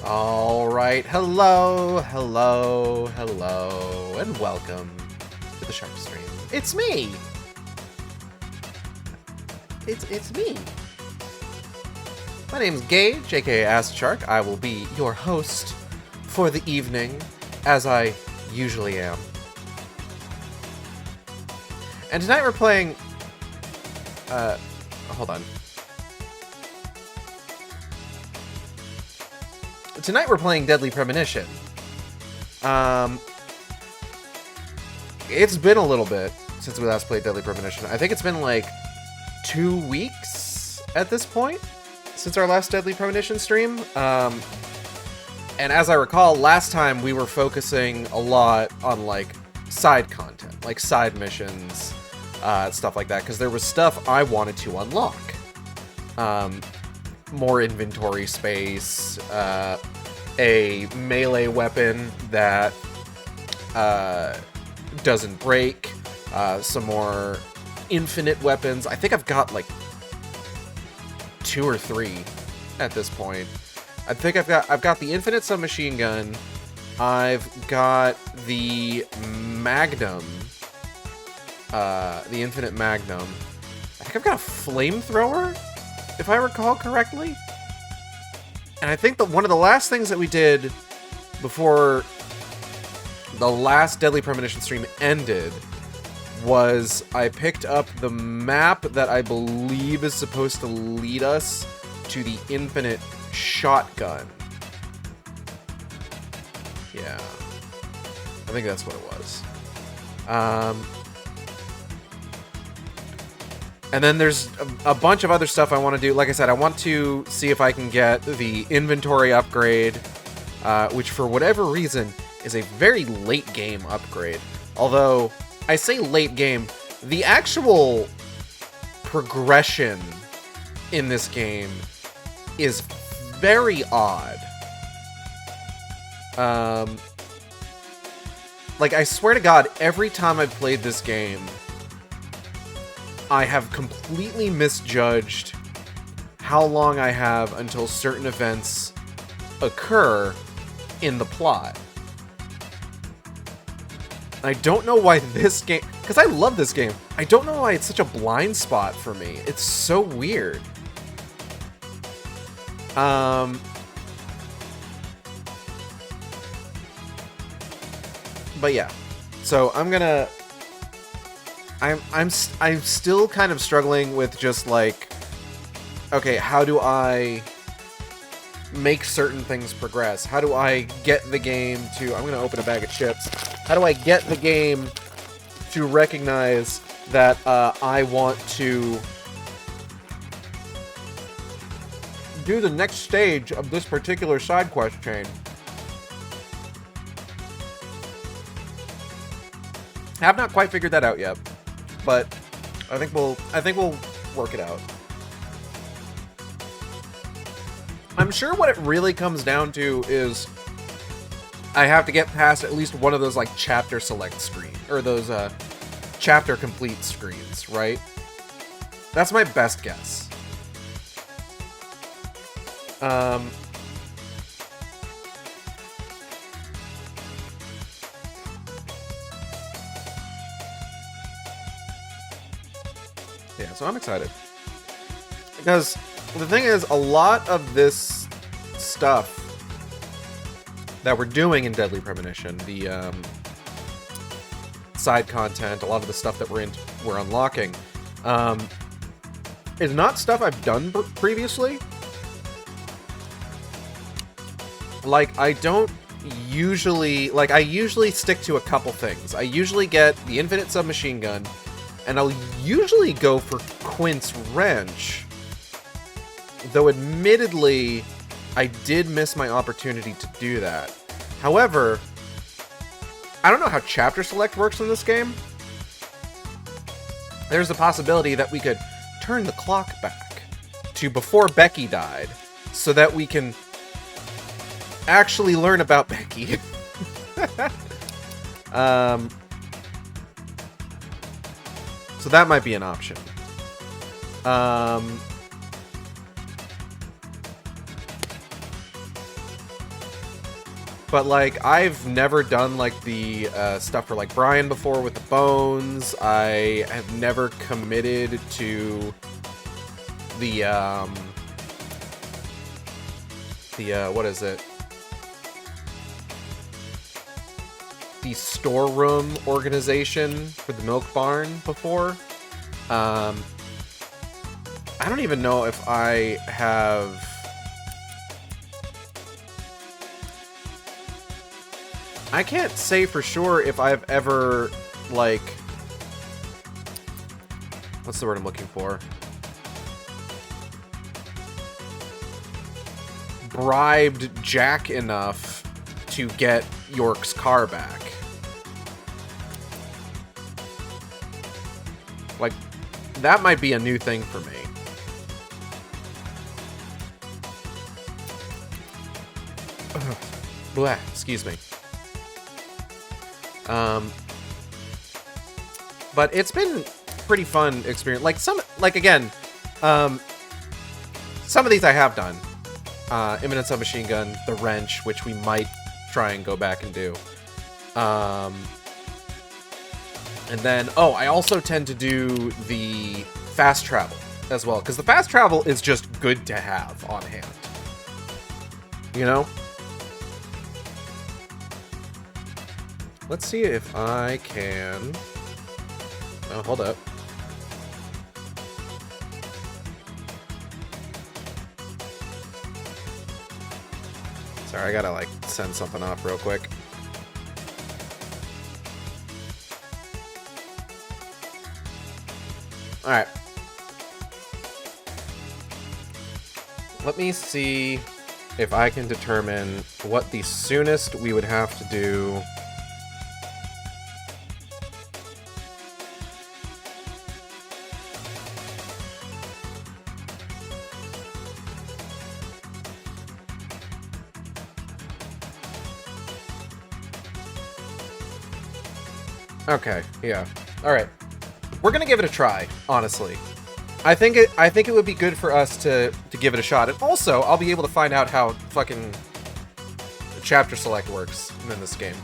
Alright, hello, and welcome to the Shark Stream. It's me! It's me. My name's Gage, aka Ask Shark. I will be your host for the evening, as I usually am. And tonight we're playing... hold on. Tonight we're playing Deadly Premonition. It's been a little bit since we last played Deadly Premonition. I think it's been like 2 weeks at this point since our last Deadly Premonition stream. And as I recall, last time we were focusing a lot on like side content, like side missions, stuff like that, because there was stuff I wanted to unlock. More inventory space, a melee weapon that doesn't break, some more infinite weapons. I think I've got like 2 or 3 at this point. I think I've got the infinite submachine gun. I've got the Magnum, the infinite Magnum. I think I've got a flamethrower, if I recall correctly. And I think that one of the last things that we did before the last Deadly Premonition stream ended was I picked up the map that I believe is supposed to lead us to the infinite shotgun. Yeah. I think that's what it was. And then there's a bunch of other stuff I want to do. Like I said, I want to see if I can get the inventory upgrade, which for whatever reason is a very late game upgrade. Although, I say late game, the actual progression in this game is very odd. Like, I swear to God, every time I've played this game, I have completely misjudged how long I have until certain events occur in the plot. I don't know why this game... Because I love this game. I don't know why it's such a blind spot for me. It's so weird. But yeah. So I'm gonna... I'm still kind of struggling with just like, okay, how do I make certain things progress? How do I get the game to... I'm going to open a bag of chips. How do I get the game to recognize that I want to do the next stage of this particular side quest chain? I have not quite figured that out yet. But I think we'll work it out. I'm sure what it really comes down to is I have to get past at least one of those like chapter select screen or those chapter complete screens, right? That's my best guess. Yeah, so I'm excited. Because the thing is, a lot of this stuff that we're doing in Deadly Premonition, the side content, a lot of the stuff that we're unlocking, is not stuff I've done previously. Like, I usually stick to a couple things. I usually get the infinite submachine gun, and I'll usually go for Quint's wrench, though admittedly, I did miss my opportunity to do that. However, I don't know how chapter select works in this game. There's a possibility that we could turn the clock back to before Becky died, so that we can actually learn about Becky. So that might be an option. But, like, I've never done, like, the stuff for, like, Brian before with the bones. I have never committed to the, what is it? The storeroom organization for the milk barn before. I don't even know if I have... I can't say for sure if I've ever, like... What's the word I'm looking for? Bribed Jack enough to get York's car back. Like, that might be a new thing for me. Ugh. Blah, excuse me. But it's been pretty fun experience. Like, again, some of these I have done. Imminent Submachine Gun, The Wrench, which we might try and go back and do. And then, I also tend to do the fast travel as well, because the fast travel is just good to have on hand. You know? Let's see if I can... Oh, hold up. Sorry, I gotta, like, send something off real quick. Alright. Let me see if I can determine what the soonest we would have to do... Okay, yeah. Alright. We're gonna give it a try, honestly. I think it would be good for us to give it a shot. And also, I'll be able to find out how fucking chapter select works in this game.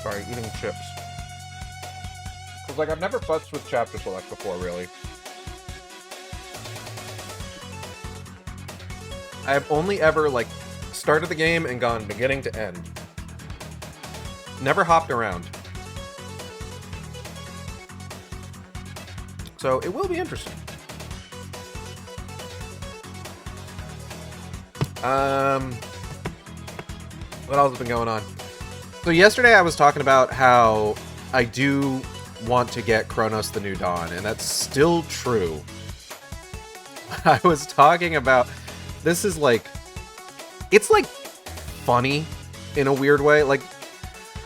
Sorry, eating chips. Because, like, I've never futzed with chapter select before, really. I have only ever, like, started the game and gone beginning to end. Never hopped around. So, it will be interesting. What else has been going on? So yesterday I was talking about how I do want to get Chronos the New Dawn, and that's still true. I was talking about... This is like... It's like funny in a weird way. Like,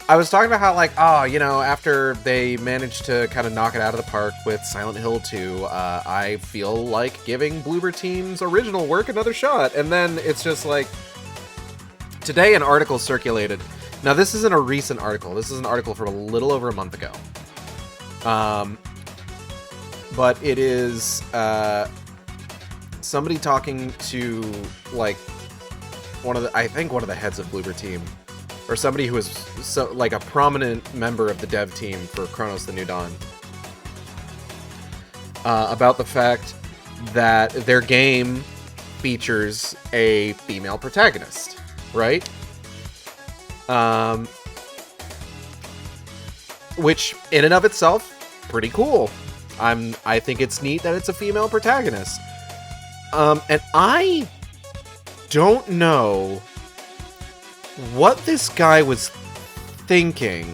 I was talking about how, like, you know, after they managed to kind of knock it out of the park with Silent Hill 2, I feel like giving Bloober Team's original work another shot. And then it's just like... Today an article circulated... Now, this isn't a recent article. This is an article from a little over a month ago. But it is somebody talking to, like, I think one of the heads of Bloober Team, or somebody who was like a prominent member of the dev team for Chronos the New Dawn, about the fact that their game features a female protagonist, right? Which, in and of itself, pretty cool. I think it's neat that it's a female protagonist. And I don't know what this guy was thinking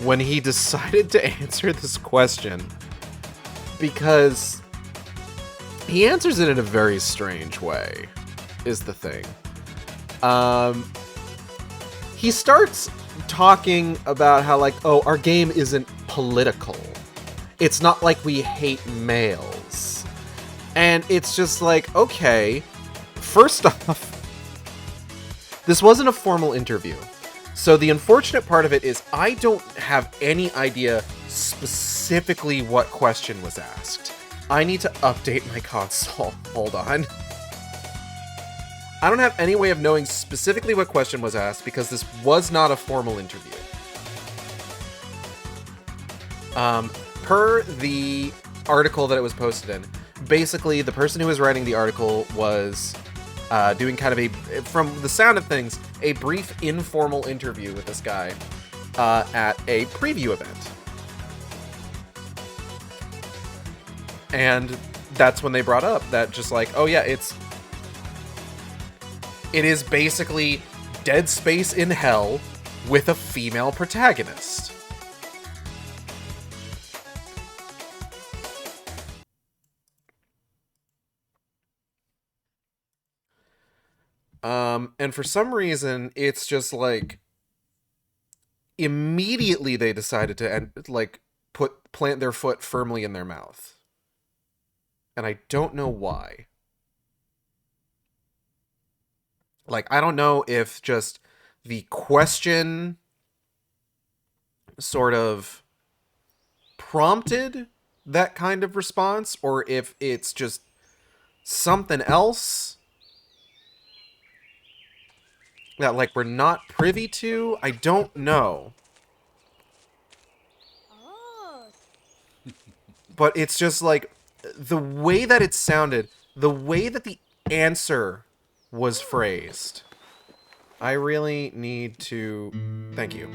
when he decided to answer this question. Because he answers it in a very strange way, is the thing. He starts talking about how, like, oh, our game isn't political. It's not like we hate males. And it's just like, okay, first off, This wasn't a formal interview. So the unfortunate part of it is I don't have any idea specifically what question was asked. I need to update my console. Hold on. I don't have any way of knowing specifically what question was asked because this was not a formal interview. Per the article that it was posted in, basically the person who was writing the article was doing kind of a, from the sound of things, a brief informal interview with this guy at a preview event. And that's when they brought up that just like, oh yeah, it is basically Dead Space in hell with a female protagonist. And for some reason, it's just like immediately they decided to plant their foot firmly in their mouth. And I don't know why. Like, I don't know if just the question sort of prompted that kind of response, or if it's just something else that, like, we're not privy to. I don't know. But it's just, like, the way that it sounded, the way that the answer was phrased. I really need to... Thank you.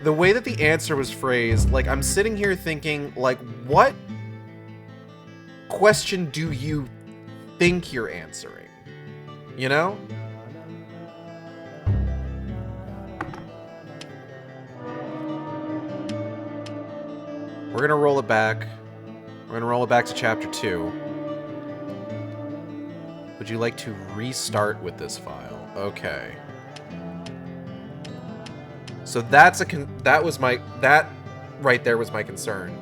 The way that the answer was phrased, like, I'm sitting here thinking, like, what question do you think you're answering? You know? We're gonna roll it back. We're gonna roll it back to chapter 2. Would you like to restart with this file? Okay. So that right there was my concern.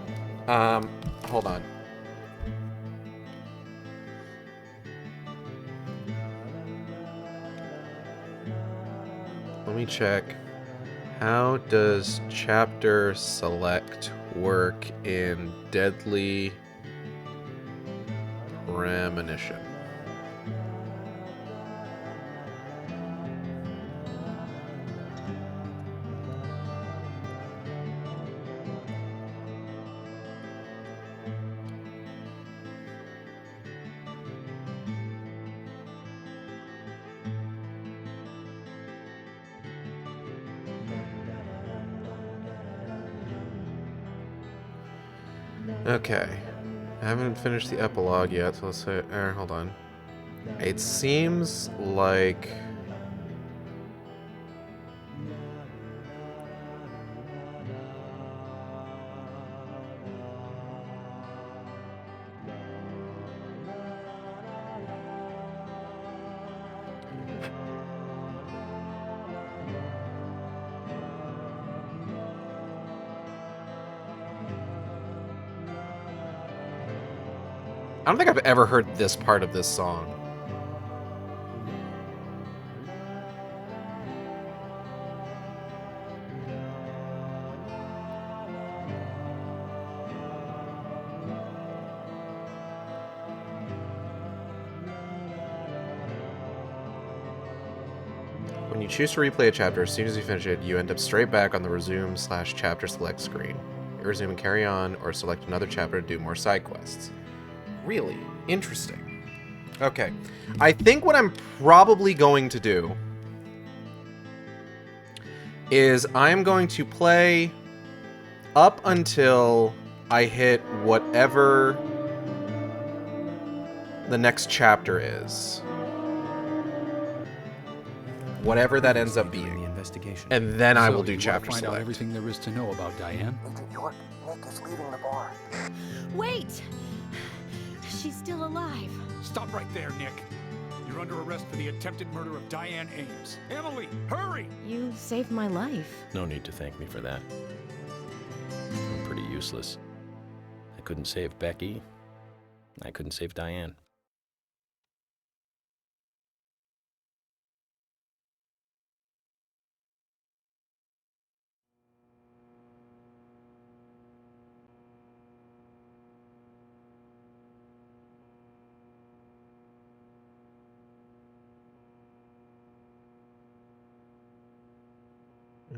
Hold on. Let me check. How does chapter select work in Deadly Premonition? Okay. I haven't finished the epilogue yet, so let's say... hold on. It seems like... I don't think I've ever heard this part of this song. When you choose to replay a chapter, as soon as you finish it, you end up straight back on the resume/chapter select screen. You resume and carry on, or select another chapter to do more side quests. Really interesting. Okay. I think what I'm probably going to do is I'm going to play up until I hit whatever the next chapter is. Whatever that ends up being. Investigation. And then I will do chapter find select. out everything there is to know about Diane. Agent York, Nick is leaving the bar. Wait! She's still alive. Stop right there, Nick. You're under arrest for the attempted murder of Diane Ames. Emily, hurry! You saved my life. No need to thank me for that. I'm pretty useless. I couldn't save Becky. I couldn't save Diane.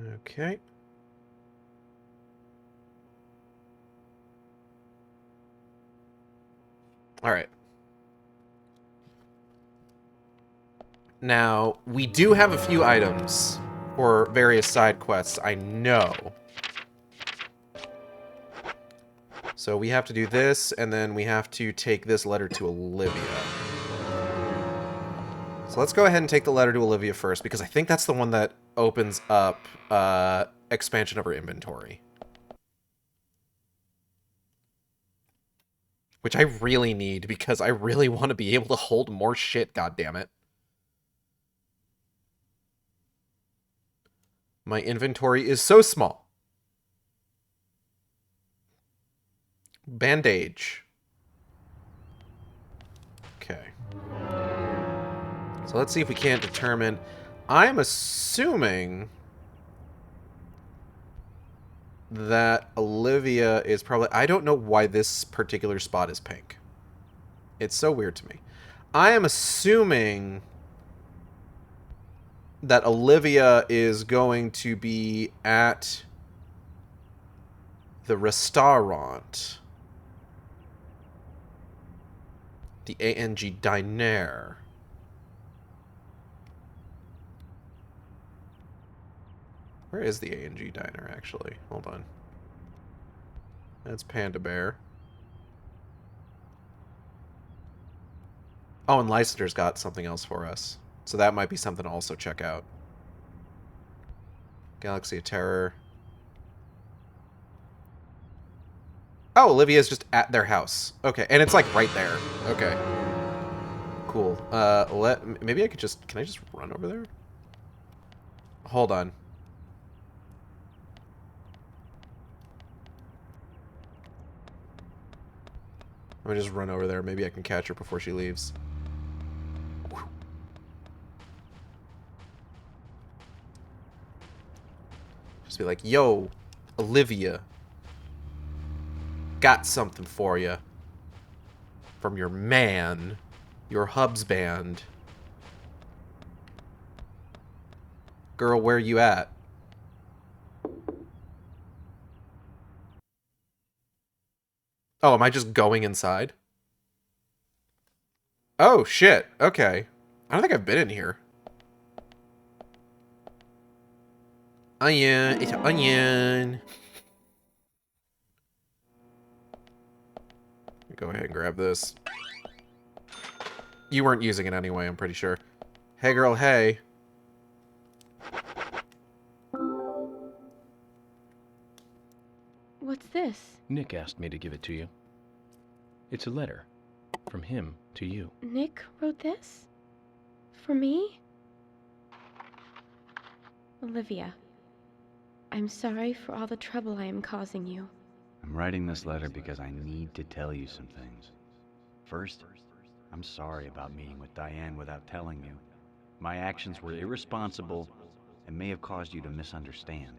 Okay. All right. Now, we do have a few items for various side quests, I know. So we have to do this, and then we have to take this letter to Olivia. So let's go ahead and take the letter to Olivia first, because I think that's the one that opens up expansion of her inventory. Which I really need, because I really want to be able to hold more shit, goddammit. My inventory is so small. Bandage. Okay. So let's see if we can't determine. I'm assuming that Olivia is probably... I don't know why this particular spot is pink. It's so weird to me. I am assuming that Olivia is going to be at the restaurant. The ANG Diner. Where is the ANG Diner, actually? Hold on. That's Panda Bear. Oh, and Leicester's got something else for us. So that might be something to also check out. Galaxy of Terror. Oh, Olivia's just at their house. Okay, and it's like right there. Okay. Cool. Maybe I could just... Can I just run over there? Hold on. Let me just run over there. Maybe I can catch her before she leaves. Whew. Just be like, yo, Olivia. Got something for you. From your man. Your hubs band. Girl, where you at? Oh, am I just going inside? Oh, shit. Okay. I don't think I've been in here. Onion. It's an onion. Go ahead and grab this. You weren't using it anyway, I'm pretty sure. Hey, girl, hey. What's this? Nick asked me to give it to you. It's a letter from him to you. Nick wrote this? For me? Olivia, I'm sorry for all the trouble I am causing you. I'm writing this letter because I need to tell you some things. First, I'm sorry about meeting with Diane without telling you. My actions were irresponsible and may have caused you to misunderstand.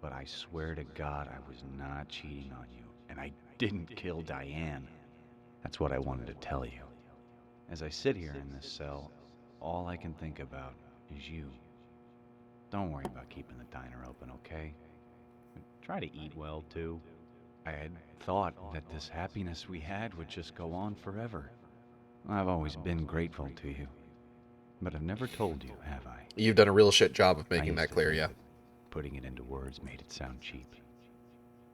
But I swear to God I was not cheating on you, and I didn't kill Diane. That's what I wanted to tell you. As I sit here in this cell, all I can think about is you. Don't worry about keeping the diner open, okay? Try to eat well, too. I had thought that this happiness we had would just go on forever. I've always been grateful to you, but I've never told you, have I? You've done a real shit job of I making used that to clear, think yeah. that putting it into words made it sound cheap.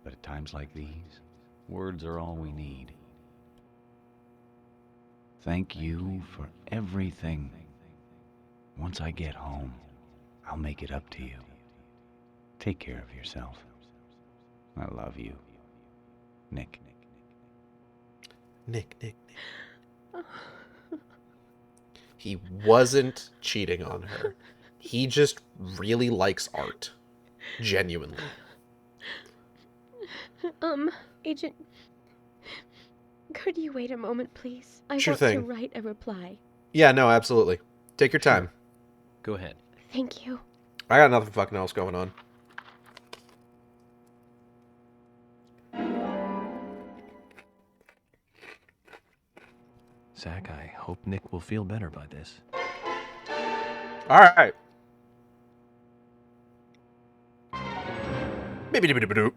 But at times like these, words are all we need. Thank you for everything. Once I get home, I'll make it up to you. Take care of yourself. I love you. Nick. Nick. He wasn't cheating on her. He just really likes art. Genuinely. Agent, could you wait a moment, please? I Sure want thing. to write a reply. Yeah, no, absolutely. Take your time. Go ahead. Thank you. I got nothing fucking else going on. Zach, I hope Nick will feel better by this. Alright. Bibbidi-bidi-bidoo.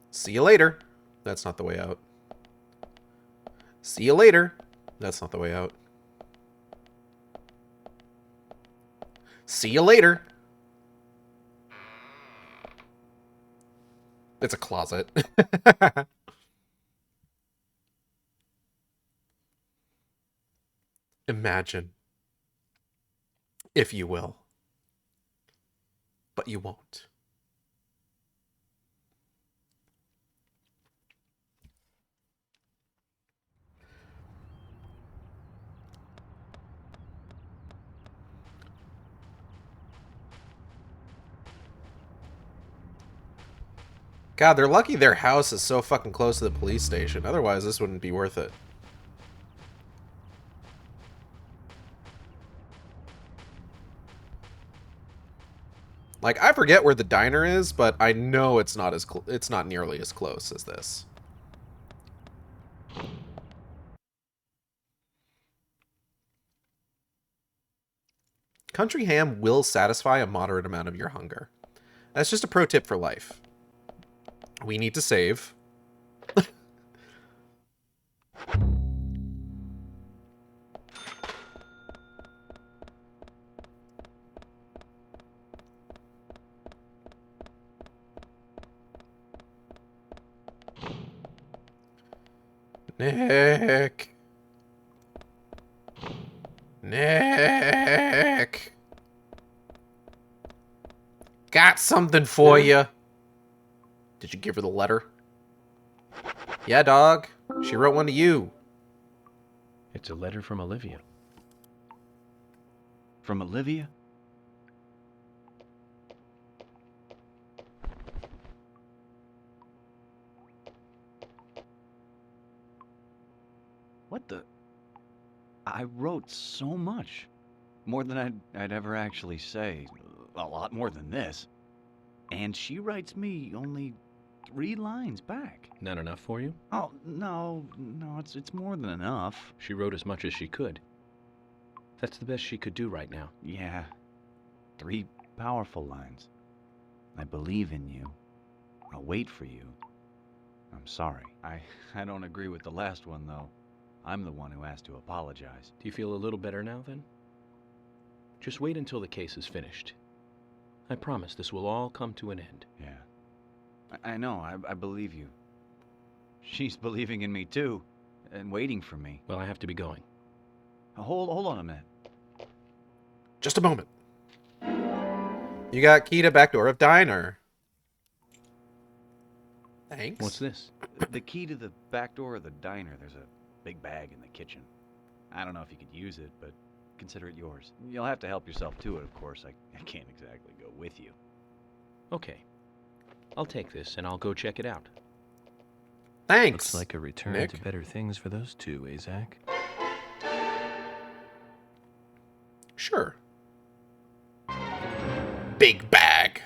See you later. That's not the way out. See you later. That's not the way out. See you later. It's a closet. Imagine. If you will. But you won't. God, they're lucky their house is so fucking close to the police station. Otherwise, this wouldn't be worth it. Like, I forget where the diner is, but I know it's not it's not nearly as close as this. Country ham will satisfy a moderate amount of your hunger. That's just a pro tip for life. We need to save. Nick. Nick. Got something for you. Did you give her the letter? Yeah, dog. She wrote one to you. It's a letter from Olivia. From Olivia? What the? I wrote so much. More than I'd ever actually say. A lot more than this. And she writes me only 3 lines back. Not enough for you? Oh, no, it's more than enough. She wrote as much as she could. That's the best she could do right now. Yeah. 3 powerful lines. I believe in you. I'll wait for you. I'm sorry. I don't agree with the last one, though. I'm the one who has to apologize. Do you feel a little better now, then? Just wait until the case is finished. I promise this will all come to an end. Yeah. I know, I believe you. She's believing in me, too. And waiting for me. Well, I have to be going. Hold on a minute. Just a moment. You got key to back door of diner. Thanks. What's this? The key to the back door of the diner. There's a big bag in the kitchen. I don't know if you could use it, but consider it yours. You'll have to help yourself to it, of course. I can't exactly go with you. Okay. I'll take this and I'll go check it out. Thanks. Looks like a return Nick. to better things for those two, eh, Zach? Sure. Big bag.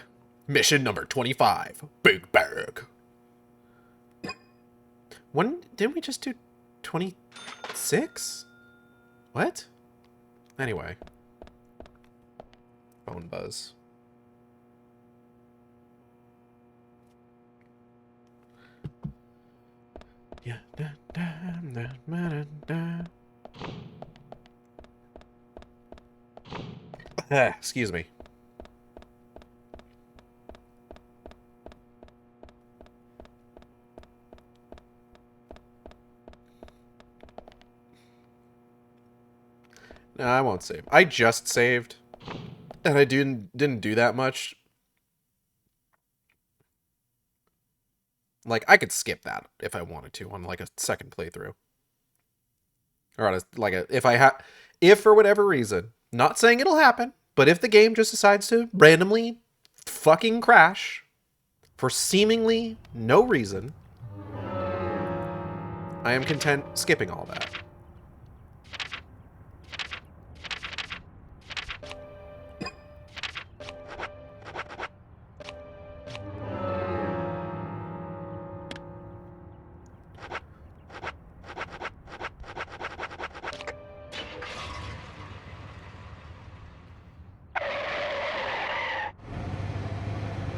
Mission number 25. Big bag. When didn't we just do 26? What? Anyway. Phone buzz. Yeah. Excuse me. No, I won't save. I just saved, and I didn't do that much. Like, I could skip that if I wanted to on like a second playthrough, or on if for whatever reason, not saying it'll happen, but if the game just decides to randomly fucking crash for seemingly no reason, I am content skipping all that.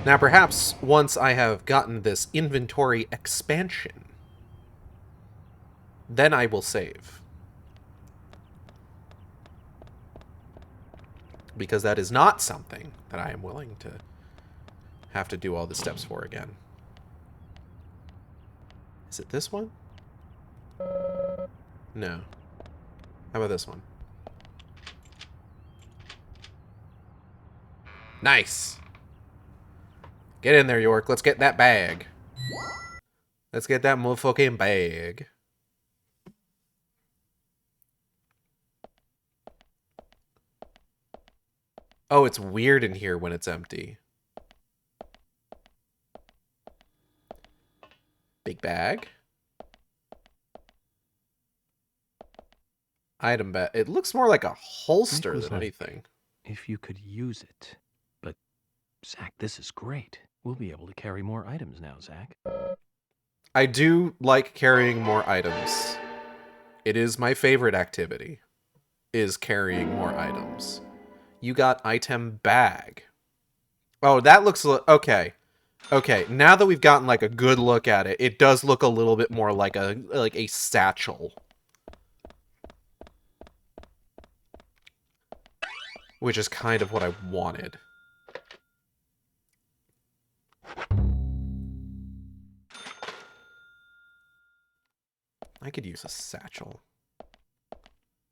Now, perhaps once I have gotten this inventory expansion, then I will save. Because that is not something that I am willing to have to do all the steps for again. Is it this one? No. How about this one? Nice! Get in there, York. Let's get that bag. Let's get that motherfucking bag. Oh, it's weird in here when it's empty. Big bag. Item bag. It looks more like a holster than anything. If you could use it. But, Zach, this is great. We'll be able to carry more items now, Zach. I do like carrying more items. It is my favorite activity, is carrying more items. You got item bag. Oh, that looks... Okay. Okay, now that we've gotten, like, a good look at it, it does look a little bit more like a satchel. Which is kind of what I wanted. I could use a satchel.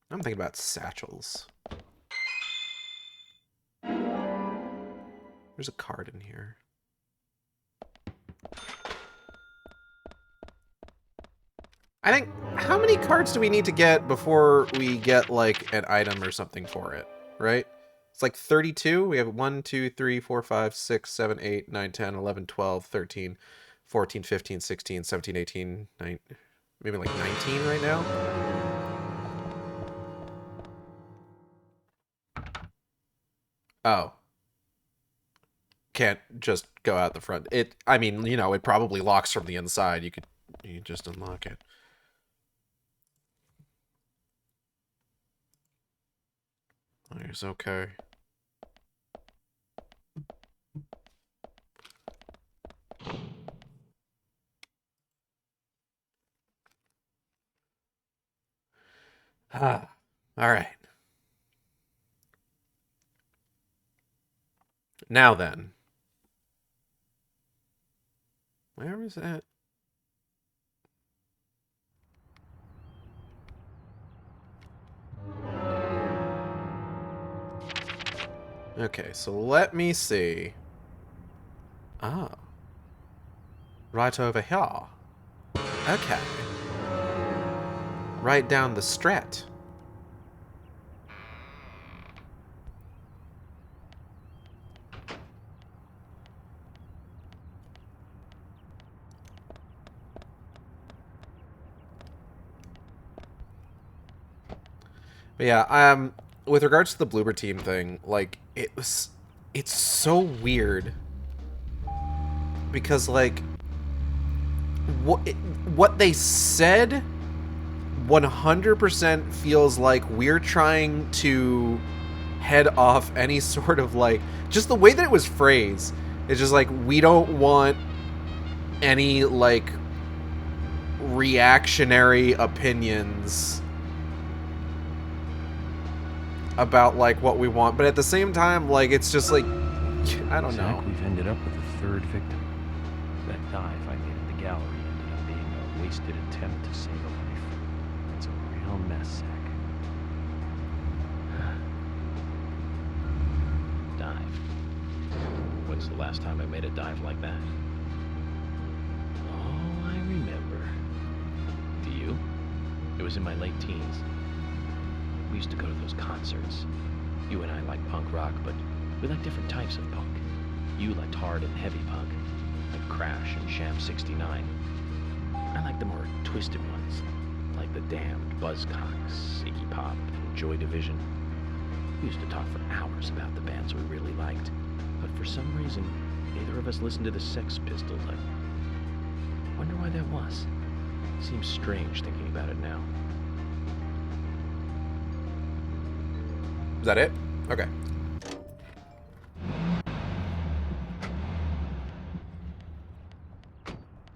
I'm thinking about satchels. There's a card in here. I think, how many cards do we need to get before we get, like, an item or something for it, right? It's like 32. We have 1, 2, 3, 4, 5, 6, 7, 8, 9, 10, 11, 12, 13, 14, 15, 16, 17, 18, 19, maybe like 19 right now. Oh. Can't just go out the front. I mean, you know, it probably locks from the inside. You just unlock it. There's okay. Ah, all right. Now then. Where was that? Okay, so let me see. Ah. Right over here. Okay. Right down the strat. But yeah, with regards to the Bloober team thing, like, it's so weird. Because, like, what they said 100% feels like we're trying to head off any sort of, like, just the way that it was phrased. It's just like, we don't want any, like, reactionary opinions about, like, what we want, but at the same time, like, it's just like, I don't know. Zach, we've ended up with a third victim. That dive I made in the gallery ended up being a wasted attempt to save a life. It's a real mess, Zach. Dive. When's the last time I made a dive like that? Oh, I remember. Do you? It was in my late teens. We used to go to those concerts. You and I like punk rock, but we like different types of punk. You liked hard and heavy punk, like Crash and Sham 69. I like the more twisted ones, like The Damned, Buzzcocks, Iggy Pop, and Joy Division. We used to talk for hours about the bands we really liked, but for some reason, neither of us listened to the Sex Pistols. I wonder why that was. Seems strange thinking about it now. Is that it? Okay.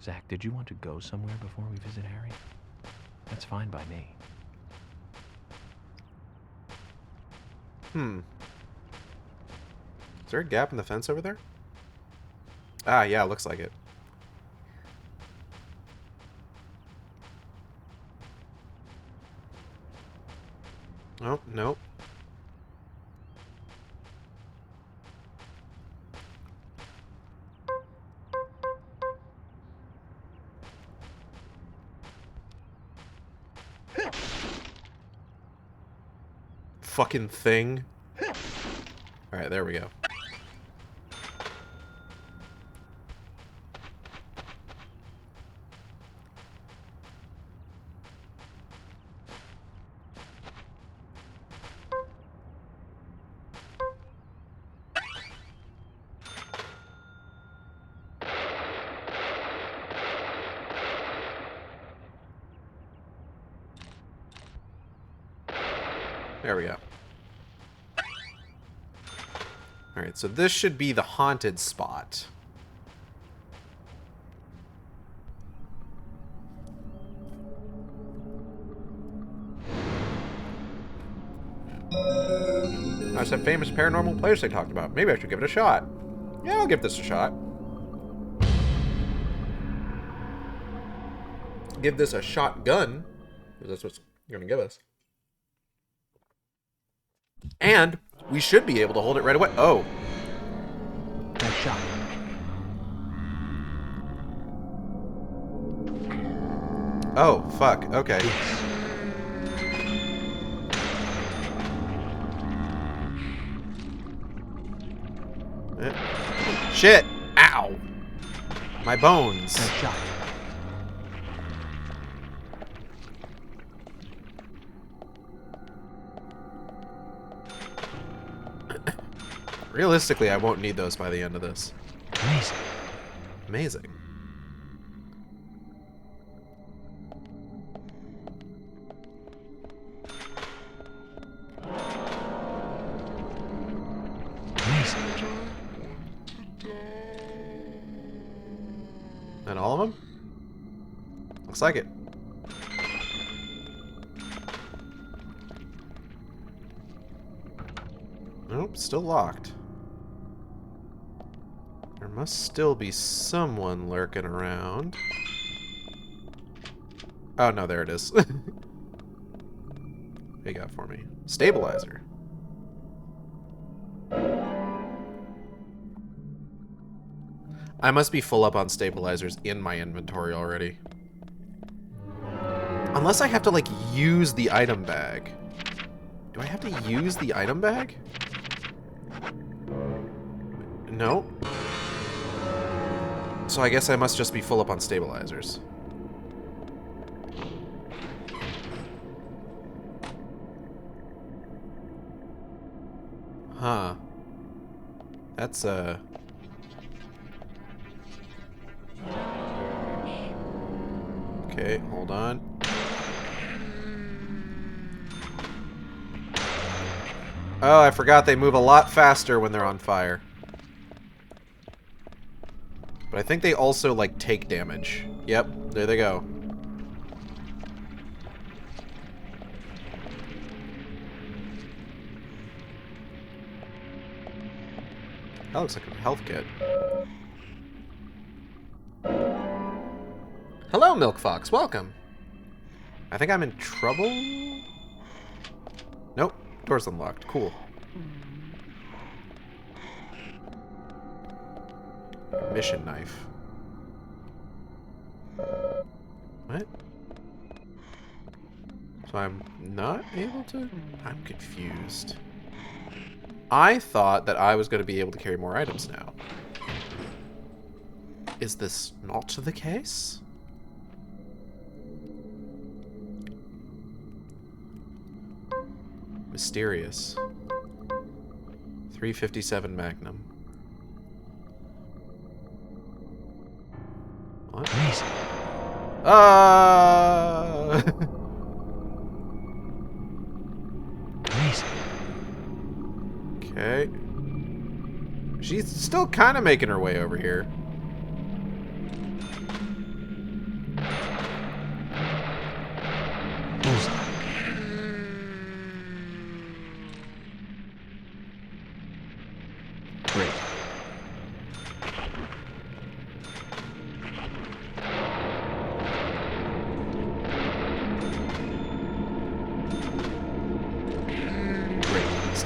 Zach, did you want to go somewhere before we visit Harry? That's fine by me. Is there a gap in the fence over there? Ah, yeah, looks like it. Oh, nope. Fucking thing. Alright, there we go. There we go. Alright, so this should be the haunted spot. I said famous paranormal place they talked about. Maybe I should give it a shot. Yeah, I'll give this a shot. Give this a shotgun, because that's what's going to give us. And we should be able to hold it right away. Oh. Nice shot. Oh, fuck. Okay. Shit! Ow! My bones. Nice shot. Realistically, I won't need those by the end of this. Amazing. Amazing. Amazing. And all of them? Looks like it. Nope, still locked. There must still be someone lurking around. Oh, no, there it is. What you got for me? Stabilizer. I must be full up on stabilizers in my inventory already. Unless I have to, like, use the item bag. Do I have to use the item bag? No. So I guess I must just be full up on stabilizers. Huh. That's, Okay, hold on. Oh, I forgot they move a lot faster when they're on fire. But I think they also, like, take damage. Yep, there they go. That looks like a health kit. Hello, Milk Fox. Welcome. I think I'm in trouble? Nope. Door's unlocked. Cool. Mission knife. What? So I'm not able to? I'm confused. I thought that I was going to be able to carry more items now. Is this not the case? Mysterious. 357 Magnum. What? Ah! Okay. She's still kind of making her way over here.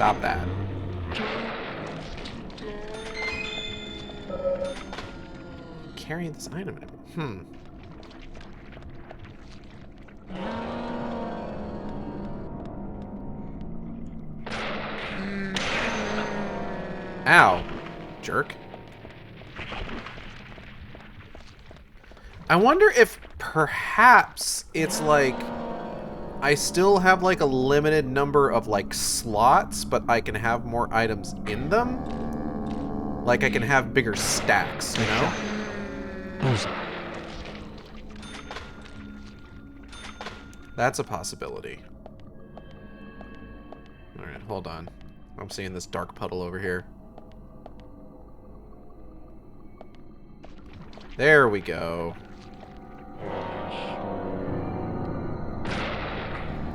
Stop that. Carrying this item. Ow, jerk. I wonder if perhaps it's like I still have like a limited number of like slots, but I can have more items in them. Like I can have bigger stacks, you know? That's a possibility. Alright, hold on. I'm seeing this dark puddle over here. There we go.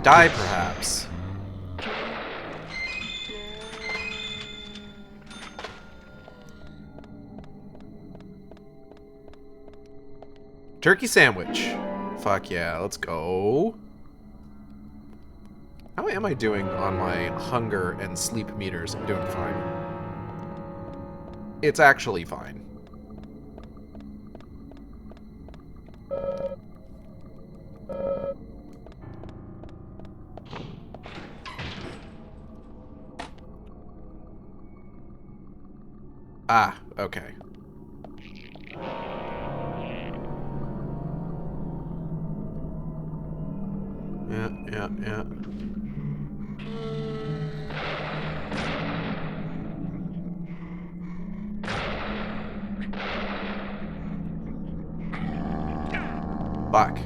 Die, perhaps. Turkey sandwich. Fuck yeah, let's go. How am I doing on my hunger and sleep meters? I'm doing fine. It's actually fine. Ah, okay. Yeah. Fuck.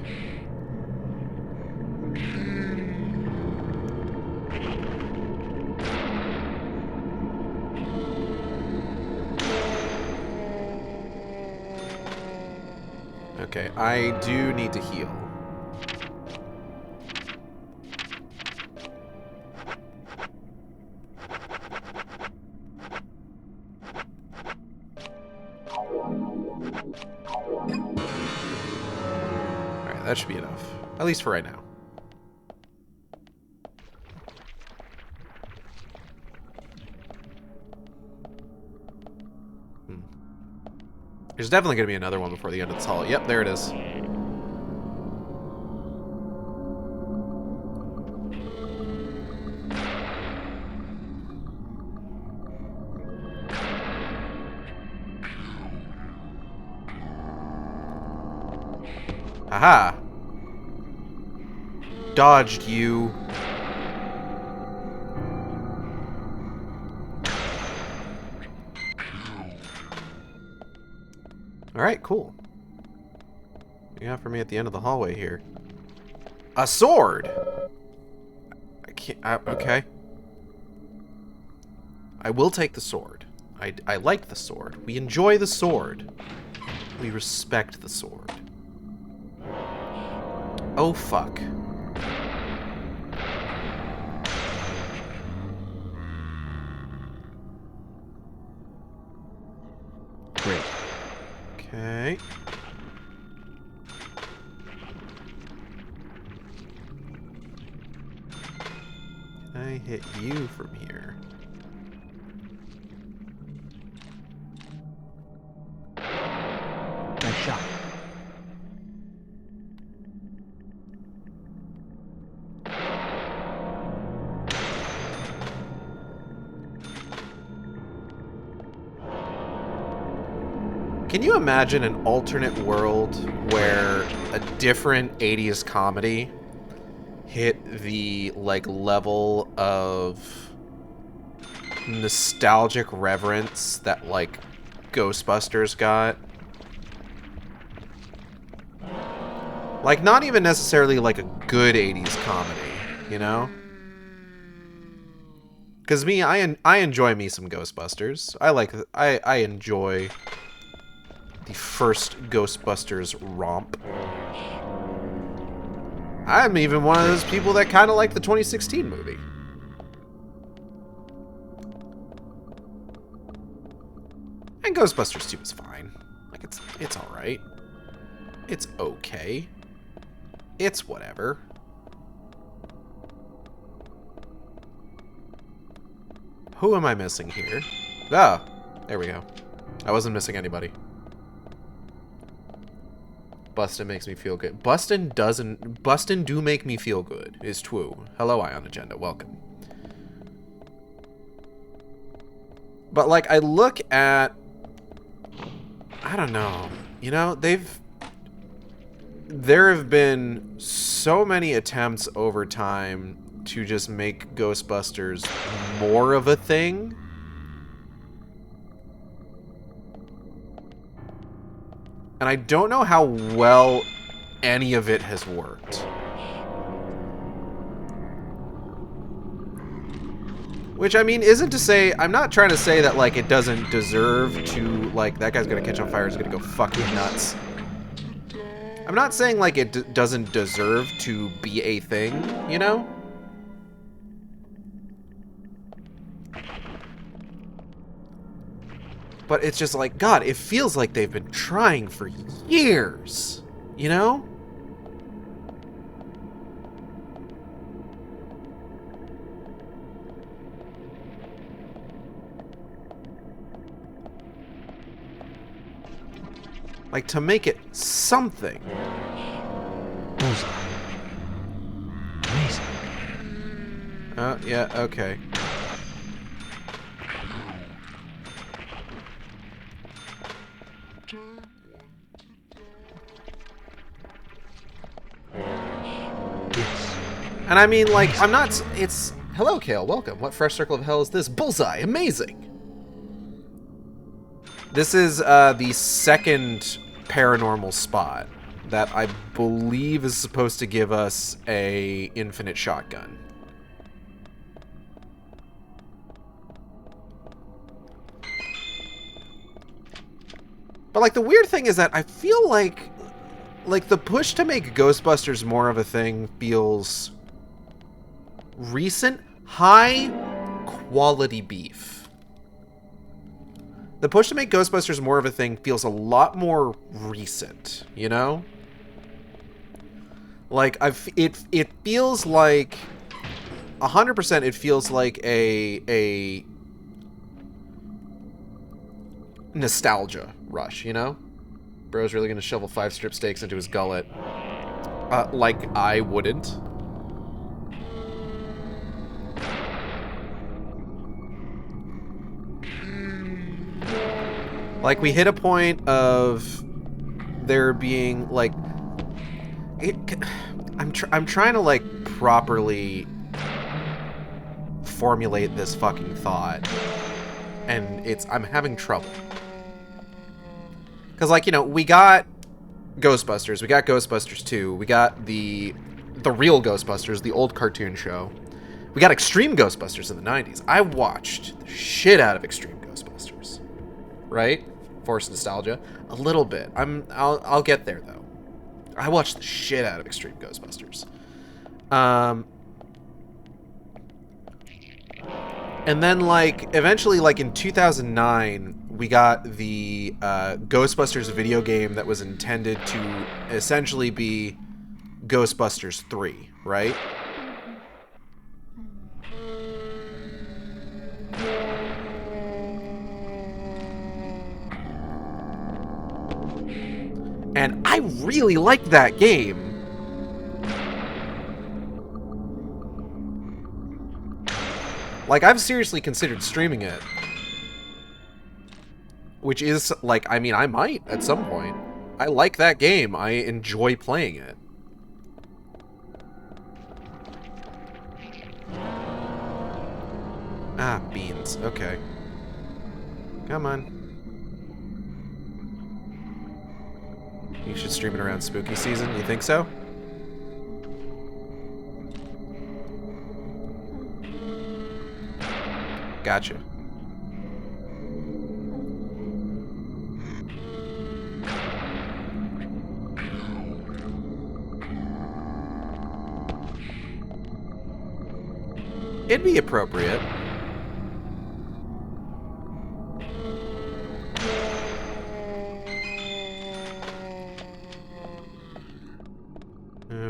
Okay, I do need to heal. Alright, that should be enough. At least for right now. There's definitely going to be another one before the end of this hall. Yep, there it is. Haha. Dodged you. Alright, cool. What do you got for me at the end of the hallway here? A sword! I can't... okay. I will take the sword. I like the sword. We enjoy the sword. We respect the sword. Oh, fuck. Great. Okay. Can I hit you from here? Nice shot. Can you imagine an alternate world where a different 80s comedy hit the, like, level of nostalgic reverence that, like, Ghostbusters got? Like, not even necessarily, like, a good 80s comedy, you know? Because me, I enjoy me some Ghostbusters. I enjoy the first Ghostbusters romp. I'm even one of those people that kind of like the 2016 movie. And Ghostbusters 2 is fine. Like, it's alright. It's okay. It's whatever. Who am I missing here? Oh, there we go. I wasn't missing anybody. Bustin' makes me feel good. Bustin' do make me feel good, is true. Hello, Ion Agenda, welcome. But, like, I look at... I don't know. You know, there have been so many attempts over time to just make Ghostbusters more of a thing. And I don't know how well any of it has worked. Which, I mean, isn't to say... I'm not trying to say that, like, it doesn't deserve to... Like, that guy's gonna catch on fire, is gonna go fucking nuts. I'm not saying, like, it doesn't deserve to be a thing, you know? But it's just like, God, it feels like they've been trying for years, you know? Like, to make it something. Bullseye. Amazing. Oh, yeah, okay. And I mean, like, I'm not... It's... Hello, Kale. Welcome. What fresh circle of hell is this? Bullseye. Amazing. This is the second paranormal spot that I believe is supposed to give us a infinite shotgun. But, like, the weird thing is that I feel like the push to make Ghostbusters more of a thing feels recent, high quality beef. The push to make Ghostbusters more of a thing feels a lot more recent, you know? Like, it feels like 100% it feels like a nostalgia rush, you know? Bro's really gonna shovel 5 strip steaks into his gullet. Like I wouldn't. Like, we hit a point of there being, like... I'm trying to, like, properly formulate this fucking thought. And I'm having trouble. Because, like, you know, we got Ghostbusters. We got Ghostbusters 2. We got the real Ghostbusters, the old cartoon show. We got Extreme Ghostbusters in the 90s. I watched the shit out of Extreme Ghostbusters. Right? Forced nostalgia. A little bit. I'll get there, though. I watched the shit out of Extreme Ghostbusters. And then, like, eventually, like, in 2009, we got the Ghostbusters video game that was intended to essentially be Ghostbusters 3, right? And I really liked that game. Like, I've seriously considered streaming it. Which is, like, I mean, I might at some point. I like that game. I enjoy playing it. Ah, beans. Okay. Come on. You should stream it around spooky season. You think so? Gotcha. It'd be appropriate.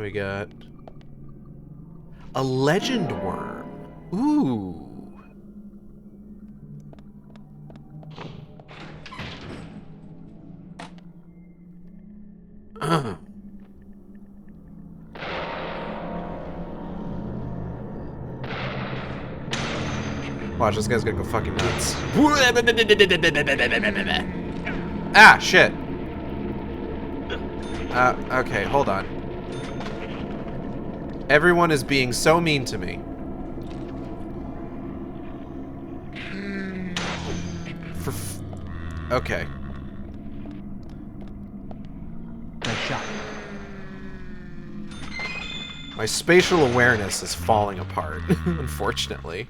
We got a legend worm. Ooh. Watch, this guy's gonna go fucking nuts. Ah, shit. Okay, hold on. Everyone is being so mean to me. Okay. Nice shot. My spatial awareness is falling apart, unfortunately.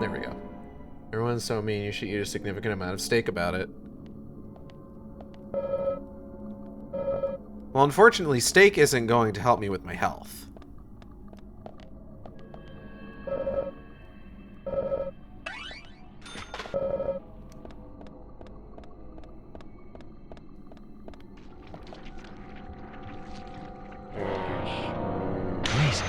There we go. Everyone's so mean, you should eat a significant amount of steak about it. Well, unfortunately, steak isn't going to help me with my health. Amazing.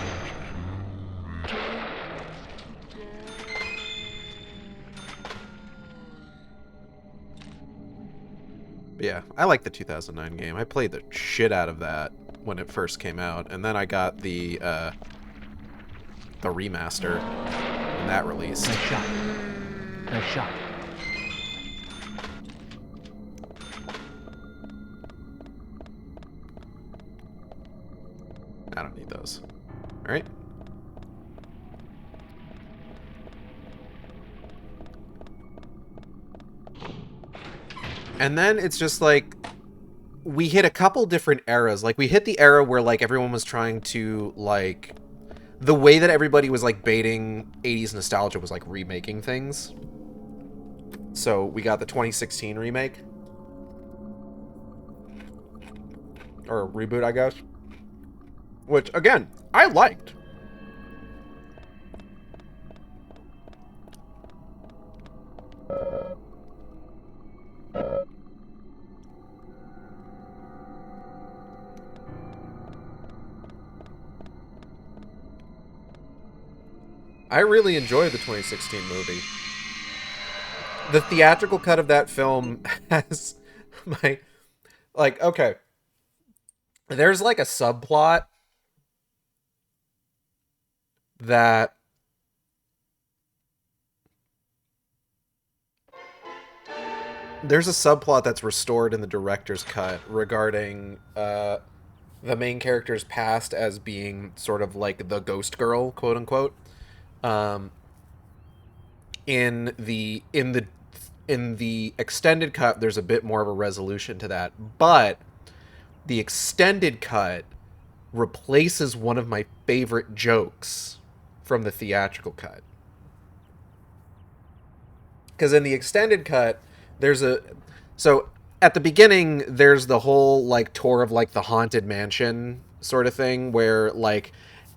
But yeah, I like the 2009 game. I played the shit out of that when it first came out, and then I got the remaster when that released. Nice shot. Nice shot. I don't need those. All right. And then it's just like we hit a couple different eras. Like we hit the era where like everyone was trying to like the way that everybody was like baiting 80s nostalgia was like remaking things. So we got the 2016 remake. Or reboot, I guess. Which again, I liked. I really enjoyed the 2016 movie. The theatrical cut of that film has my... Like, okay. There's like a subplot that... There's a subplot that's restored in the director's cut regarding the main character's past as being sort of like the ghost girl, quote unquote. In the extended cut, there's a bit more of a resolution to that, but the extended cut replaces one of my favorite jokes from the theatrical cut. Because in the extended cut, so at the beginning, there's the whole like tour of like the haunted mansion sort of thing where like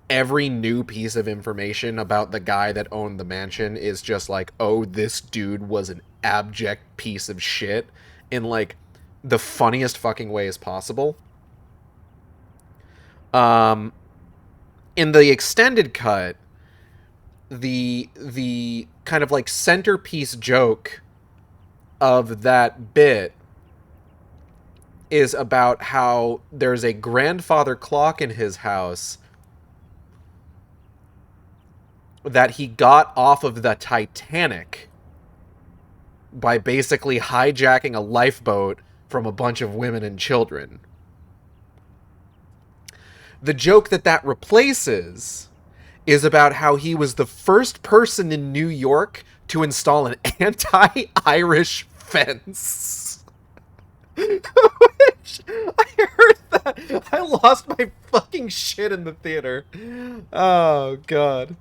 every new piece of information about the guy that owned the mansion is just like, oh, this dude was an abject piece of shit in like the funniest fucking ways possible. In the extended cut, the kind of like centerpiece joke of that bit is about how there's a grandfather clock in his house that he got off of the Titanic by basically hijacking a lifeboat from a bunch of women and children. The joke that replaces is about how he was the first person in New York to install an anti-Irish fence. Which, I heard that. I lost my fucking shit in the theater. Oh, God.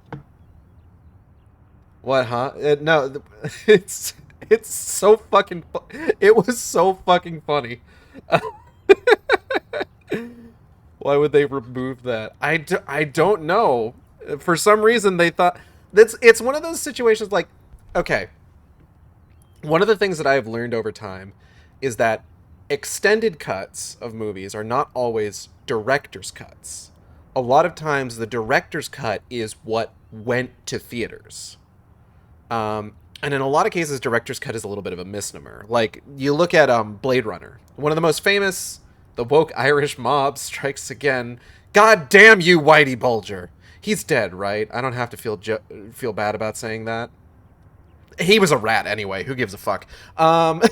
What, huh? No, it's so fucking... It was so fucking funny. Why would they remove that? I don't know. For some reason, they thought... It's one of those situations like... Okay. One of the things that I've learned over time is that extended cuts of movies are not always director's cuts. A lot of times, the director's cut is what went to theaters. And in a lot of cases, director's cut is a little bit of a misnomer. Like, you look at Blade Runner. One of the most famous, the woke Irish mob strikes again. God damn you, Whitey Bulger. He's dead, right? I don't have to feel bad about saying that. He was a rat anyway. Who gives a fuck? What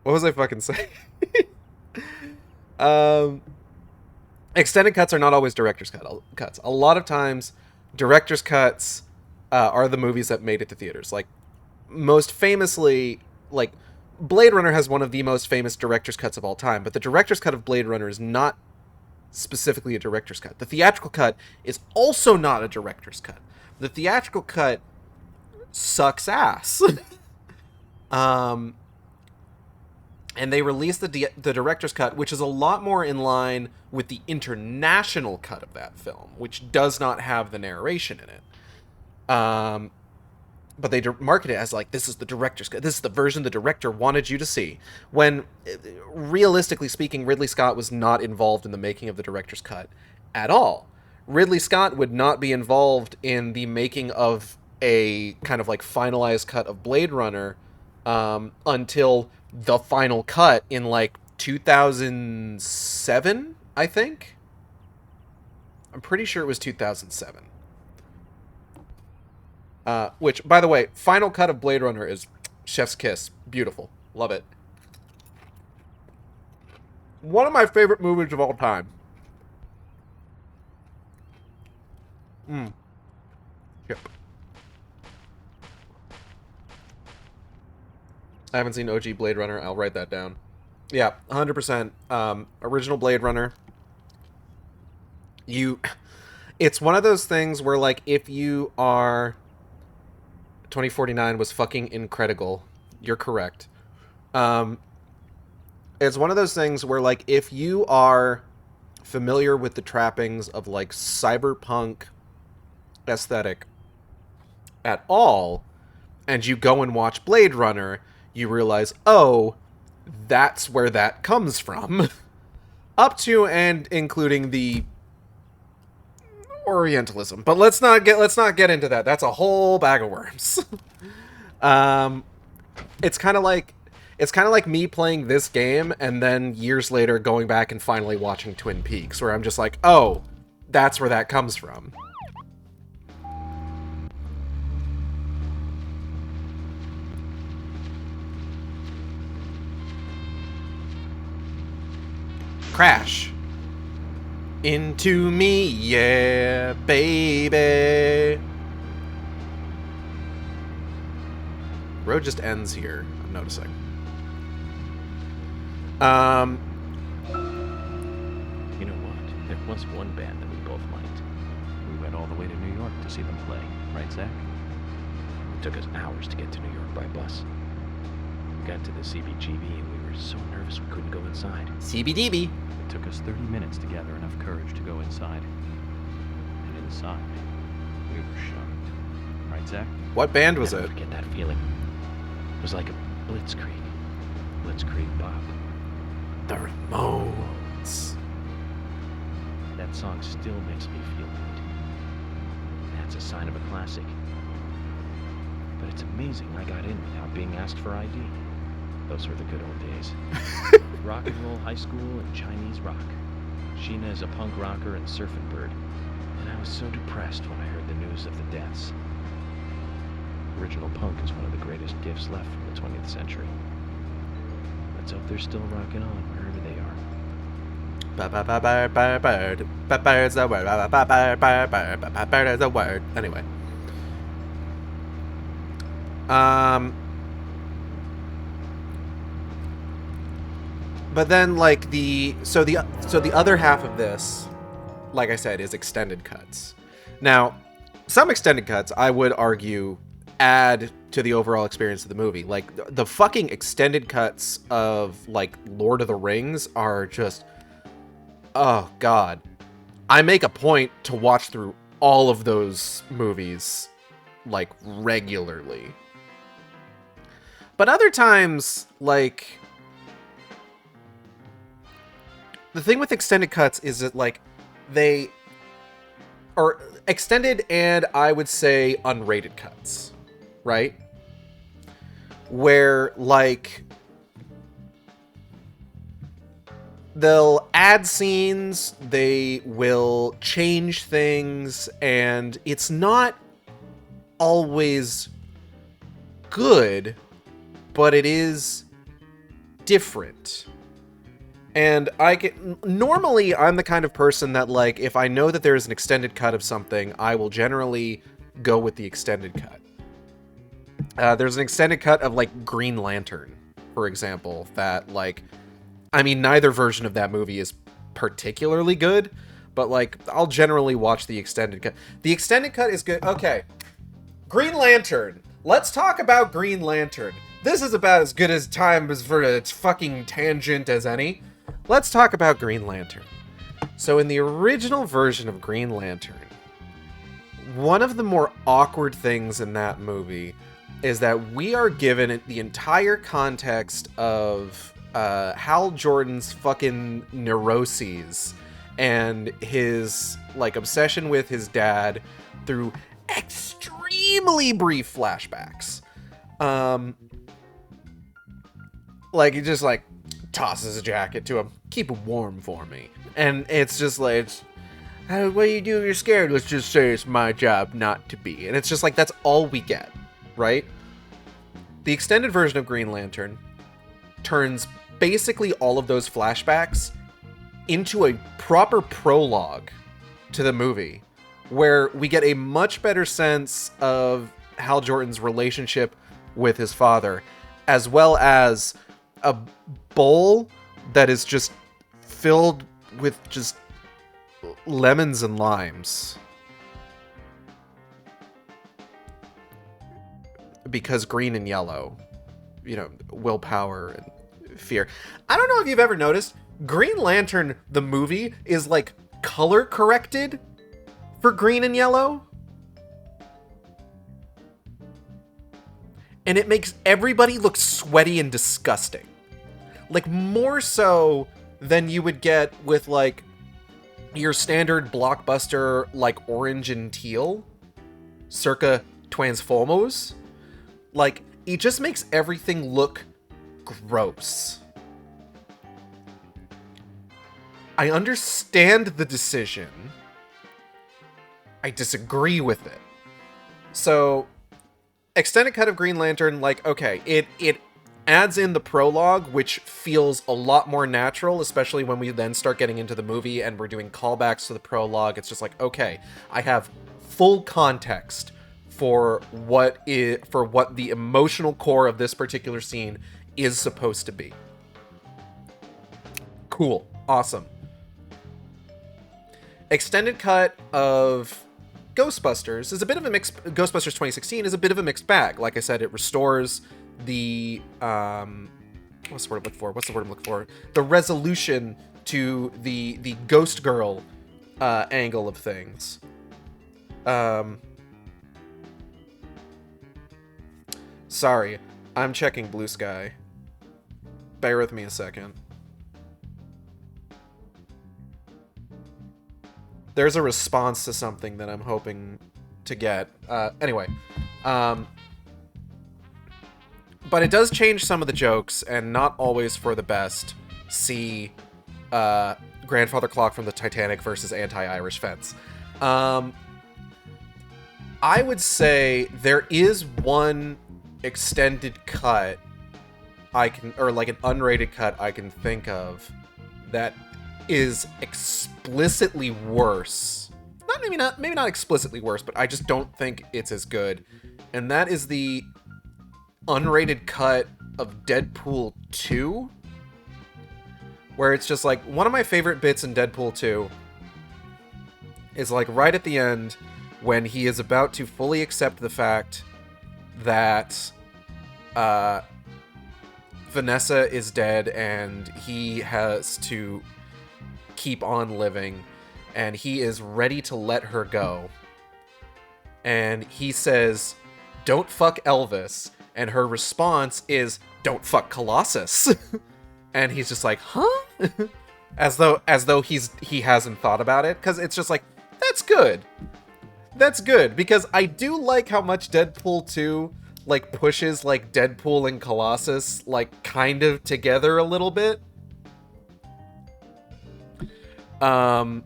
was I fucking saying? Extended cuts are not always director's cuts. A lot of times, director's cuts are the movies that made it to theaters. Like, most famously, like, Blade Runner has one of the most famous director's cuts of all time, but the director's cut of Blade Runner is not specifically a director's cut. The theatrical cut is also not a director's cut. The theatrical cut sucks ass. And they released the director's cut, which is a lot more in line with the international cut of that film, which does not have the narration in it. But they market it as like, this is the director's cut. This is the version the director wanted you to see. When, realistically speaking, Ridley Scott was not involved in the making of the director's cut at all. Ridley Scott would not be involved in the making of a kind of like finalized cut of Blade Runner until the final cut in like 2007, I think. I'm pretty sure it was 2007. Which, by the way, final cut of Blade Runner is chef's kiss. Beautiful. Love it. One of my favorite movies of all time. Yep. I haven't seen OG Blade Runner. I'll write that down. Yeah, 100%. Original Blade Runner. It's one of those things where, like, if you are... 2049 was fucking incredible. You're correct. It's one of those things where, like, if you are familiar with the trappings of, like, cyberpunk aesthetic at all, and you go and watch Blade Runner, you realize, oh, that's where that comes from. Up to and including the Orientalism. But let's not get into that. That's a whole bag of worms. It's kind of like me playing this game and then years later going back and finally watching Twin Peaks, where I'm just like, oh, that's where that comes from. Crash. Into me, yeah, baby. Road just ends here, I'm noticing. You know what? There was one band that we both liked. We went all the way to New York to see them play, right, Zach? It took us hours to get to New York by bus. We got to the CBGB and we were so nervous we couldn't go inside. CBDB. It took us 30 minutes to gather enough courage to go inside. And inside, we were shocked. Right, Zach? What band was Never it? forget that feeling. It was like a blitzkrieg. Blitzkrieg Bob. The Ramones. That song still makes me feel good. That's a sign of a classic. But it's amazing I got in without being asked for ID. Those were the good old days. Rock and roll high school and Chinese rock. Sheena is a punk rocker and surfing bird. And I was so depressed when I heard the news of the deaths. Original punk is one of the greatest gifts left from the 20th century. Let's hope they're still rocking on wherever they are. Bird's the word. Bird is the word. Anyway. But then, like, the other half of this, like I said, is extended cuts. Now, some extended cuts, I would argue, add to the overall experience of the movie. Like, the fucking extended cuts of, like, Lord of the Rings are just... Oh, God. I make a point to watch through all of those movies, like, regularly. But other times, like... The thing with extended cuts is that, like, they or extended and I would say unrated cuts, right? Where, like, they'll add scenes, they will change things, and it's not always good, but it is different. And normally I'm the kind of person that, like, if I know that there's an extended cut of something, I will generally go with the extended cut. There's an extended cut of, like, Green Lantern, for example, that, like, I mean, neither version of that movie is particularly good, but, like, I'll generally watch the extended cut. The extended cut is good. Okay. Green Lantern. Let's talk about Green Lantern. This is about as good as time as for a fucking tangent as any. Let's talk about Green Lantern. So in the original version of Green Lantern, one of the more awkward things in that movie is that we are given the entire context of Hal Jordan's fucking neuroses and his, like, obsession with his dad through extremely brief flashbacks. Like, he just, like, tosses a jacket to him. Keep it warm for me. And it's just like, what do you do if you're scared? Let's just say it's my job not to be. And it's just like, that's all we get, right? The extended version of Green Lantern turns basically all of those flashbacks into a proper prologue to the movie, where we get a much better sense of Hal Jordan's relationship with his father, as well as a bowl that is just filled with just lemons and limes. Because green and yellow, you know, willpower and fear. I don't know if you've ever noticed, Green Lantern, the movie, is, like, color corrected for green and yellow. And it makes everybody look sweaty and disgusting. Like, more so than you would get with, like, your standard blockbuster, like, orange and teal, circa Transformers. Like, it just makes everything look gross. I understand the decision. I disagree with it. So, extended cut of Green Lantern, like, okay, it adds in the prologue, which feels a lot more natural, especially when we then start getting into the movie and we're doing callbacks to the prologue. It's just like, okay, I have full context for what the emotional core of this particular scene is supposed to be. Cool. Awesome. Extended cut of Ghostbusters is a bit of a mix. Ghostbusters 2016 is a bit of a mixed bag. Like I said, it restores the what's the word I'm looking for? The resolution to the Ghost Girl angle of things. Sorry, I'm checking Blue Sky. Bear with me a second. There's a response to something that I'm hoping to get. Anyway. But it does change some of the jokes, and not always for the best. See Grandfather Clock from the Titanic versus Anti-Irish Fence. I would say there is one extended cut or like an unrated cut I can think of that is explicitly worse. Maybe not explicitly worse, but I just don't think it's as good. And that is the unrated cut of Deadpool 2, where it's just like, one of my favorite bits in Deadpool 2 is like right at the end when he is about to fully accept the fact that Vanessa is dead and he has to keep on living, and he is ready to let her go. And he says, "Don't fuck Elvis." And her response is, "Don't fuck Colossus." And he's just like, "Huh?" as though he hasn't thought about it, because it's just like, that's good. That's good, because I do like how much Deadpool 2, like, pushes, like, Deadpool and Colossus, like, kind of together a little bit. I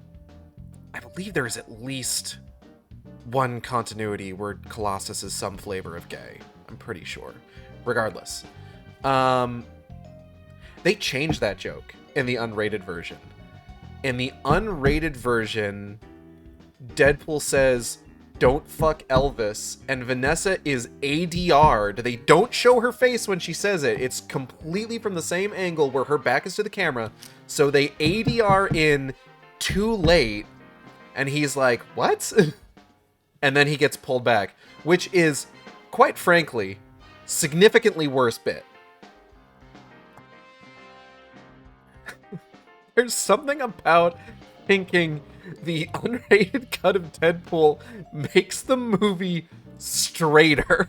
believe there is at least one continuity where Colossus is some flavor of gay. I'm pretty sure. Regardless. They changed that joke in the unrated version. In the unrated version, Deadpool says, "Don't fuck Elvis," and Vanessa is ADR'd. They don't show her face when she says it. It's completely from the same angle where her back is to the camera. So they ADR in too late, and he's like, "What?" And then he gets pulled back, which is, quite frankly, significantly worse bit. There's something about thinking the unrated cut of Deadpool makes the movie straighter.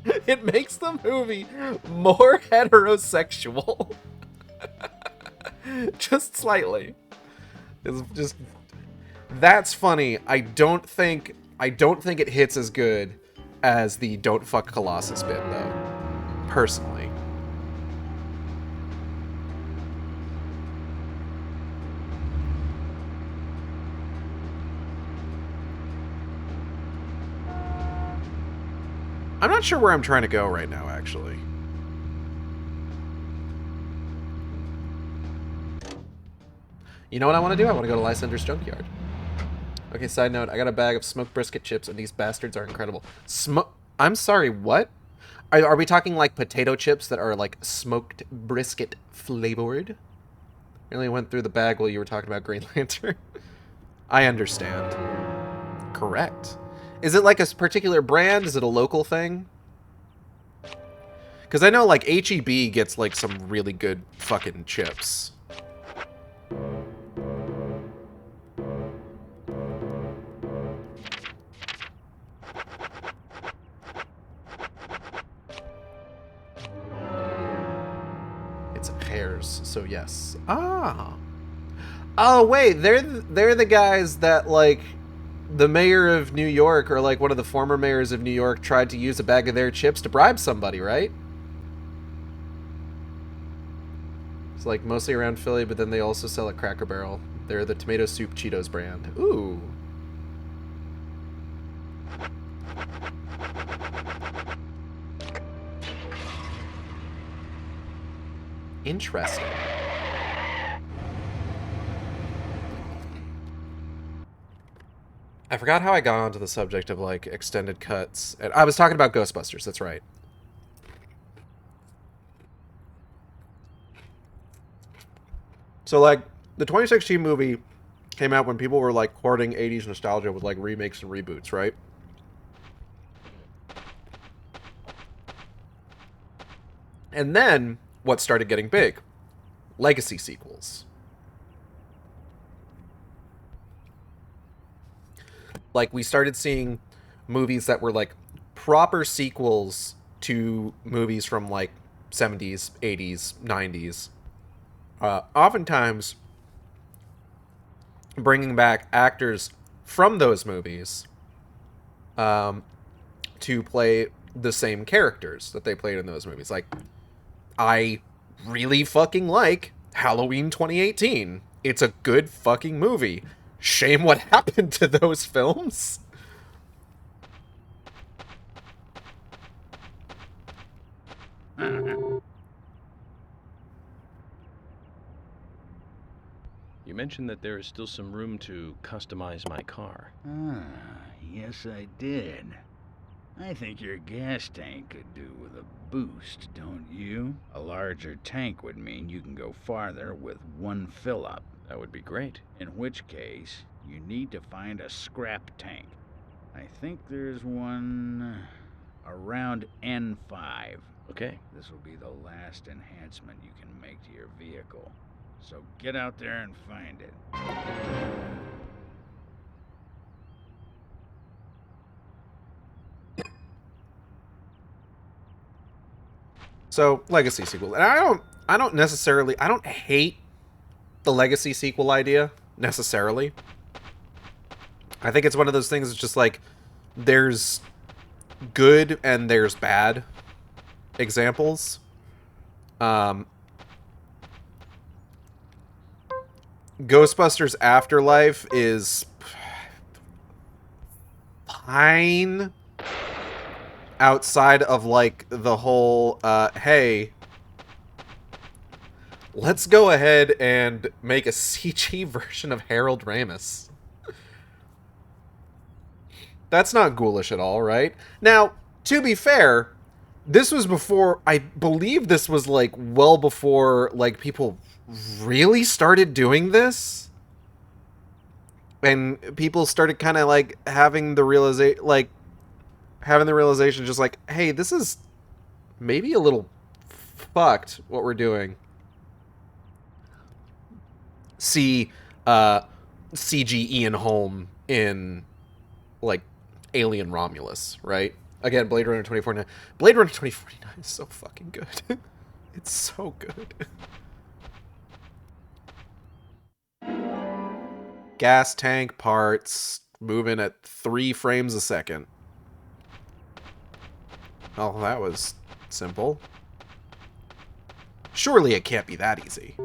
It makes the movie more heterosexual. Just slightly. It's just, that's funny. I don't think it hits as good as the "Don't fuck Colossus" bit, though. Personally. I'm not sure where I'm trying to go right now, actually. You know what I want to do? I want to go to Lysander's Junkyard. Okay, side note, I got a bag of smoked brisket chips, and these bastards are incredible. I'm sorry, what? Are we talking, like, potato chips that are, like, smoked brisket flavored? Really went through the bag while you were talking about Green Lantern. I understand. Correct. Is it like a particular brand? Is it a local thing? Because I know, like, H-E-B gets, like, some really good fucking chips. It's pears, so yes. Ah. Oh, wait, they're the guys that, like, the mayor of New York, or like one of the former mayors of New York, tried to use a bag of their chips to bribe somebody, right? It's like mostly around Philly, but then they also sell at Cracker Barrel. They're the tomato soup Cheetos brand. Ooh. Interesting. I forgot how I got onto the subject of, like, extended cuts. And I was talking about Ghostbusters, that's right. So, like, the 2016 movie came out when people were, like, courting 80s nostalgia with, like, remakes and reboots, right? And then, what started getting big? Legacy sequels. Like, we started seeing movies that were, like, proper sequels to movies from, like, 70s, 80s, 90s. Oftentimes, bringing back actors from those movies to play the same characters that they played in those movies. Like, I really fucking like Halloween 2018. It's a good fucking movie. Shame what happened to those films. You mentioned that there is still some room to customize my car. Ah, yes I did. I think your gas tank could do with a boost, don't you? A larger tank would mean you can go farther with one fill-up. That would be great. In which case, you need to find a scrap tank. I think there's one around N5. Okay. This will be the last enhancement you can make to your vehicle. So get out there and find it. So, Legacy sequel. And I don't hate the Legacy sequel idea, necessarily. I think it's one of those things. It's just like there's good and there's bad examples. Ghostbusters Afterlife is fine outside of like the whole hey, let's go ahead and make a CG version of Harold Ramis. That's not ghoulish at all, right? Now, to be fair, this was before, I believe this was like well before like people really started doing this. And people started kind of like having the realization just like, hey, this is maybe a little fucked what we're doing. See CG Ian Holm in like Alien Romulus, right? Again, Blade Runner 2049. Blade Runner 2049 is so fucking good. It's so good. Gas tank parts moving at 3 frames a second. Oh, that was simple. Surely it can't be that easy.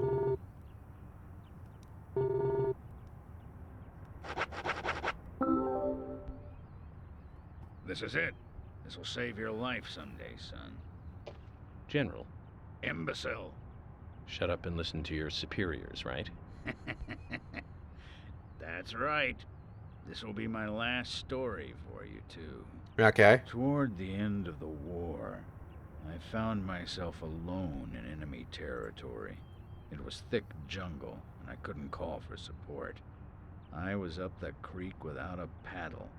This is it. This will save your life someday, son. General, Imbecile. shut up and listen to your superiors, right? That's right. This will be my last story for you two. Okay. Toward the end of the war, I found myself alone in enemy territory. It was thick jungle, and I couldn't call for support. I was up the creek without a paddle,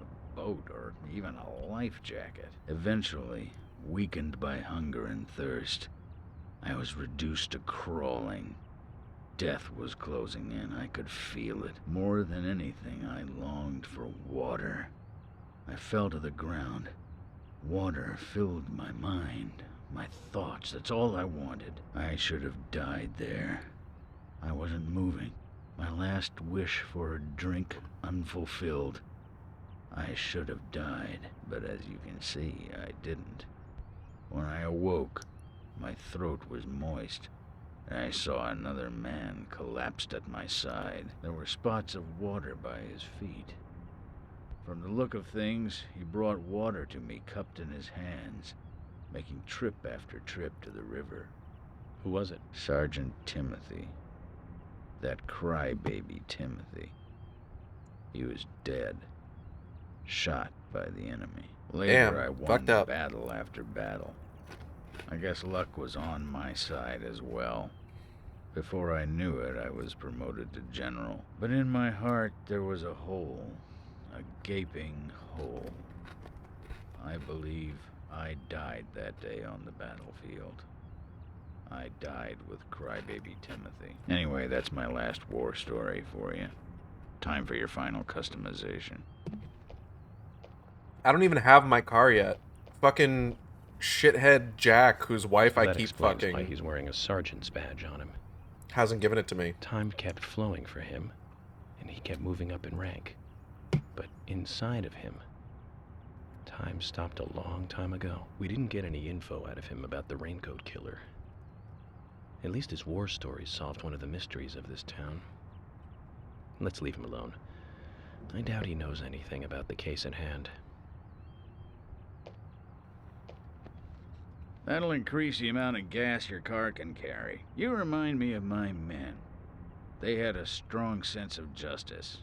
a boat, or even a life jacket. Eventually, weakened by hunger and thirst, I was reduced to crawling. Death was closing in. I could feel it. More than anything, I longed for water. I fell to the ground. Water filled my mind, my thoughts. That's all I wanted. I should have died there. I wasn't moving. My last wish for a drink unfulfilled. I should have died, but as you can see, I didn't. When I awoke, my throat was moist. I saw another man collapsed at my side. There were spots of water by his feet. From the look of things, he brought water to me cupped in his hands, making trip after trip to the river. Who was it? Sergeant Timothy. That crybaby Timothy. He was dead. Shot by the enemy. Later, Damn, I won fucked up. battle after battle. I guess luck was on my side as well. Before I knew it, I was promoted to general. But in my heart, there was a hole. A gaping hole. I believe I died that day on the battlefield. I died with crybaby Timothy. Anyway, that's my last war story for you. Time for your final customization. I don't even have my car yet. Fucking shithead Jack, whose wife I That keep explains fucking, why he's wearing a sergeant's badge on him. hasn't given it to me. Time kept flowing for him, and he kept moving up in rank. But inside of him, time stopped a long time ago. We didn't get any info out of him about the Raincoat Killer. At least his war stories solved one of the mysteries of this town. Let's leave him alone. I doubt he knows anything about the case at hand. That'll increase the amount of gas your car can carry. You remind me of my men. They had a strong sense of justice.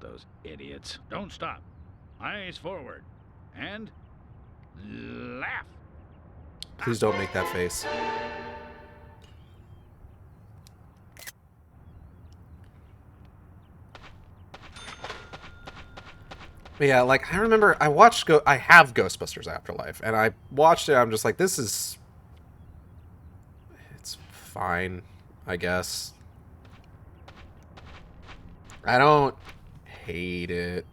Those idiots. Don't stop. Eyes forward. And laugh. Please don't make that face. But yeah, like, I remember I watched I have Ghostbusters Afterlife, and I watched it, I'm just like, this is... It's fine, I guess. I don't hate it.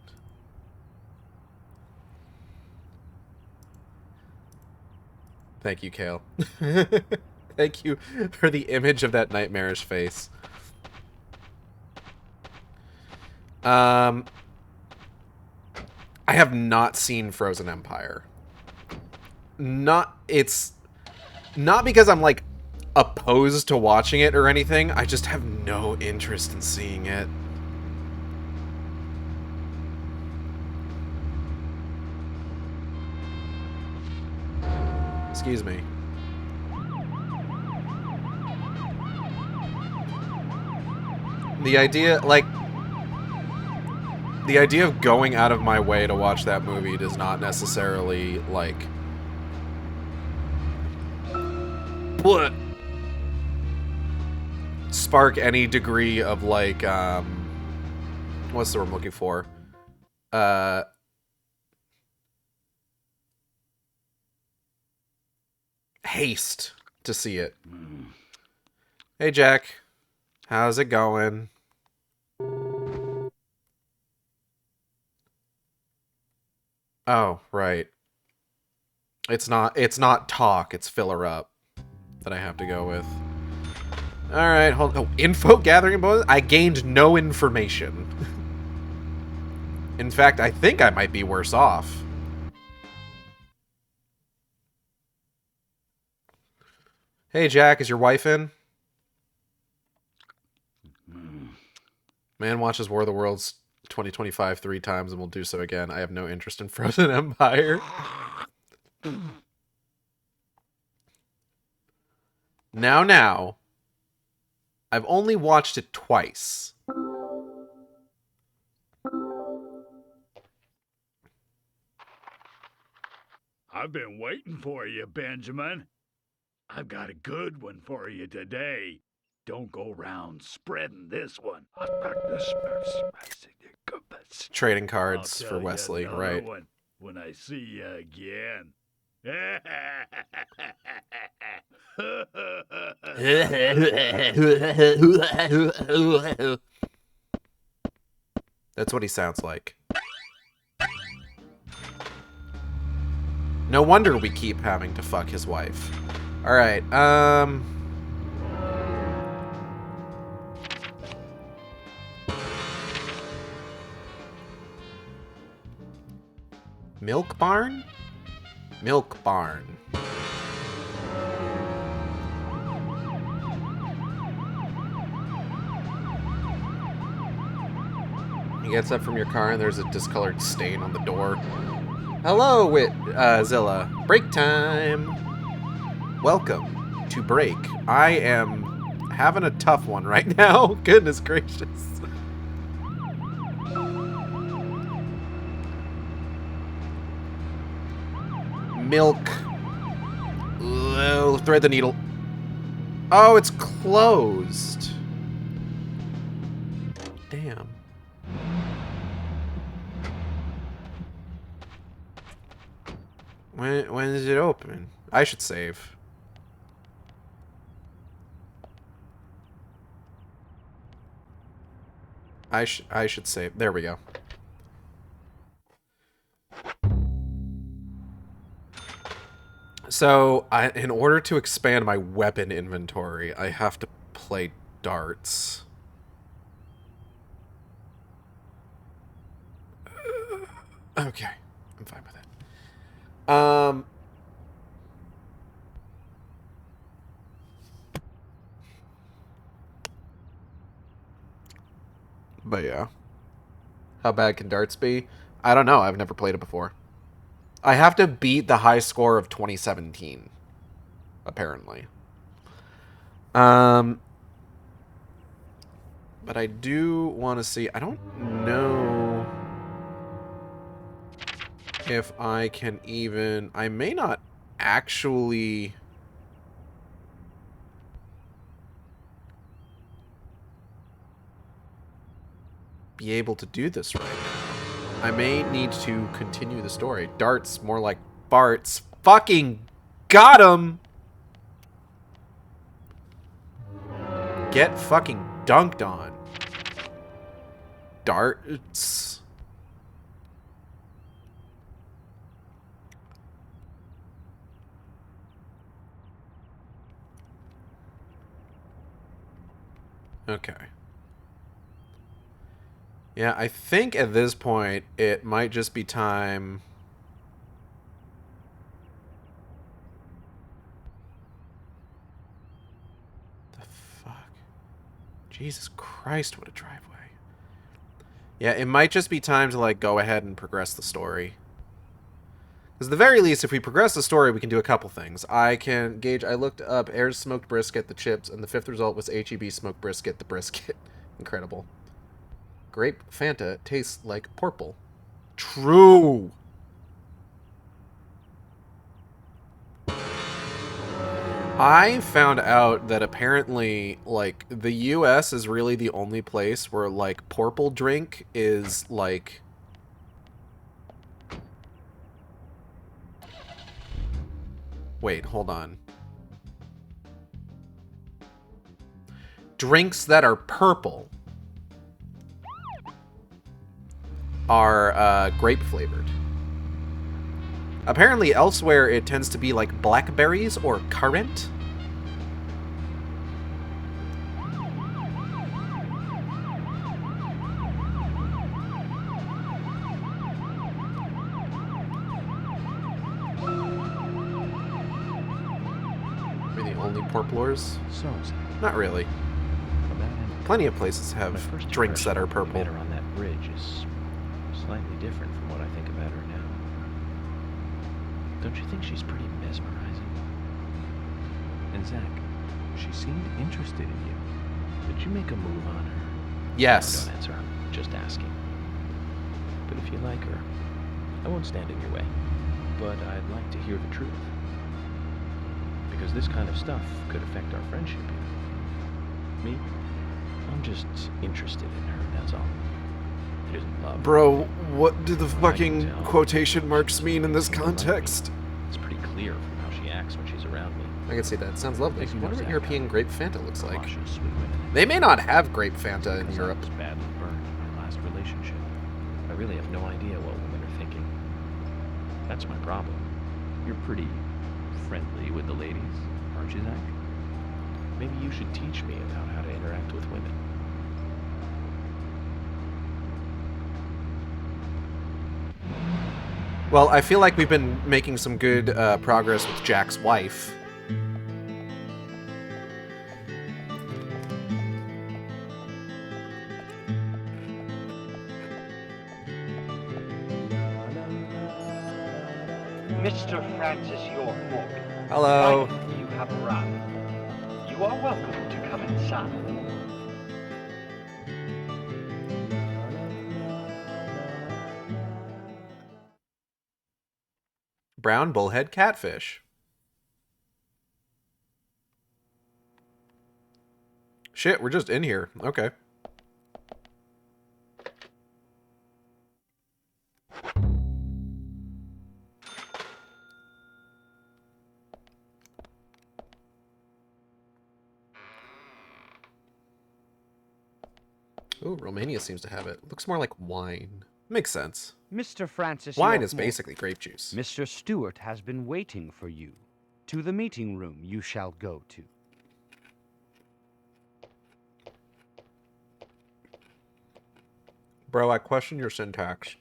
Thank you, Kale. Thank you for the image of that nightmarish face. I have not seen Frozen Empire. It's not because I'm, like, opposed to watching it or anything. I just have no interest in seeing it. Excuse me. The idea, like, the idea of going out of my way to watch that movie does not necessarily, like, spark any degree of, like, what's the word I'm looking for? Haste to see it. Hey, Jack. How's it going? Oh, right. It's not talk, it's fill her up that I have to go with. Alright, hold. Oh, info gathering bonus? I gained no information. In fact, I think I might be worse off. Hey, Jack, is your wife in? Man watches War of the Worlds 2025 3 times and will do so again. I have no interest in Frozen Empire. Now. I've only watched it twice. I've been waiting for you, Benjamin. I've got a good one for you today. Don't go round spreading this one. Trading cards I'll for tell Wesley, you another right. one when I see you again. That's what he sounds like. No wonder we keep having to fuck his wife. Alright, Milk Barn? Milk Barn. He gets up from your car and there's a discolored stain on the door. Hello, Zilla. Break time. Welcome to break. I am having a tough one right now. Goodness gracious. Milk. Oh, thread the needle. Oh, it's closed. Damn. When is it open? I should save. I should save. There we go. So, in order to expand my weapon inventory, I have to play darts. Okay, I'm fine with it. But yeah. How bad can darts be? I don't know. I've never played it before. I have to beat the high score of 2017, apparently. But I do want to see. I don't know if I can even. I may not actually be able to do this right now. I may need to continue the story. Darts, more like Barts. Fucking got him! Get fucking dunked on. Darts. Okay. Yeah, I think at this point it might just be time. The fuck? Jesus Christ, what a driveway. Yeah, it might just be time to, like, go ahead and progress the story. Because at the very least, if we progress the story, we can do a couple things. I looked up Ayers smoked brisket, the chips, and the fifth result was HEB smoked brisket, the brisket. Incredible. Grape Fanta tastes like purple. True! I found out that apparently, like, the US is really the only place where, like, purple drink is, like... Wait, hold on. Drinks that are purple are grape flavored. Apparently elsewhere it tends to be like blackberries or currant. We're the only purplers? So, Not really. Plenty of places have drinks that are purple. Her on that bridge is slightly different from what I think about her now. Don't you think she's pretty mesmerizing? And Zach, she seemed interested in you. Did you make a move on her? Yes. No, don't answer. I'm just asking. But if you like her, I won't stand in your way. But I'd like to hear the truth. Because this kind of stuff could affect our friendship here. Me? I'm just interested in her, that's all. It isn't love. Bro, what do the I can fucking tell. quotation marks mean in this You like me. context? It's pretty clear from how she acts when she's around me. I can see that. Sounds lovely. Makes I me wonder know what Zach European got grape Fanta looks like. Cautious with women. They may not have grape Fanta in Because I Europe. was badly burned in my last relationship. I really have no idea what women are thinking. That's my problem. You're pretty friendly with the ladies, aren't you, Zach? Maybe you should teach me about how to interact with women. Well, I feel like we've been making some good progress with Jack's wife. Mr. Francis York Morgan. Hello. Finally, you have arrived. You are welcome to come inside. Brown bullhead catfish. Shit, we're just in here. Okay. Ooh, Romania seems to have it. Looks more like wine. Makes sense. Mr. Francis Wine York is Morgan. basically grape juice. Mr. Stewart has been waiting for you. To the meeting room you shall go to. Bro, I question your syntax.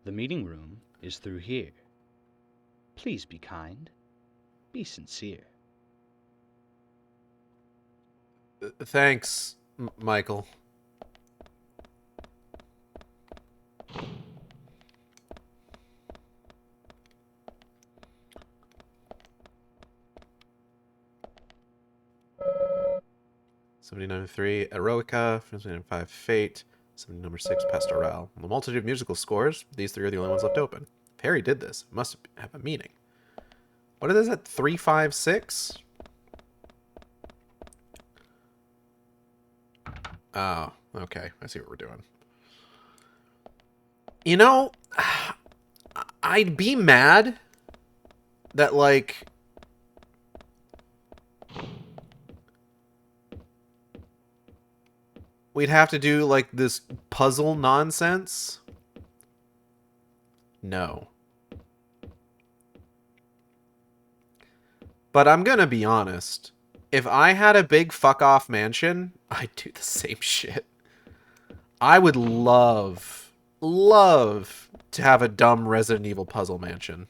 The meeting room is through here. Please be kind. Be sincere. Thanks, Michael. '79 Eroica, 1995 Fate, 1996 Pastoral. On the multitude of musical scores, these three are the only ones left open. If Harry did this, it must have a meaning. What is it? 356? Oh, okay. I see what we're doing. You know, I'd be mad that, like... we'd have to do like this puzzle nonsense. No. But I'm gonna be honest. If I had a big fuck-off mansion, I'd do the same shit. I would love to have a dumb Resident Evil puzzle mansion.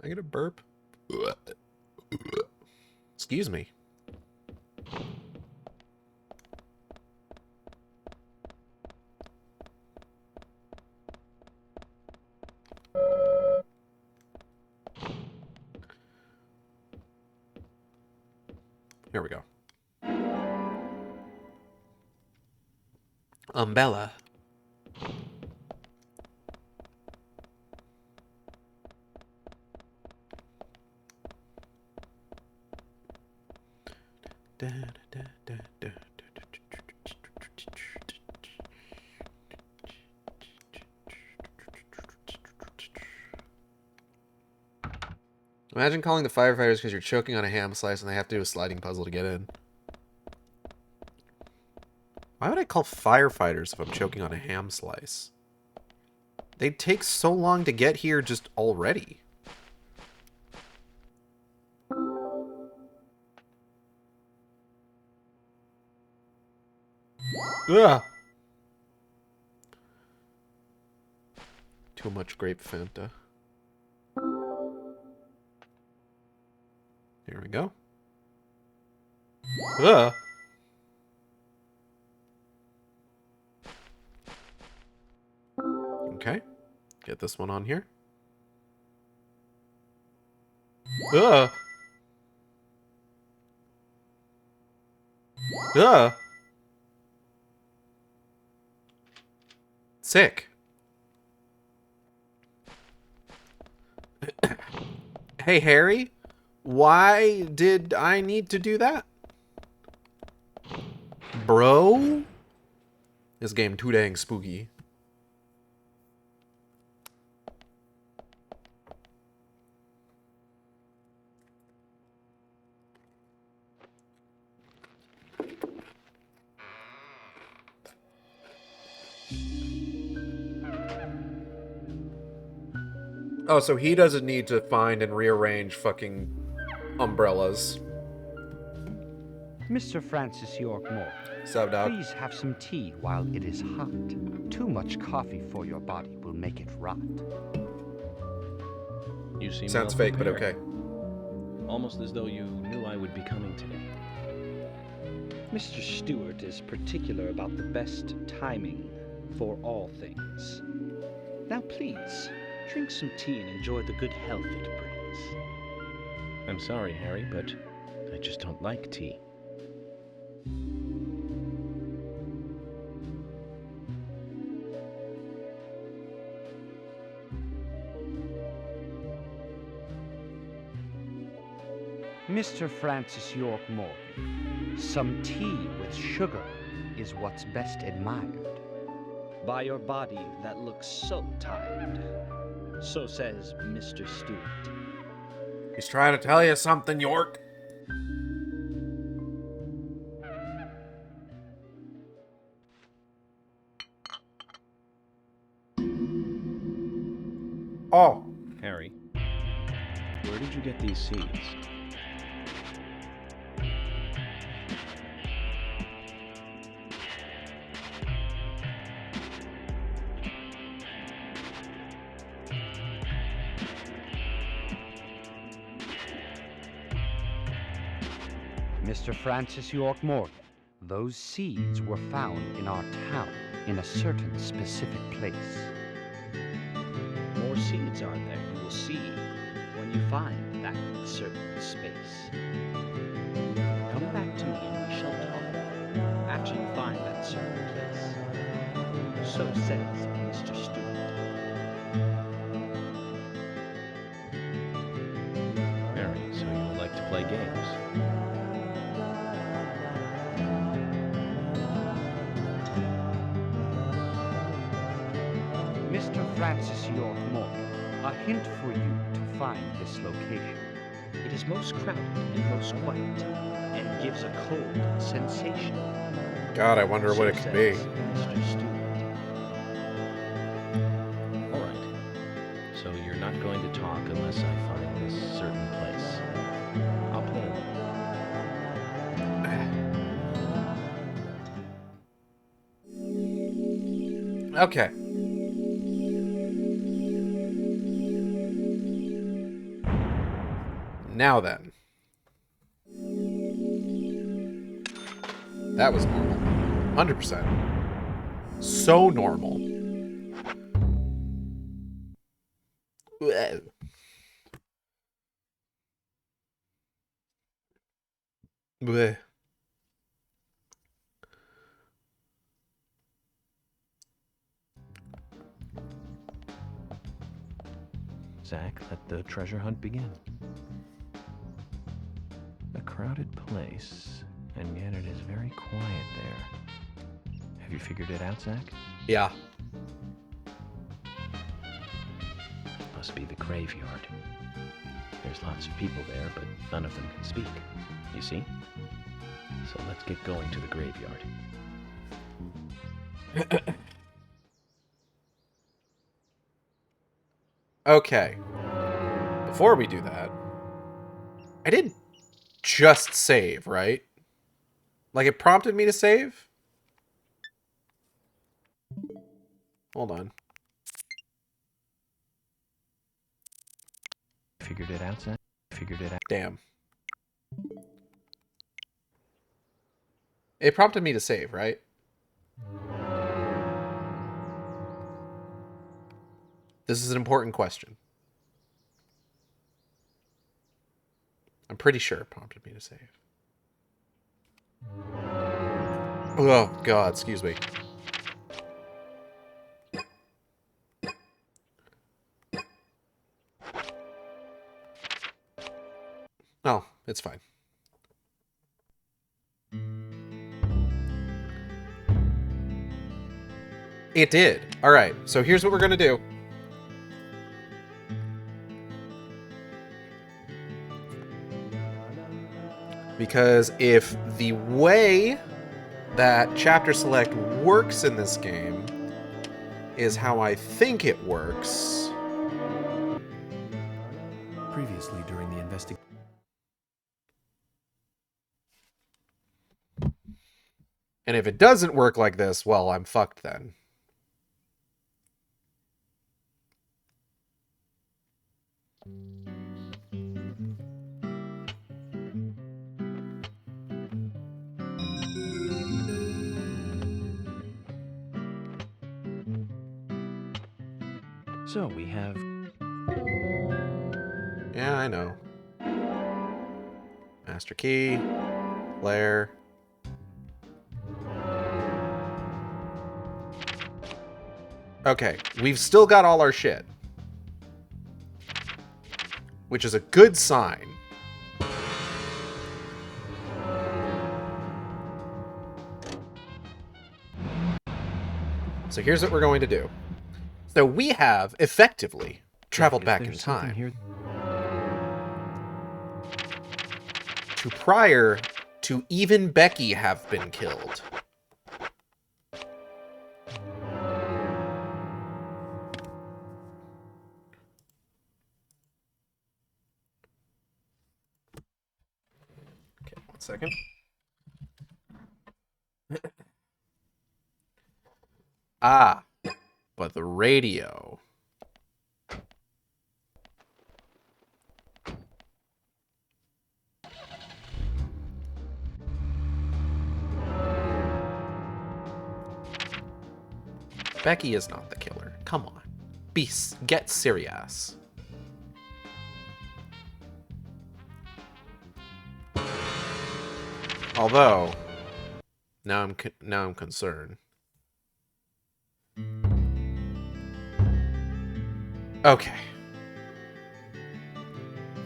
I get a burp? Excuse me. Here we go. Umbrella. Imagine calling the firefighters because you're choking on a ham slice and they have to do a sliding puzzle to get in. Why would I call firefighters if I'm choking on a ham slice? They'd take so long to get here just already. Ugh. Too much grape Fanta. Here we go. Ugh. Okay. Get this one on here. Ugh. Ugh. Sick. Hey, Harry? Why did I need to do that? Bro? This game too dang spooky. Oh, so he doesn't need to find and rearrange fucking umbrellas. Mr. Francis York Moore, please have some tea while it is hot. Too much coffee for your body will make it rot. You seem Sounds well fake, but prepared. okay. Almost as though you knew I would be coming today. Mr. Stewart is particular about the best timing for all things. Now please, drink some tea and enjoy the good health it brings. I'm sorry, Harry, but I just don't like tea. Mr. Francis York Morgan, some tea with sugar is what's best admired by your body that looks so tired. So says Mr. Stewart. He's trying to tell you something, York. Oh. Harry, where did you get these seeds? Mr. Francis York Morgan, those seeds were found in our town in a certain specific place. More seeds are there, you will see, when you find that certain space. Come back to me and we shall talk after you find that certain place. So says Mr. Stewart. Harry, so you like to play games? Mr. Francis York Morgan, a hint for you to find this location. It is most crowded and most quiet, and gives a cold sensation. God, I wonder what it could be. Mr. Stewart. All right. So you're not going to talk unless I find this certain place. I'll play along. Okay. Now then. That was normal. 100%. So normal. Whoa. Bleh. Zach, let the treasure hunt begin. A crowded place, and yet it is very quiet there. Have you figured it out, Zach? Yeah. Must be the graveyard. There's lots of people there, but none of them can speak. You see? So let's get going to the graveyard. Okay. Before we do that, I didn't just save, right? Like, it prompted me to save? Hold on. Figured it out, Zach? Figured it out. Damn. It prompted me to save, right? This is an important question. I'm pretty sure it prompted me to save. Oh, God, excuse me. Oh, it's fine. It did. All right, so here's what we're going to do. Because if the way that chapter select works in this game is how I think it works. Previously during the investigation. And if it doesn't work like this, well, I'm fucked then. So we have... Yeah, I know. Master key. Lair. Okay, we've still got all our shit. Which is a good sign. So here's what we're going to do. So we have effectively traveled back in time here? to prior to even Becky have been killed. Okay, 1 second. Ah, but the radio. Becky is not the killer. Come on. Get serious. Although, now I'm concerned. Okay.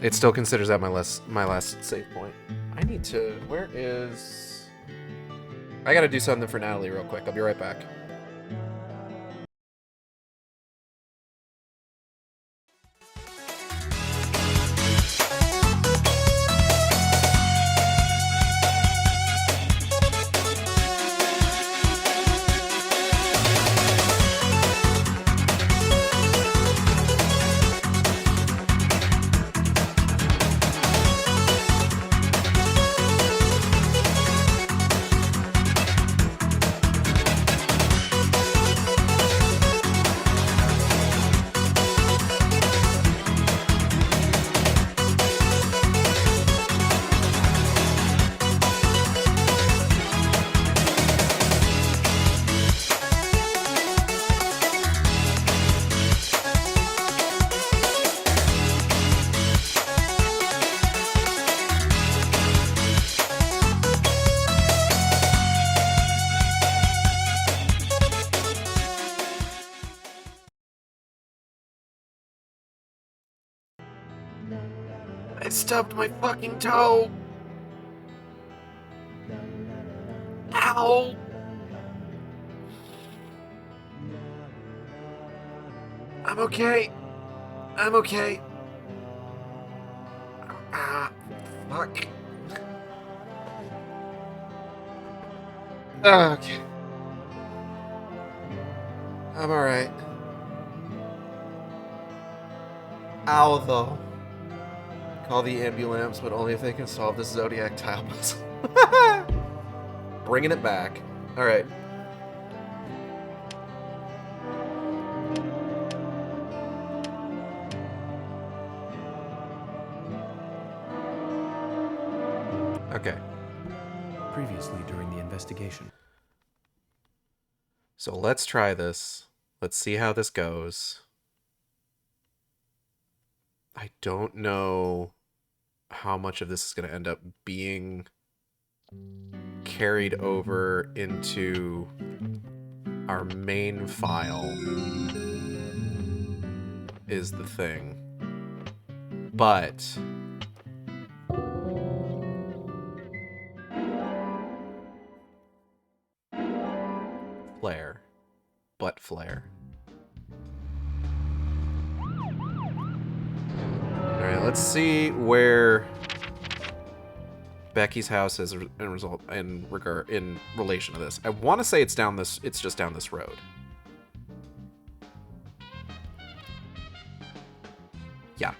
It still considers that my last save point. I need to... Where is... I gotta do something for Natalie real quick. I'll be right back. I stubbed my fucking toe! Ow! I'm okay. I'm okay. Ah, fuck. Okay. I'm alright. Ow, though. Call the ambulance, but only if they can solve this Zodiac tile puzzle. Bringing it back. Alright. Okay. Previously during the investigation. So let's try this. Let's see how this goes. I don't know how much of this is going to end up being carried over into our main file is the thing. But flare. Butt flare. Alright, let's see where Becky's house is in relation to this. I want to say it's just down this road. Yeah.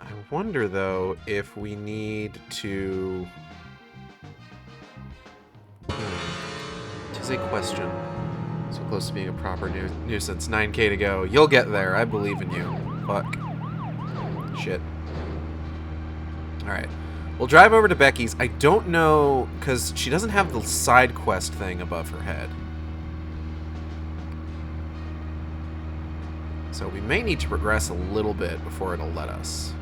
I wonder though if we need to... Tis a question. So close to being a proper nuisance. 9K to go. You'll get there. I believe in you. Fuck. Shit. Alright. We'll drive over to Becky's. I don't know, because she doesn't have the side quest thing above her head. So we may need to progress a little bit before it'll let us.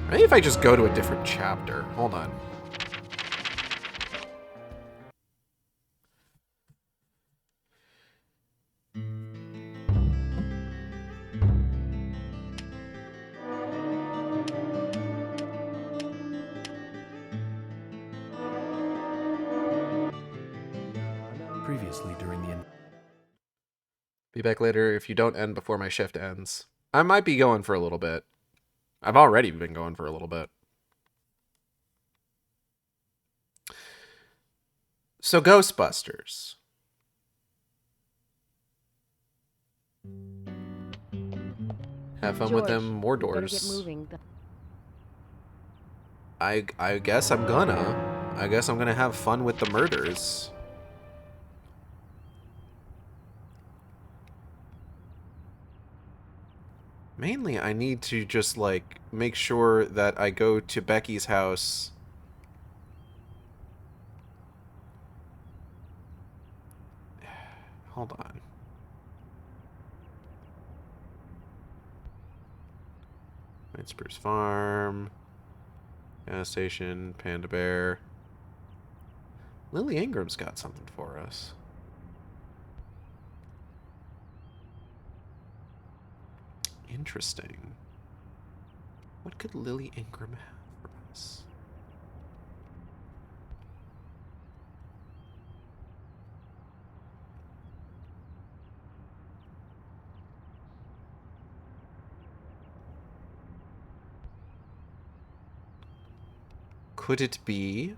Maybe if I just go to a different chapter. Hold on. Previously during the... Be back later if you don't end before my shift ends. I might be going for a little bit. I've already been going for a little bit. So Ghostbusters. Have fun with them more doors. Get moving. I guess I'm gonna. I guess I'm gonna have fun with the murders. Mainly, I need to just, like, make sure that I go to Becky's house. Hold on. White Spruce Farm. Gas station. Panda Bear. Lily Ingram's got something for us. Interesting. What could Lily Ingram have for us? Could it be?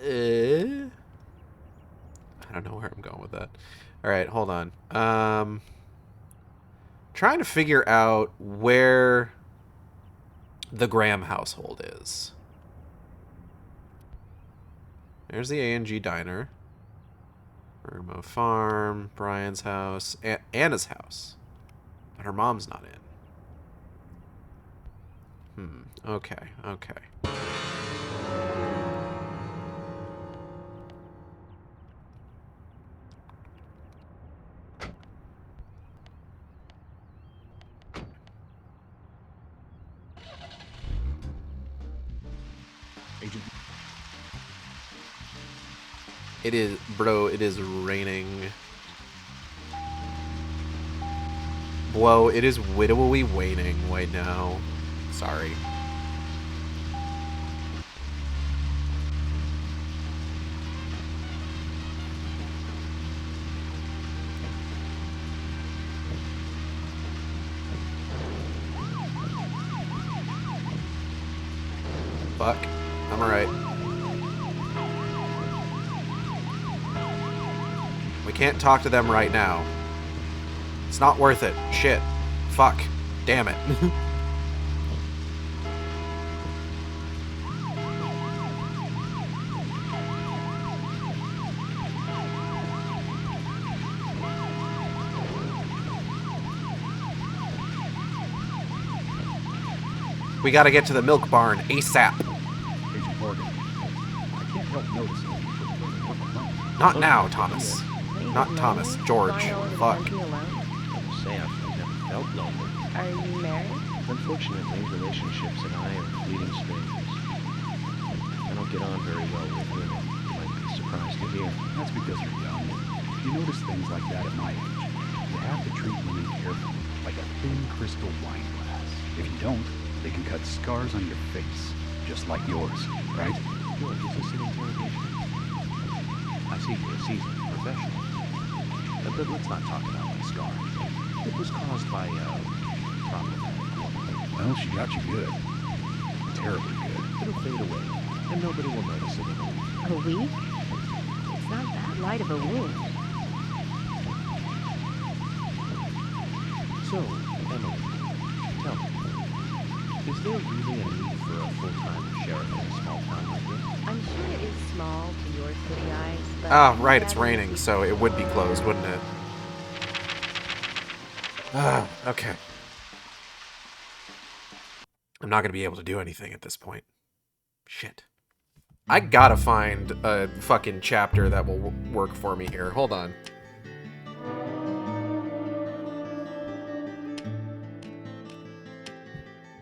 I don't know where I'm going with that. All right, hold on. Trying to figure out where the Graham household is. There's the A&G Diner. Irmo Farm, Brian's house, Anna's house. But her mom's not in. Okay, okay. Agent. It is, bro, it is raining. Whoa, it is widowy waning right now. Sorry. Fuck. I'm alright. We can't talk to them right now. It's not worth it. Shit. Fuck. Damn it. We gotta get to the milk barn ASAP. Agent Morgan. I can't help noticing. Not now, Thomas. Not Thomas. George. Fuck. Say I've never felt lonely. Are you married? Unfortunately, relationships and I are fleeting strangers. I don't get on very well with women. You might be surprised to hear. That's because you're young. You notice things like that at my age. You have to treat women carefully, like a thin crystal wine glass. If you don't, they can cut scars on your face, just like yours, right? George, is this an interrogation? I see you're a seasoned professional. But let's not talk about my scar. It was caused by, problematic woman. Well, she got you good. Terribly good. It'll fade away, and nobody will notice it at all. A week? It's not that light of a wound. So, Emily, tell me, is there really a need for a full-time sheriff in a small town like this? I'm sure it is small to your city eyes, but... Ah, right, it's raining, so it would be closed, wouldn't it? Ah, okay. I'm not gonna be able to do anything at this point. Shit. I gotta find a fucking chapter that will work for me here. Hold on.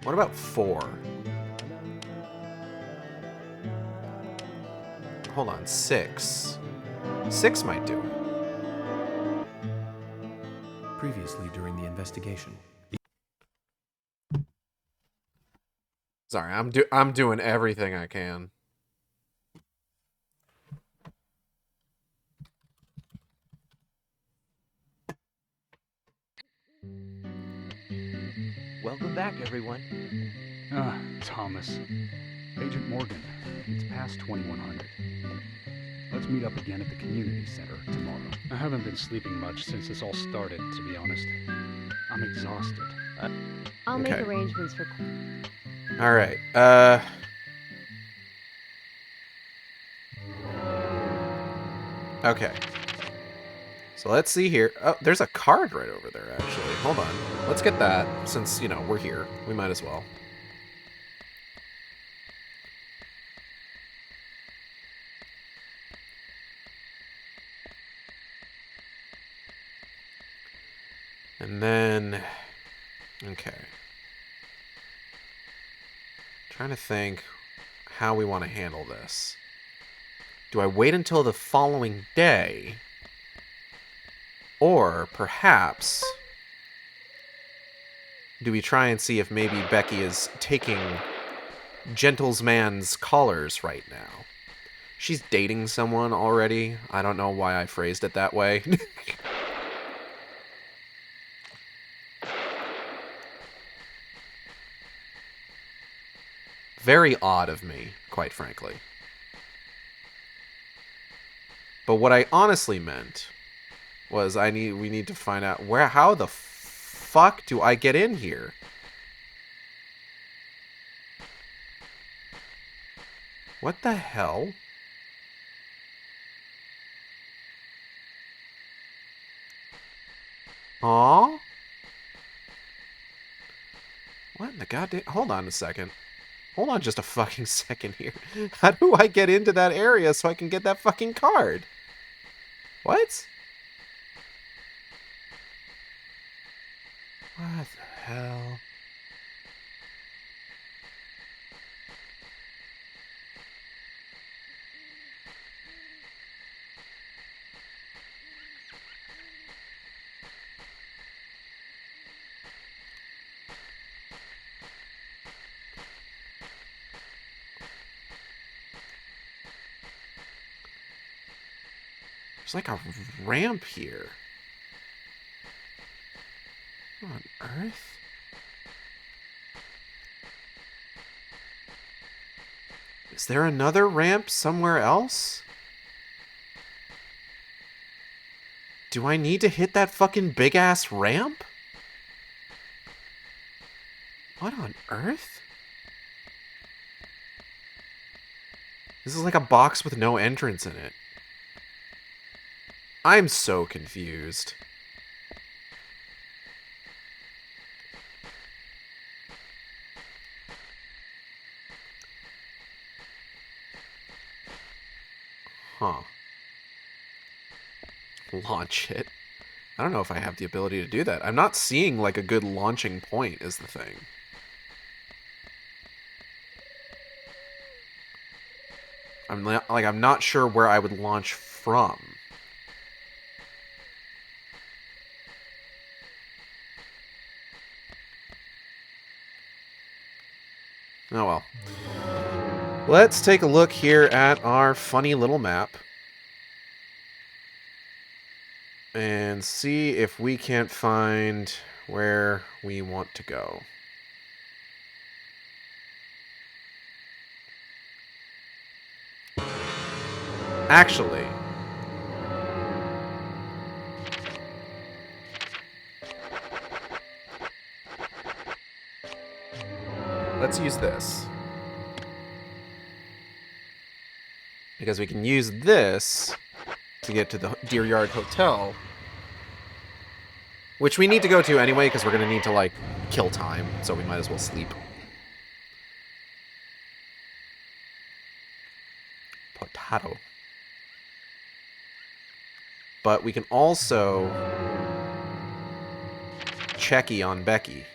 What about 4? Hold on, 6. 6 might do it. Previously during the investigation. Sorry, I'm doing everything I can. Welcome back, everyone. Ah, Thomas. Agent Morgan, it's past 2100. Let's meet up again at the community center tomorrow. I haven't been sleeping much since this all started, to be honest. I'm exhausted. I'll make Okay. arrangements for... All right. Okay. So let's see here. Oh, there's a card right over there, actually. Hold on. Let's get that, since, you know, we're here. We might as well. And then Okay. Trying to think how we want to handle this. Do I wait until the following day? Or perhaps do we try and see if maybe Becky is taking gentleman's collars right now? She's dating someone already. I don't know why I phrased it that way. Very odd of me, quite frankly. But what I honestly meant was we need to find out how the fuck do I get in here? What the hell? Aw? What in the goddamn... Hold on a second. Hold on just a fucking second here. How do I get into that area so I can get that fucking card? What? What the hell? There's like a ramp here. What on earth? Is there another ramp somewhere else? Do I need to hit that fucking big-ass ramp? What on earth? This is like a box with no entrance in it. I'm so confused. Huh. Launch it. I don't know if I have the ability to do that. I'm not seeing like a good launching point is the thing. I'm not sure where I would launch from. Oh well. Let's take a look here at our funny little map. And see if we can't find where we want to go. Actually, let's use this. Because we can use this to get to the Deer Yard Hotel. Which we need to go to anyway, because we're going to need to, like, kill time. So we might as well sleep. Potato. But we can also checky on Becky.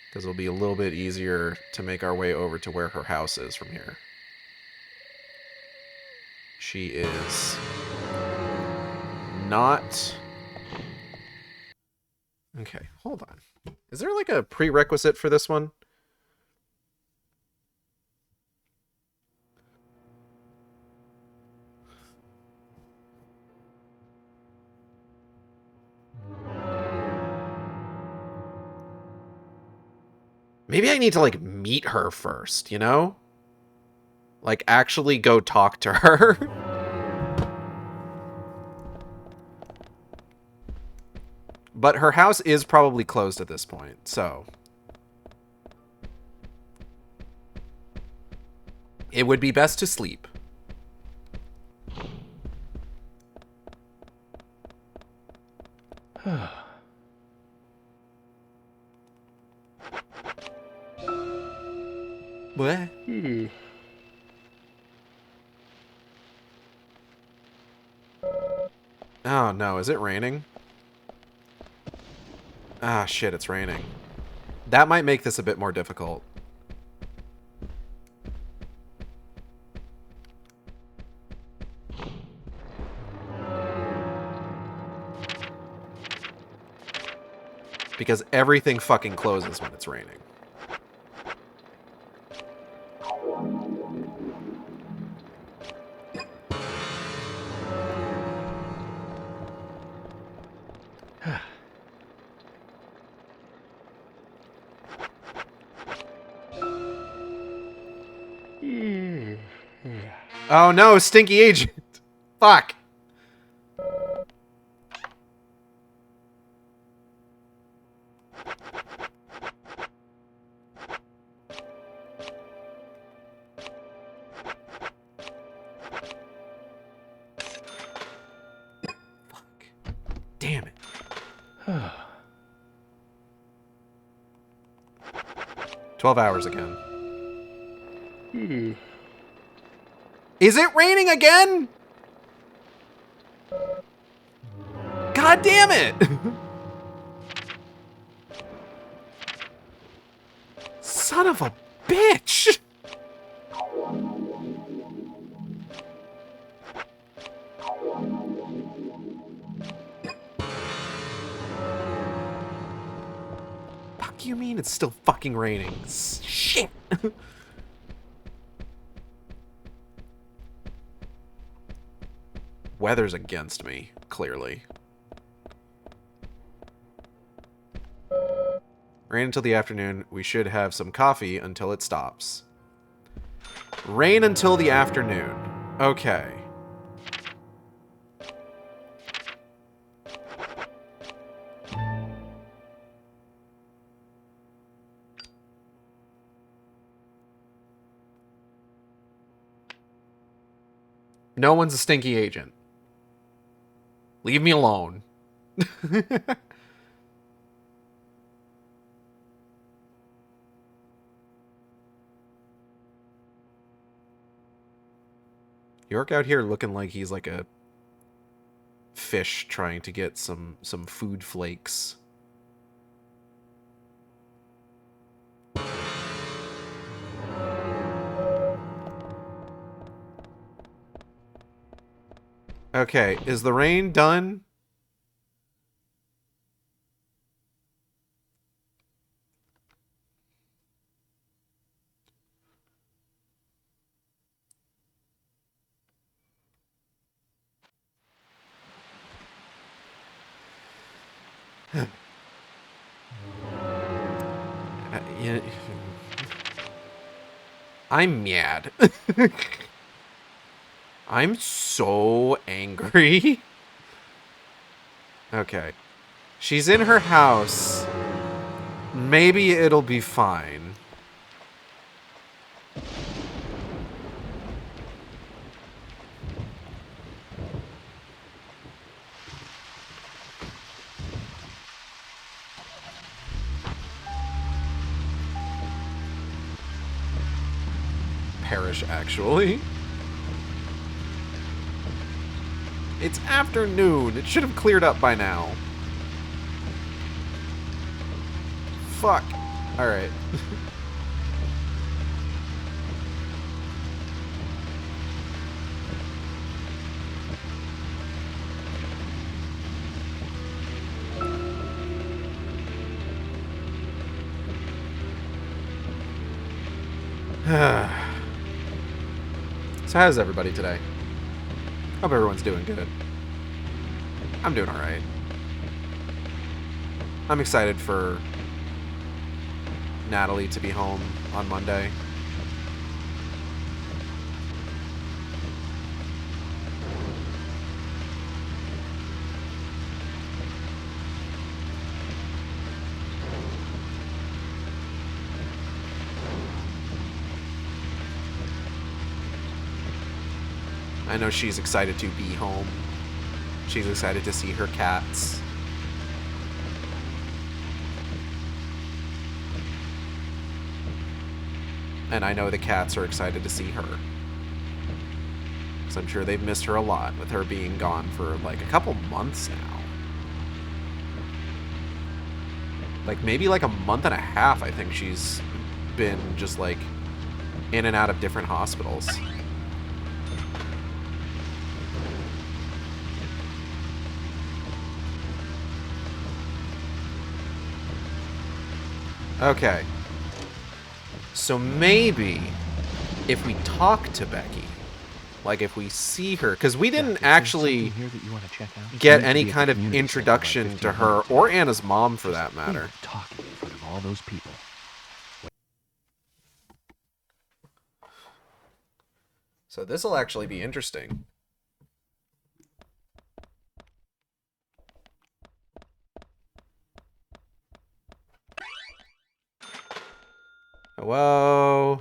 Because it'll be a little bit easier to make our way over to where her house is from here. She is not... Okay, hold on. Is there like a prerequisite for this one? Maybe I need to, like, meet her first, you know? Like, actually go talk to her. But her house is probably closed at this point, so... It would be best to sleep. What? Oh no, is it raining? Ah, shit, it's raining. That might make this a bit more difficult. Because everything fucking closes when it's raining. Oh no, stinky agent. Fuck. Damn it. 12 hours again. Is it raining again? God damn it! Son of a bitch! Fuck you mean it's still fucking raining? Shit! Weather's against me, clearly. Rain until the afternoon. We should have some coffee until it stops. Rain until the afternoon. Okay. No one's a stinky agent. Leave me alone. York out here looking like he's like a fish trying to get some food flakes. Okay, is the rain done? Yeah. I'm mad. I'm so angry. Okay. She's in her house. Maybe it'll be fine. Perish, actually. It's afternoon. It should have cleared up by now. Fuck. Alright. So how's everybody today? Hope everyone's doing good. I'm doing alright. I'm excited for Natalie to be home on Monday. I know she's excited to be home. She's excited to see her cats. And I know the cats are excited to see her. Because I'm sure they've missed her a lot, with her being gone for like a couple months now. Like, maybe like a month and a half, I think she's been just like in and out of different hospitals. Okay. So maybe if we talk to Becky, like if we see her, because we didn't actually get any kind of introduction to her or Anna's mom for that matter. Talking in front of all those people. So this will actually be interesting. Hello?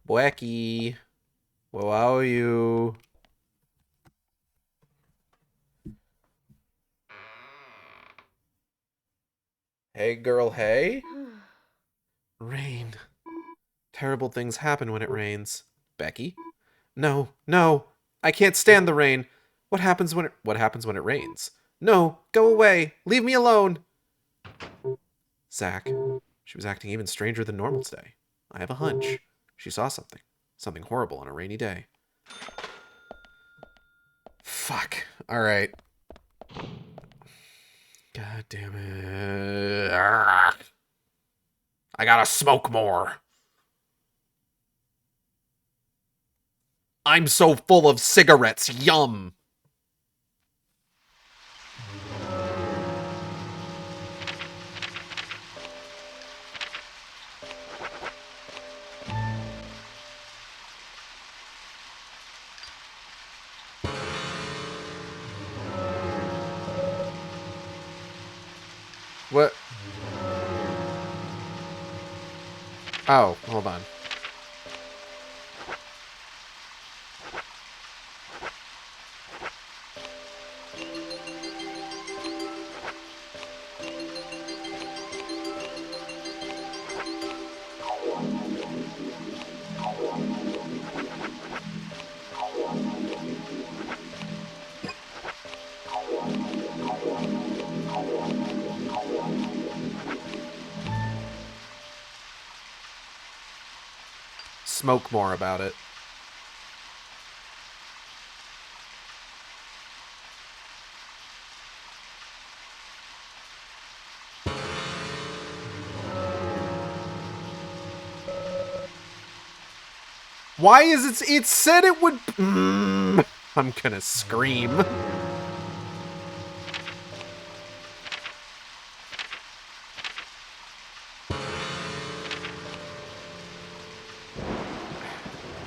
Becky? Well, how are you? Hey, girl, hey? Rain. Terrible things happen when it rains. Becky? No, no. I can't stand the rain. What happens when it rains? No, go away. Leave me alone. Zach. She was acting even stranger than normal today. I have a hunch. She saw something. Something horrible on a rainy day. Fuck. Alright. God damn it. Arrgh. I gotta smoke more. I'm so full of cigarettes. Yum. What? Oh, hold on. Smoke more about it. Why is it said it would... I'm gonna scream.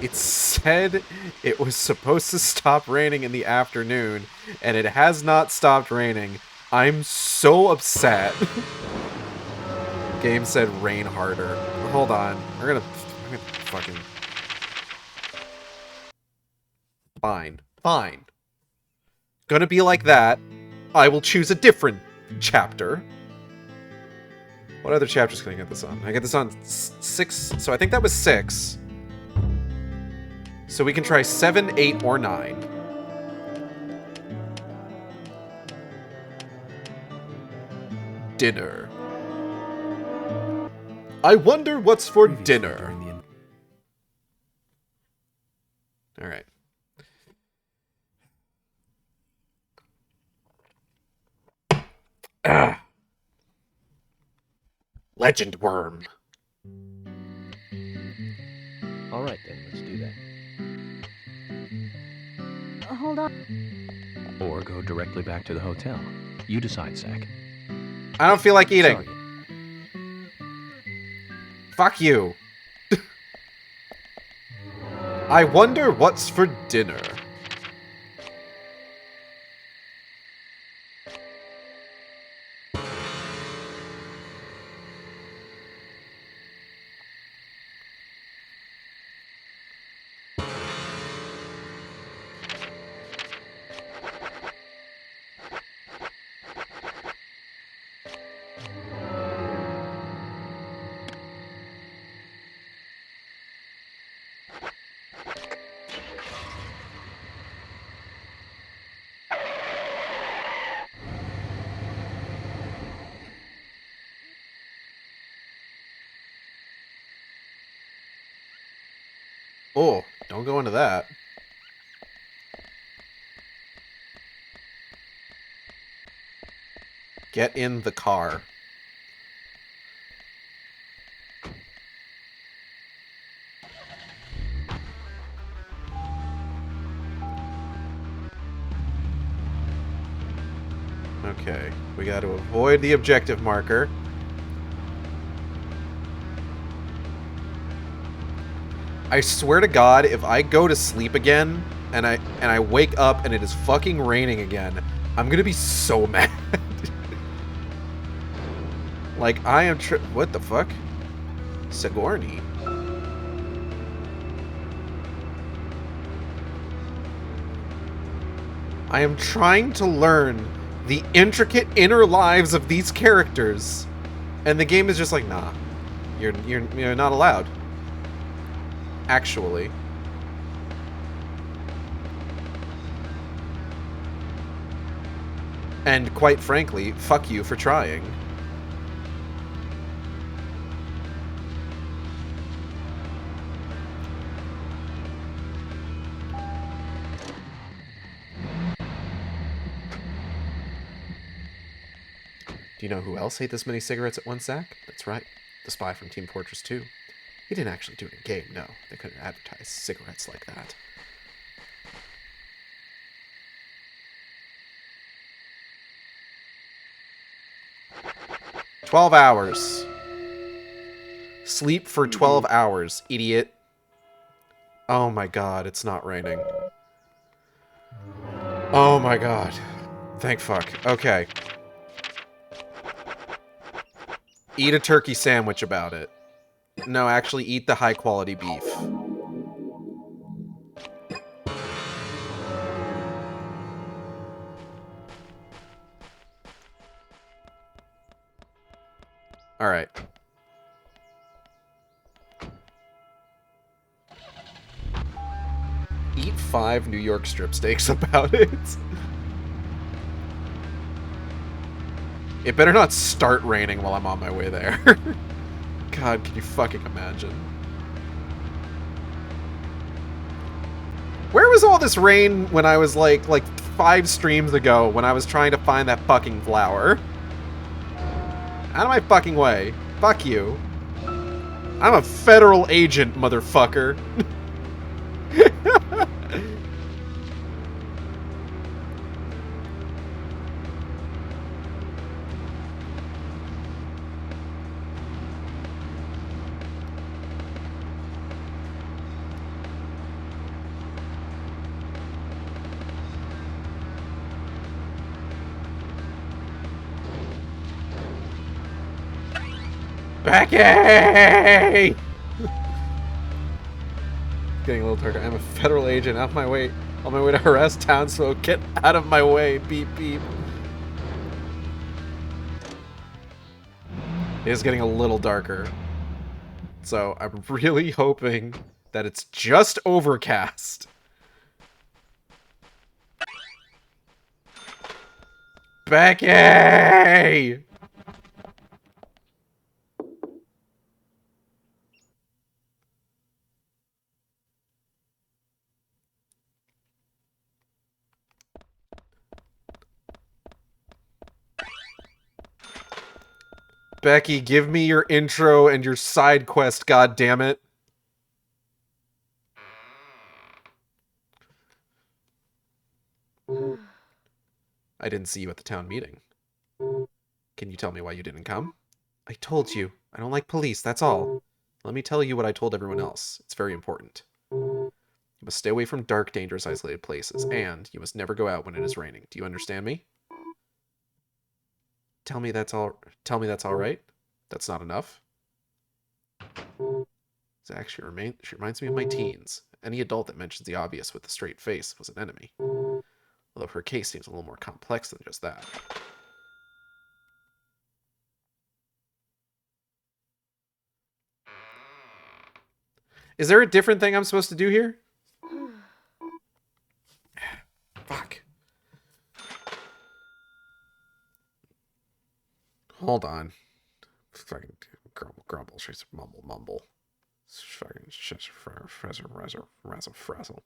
It said it was supposed to stop raining in the afternoon, and it has not stopped raining. I'm so upset. Game said rain harder. Hold on. I'm gonna fucking... Fine. Fine. Gonna be like that. I will choose a different chapter. What other chapters can I get this on? I get this on 6, so I think that was 6. So we can try 7, 8, or 9. Dinner. I wonder what's for dinner. Alright. Ah. Legend worm. All right, then, let's do that. Hold on. Or go directly back to the hotel. You decide, Zach. I don't feel like eating. Sorry. Fuck you. I wonder what's for dinner. Oh, don't go into that. Get in the car. Okay, we got to avoid the objective marker. I swear to God, if I go to sleep again and I wake up and it is fucking raining again, I'm gonna be so mad. Like, I am what the fuck? Sigourney. I am trying to learn the intricate inner lives of these characters, and the game is just like, nah, you're not allowed. Actually. And quite frankly, fuck you for trying. Do you know who else ate this many cigarettes at one sack? That's right, the spy from Team Fortress 2. He didn't actually do it in-game, no. They couldn't advertise cigarettes like that. "12 hours. Sleep for 12 hours, idiot." Oh my god, it's not raining. Oh my god. Thank fuck. Okay. Eat a turkey sandwich about it. No, actually eat the high quality beef. Alright. Eat 5 New York strip steaks about it. It better not start raining while I'm on my way there. God, can you fucking imagine? Where was all this rain when I was like 5 streams ago when I was trying to find that fucking flower? Out of my fucking way. Fuck you. I'm a federal agent, motherfucker. Becky! Getting a little darker. I'm a federal agent on my way to harass townsfolk. Get out of my way. Beep beep. It is getting a little darker. So I'm really hoping that it's just overcast. Becky! Becky, give me your intro and your side quest, goddammit. I didn't see you at the town meeting. Can you tell me why you didn't come? I told you. I don't like police, that's all. Let me tell you what I told everyone else. It's very important. You must stay away from dark, dangerous, isolated places, and you must never go out when it is raining. Do you understand me? Tell me that's all right? That's not enough? Zach, she reminds me of my teens. Any adult that mentions the obvious with a straight face was an enemy. Although her case seems a little more complex than just that. Is there a different thing I'm supposed to do here? Fuck. Hold on. Fucking grumble, grumble, mumble, mumble. Frazzle.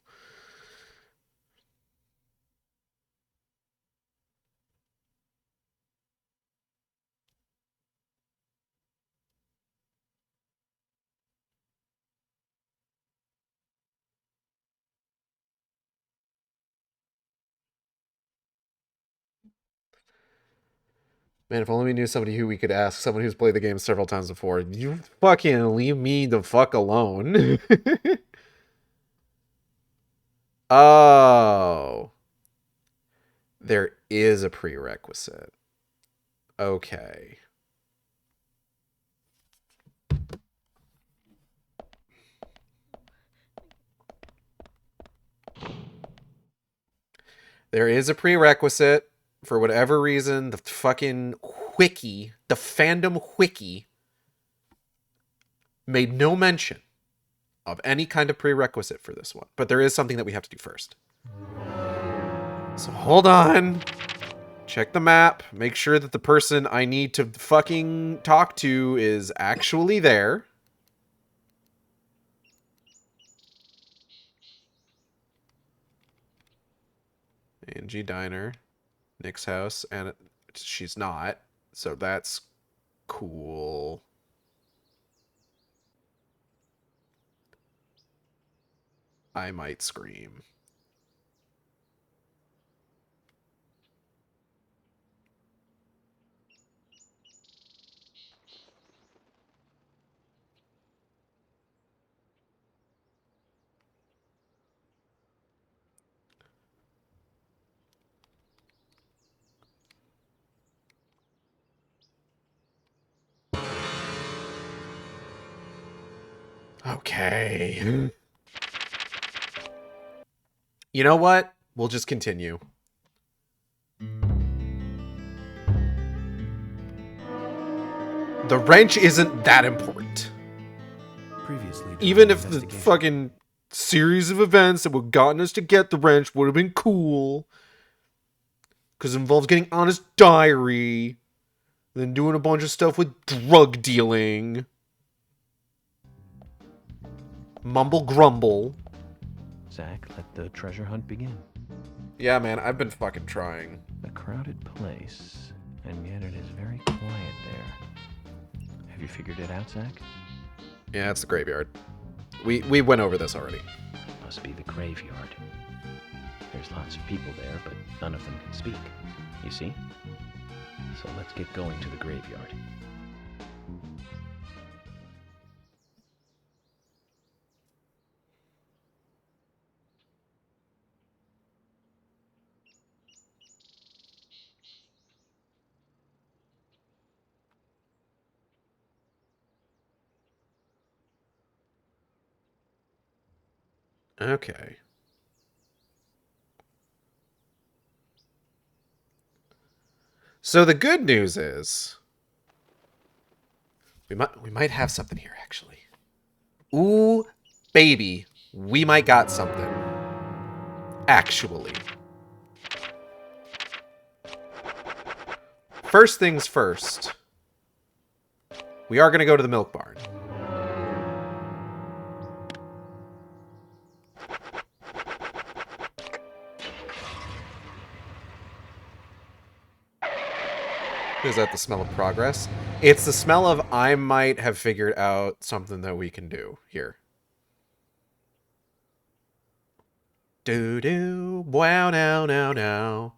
Man, if only we knew somebody who we could ask, someone who's played the game several times before. You fucking leave me the fuck alone. Oh. There is a prerequisite. Okay. There is a prerequisite. For whatever reason, the fucking wiki, the fandom wiki, made no mention of any kind of prerequisite for this one. But there is something that we have to do first. So hold on. Check the map. Make sure that the person I need to fucking talk to is actually there. Angie Diner. Nick's house. And she's not. So that's cool. I might scream. Okay. You know what? We'll just continue. The wrench isn't that important. Previously, even if the fucking series of events that would have gotten us to get the wrench would have been cool. Because it involves getting Anna's diary. Then doing a bunch of stuff with drug dealing. Mumble grumble. Zach, let the treasure hunt begin. Yeah, man, I've been fucking trying. A crowded place, and yet it is very quiet there. Have you figured it out, Zach? Yeah, it's the graveyard. We went over this already. Must be the graveyard. There's lots of people there, but none of them can speak. You see? So let's get going to the graveyard. Okay. So the good news is we might have something here actually. Ooh, baby, we might got something. Actually. First things first. We are going to go to the milk barn. Is that the smell of progress? It's the smell of I might have figured out something that we can do here. Do-do, wow, now, now, now.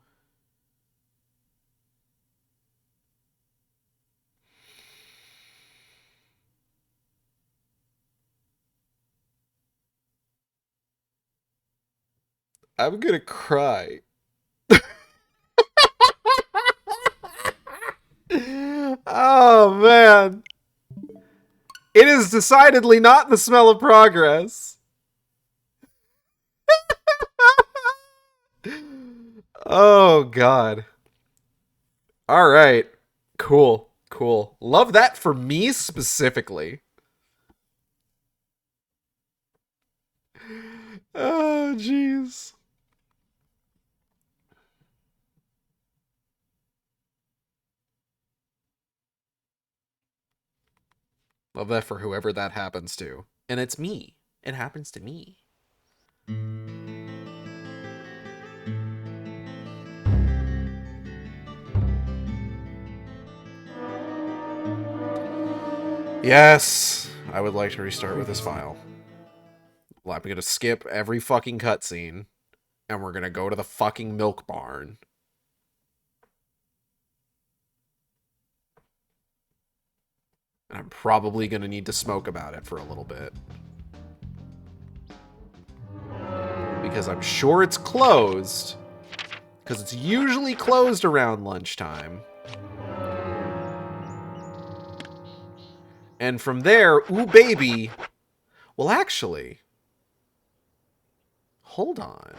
I'm gonna cry. Oh, man. It is decidedly not the smell of progress. Oh, God. All right. Cool. Cool. Love that for me specifically. Oh, jeez. Love that for whoever that happens to. And it's me. It happens to me. Yes, I would like to restart with this file. Well, I'm going to skip every fucking cutscene, and we're going to go to the fucking milk barn. And I'm probably going to need to smoke about it for a little bit. Because I'm sure it's closed. Because it's usually closed around lunchtime. And from there, ooh baby. Well, actually, hold on.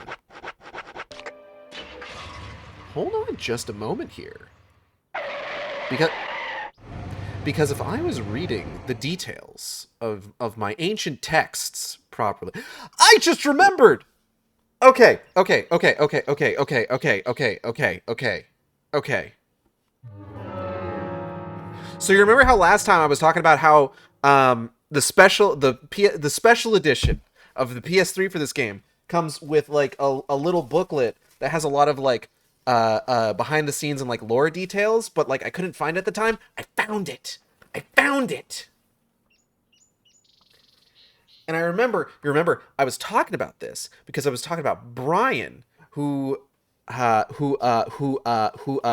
Hold on just a moment here. Because if I was reading the details of my ancient texts properly, I just remembered. Okay. So you remember how last time I was talking about how the special edition of the PS3 for this game comes with like a little booklet that has a lot of like behind the scenes and like lore details, but like I couldn't find it at the time. I found it. And you remember I was talking about this because I was talking about Brian, who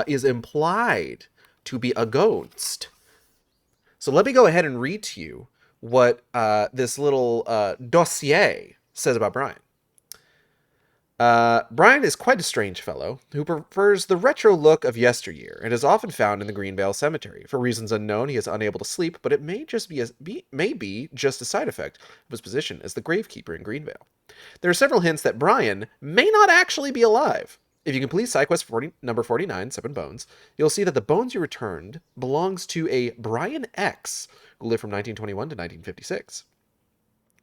is implied to be a ghost. So let me go ahead and read to you what this little dossier says about Brian. Brian is quite a strange fellow who prefers the retro look of yesteryear and is often found in the Greenvale Cemetery. For reasons unknown, he is unable to sleep, but it may just be just a side effect of his position as the gravekeeper in Greenvale. There are several hints that Brian may not actually be alive. If you complete side quest number 49, 7 Bones, you'll see that the bones you returned belongs to a Brian X, who lived from 1921 to 1956.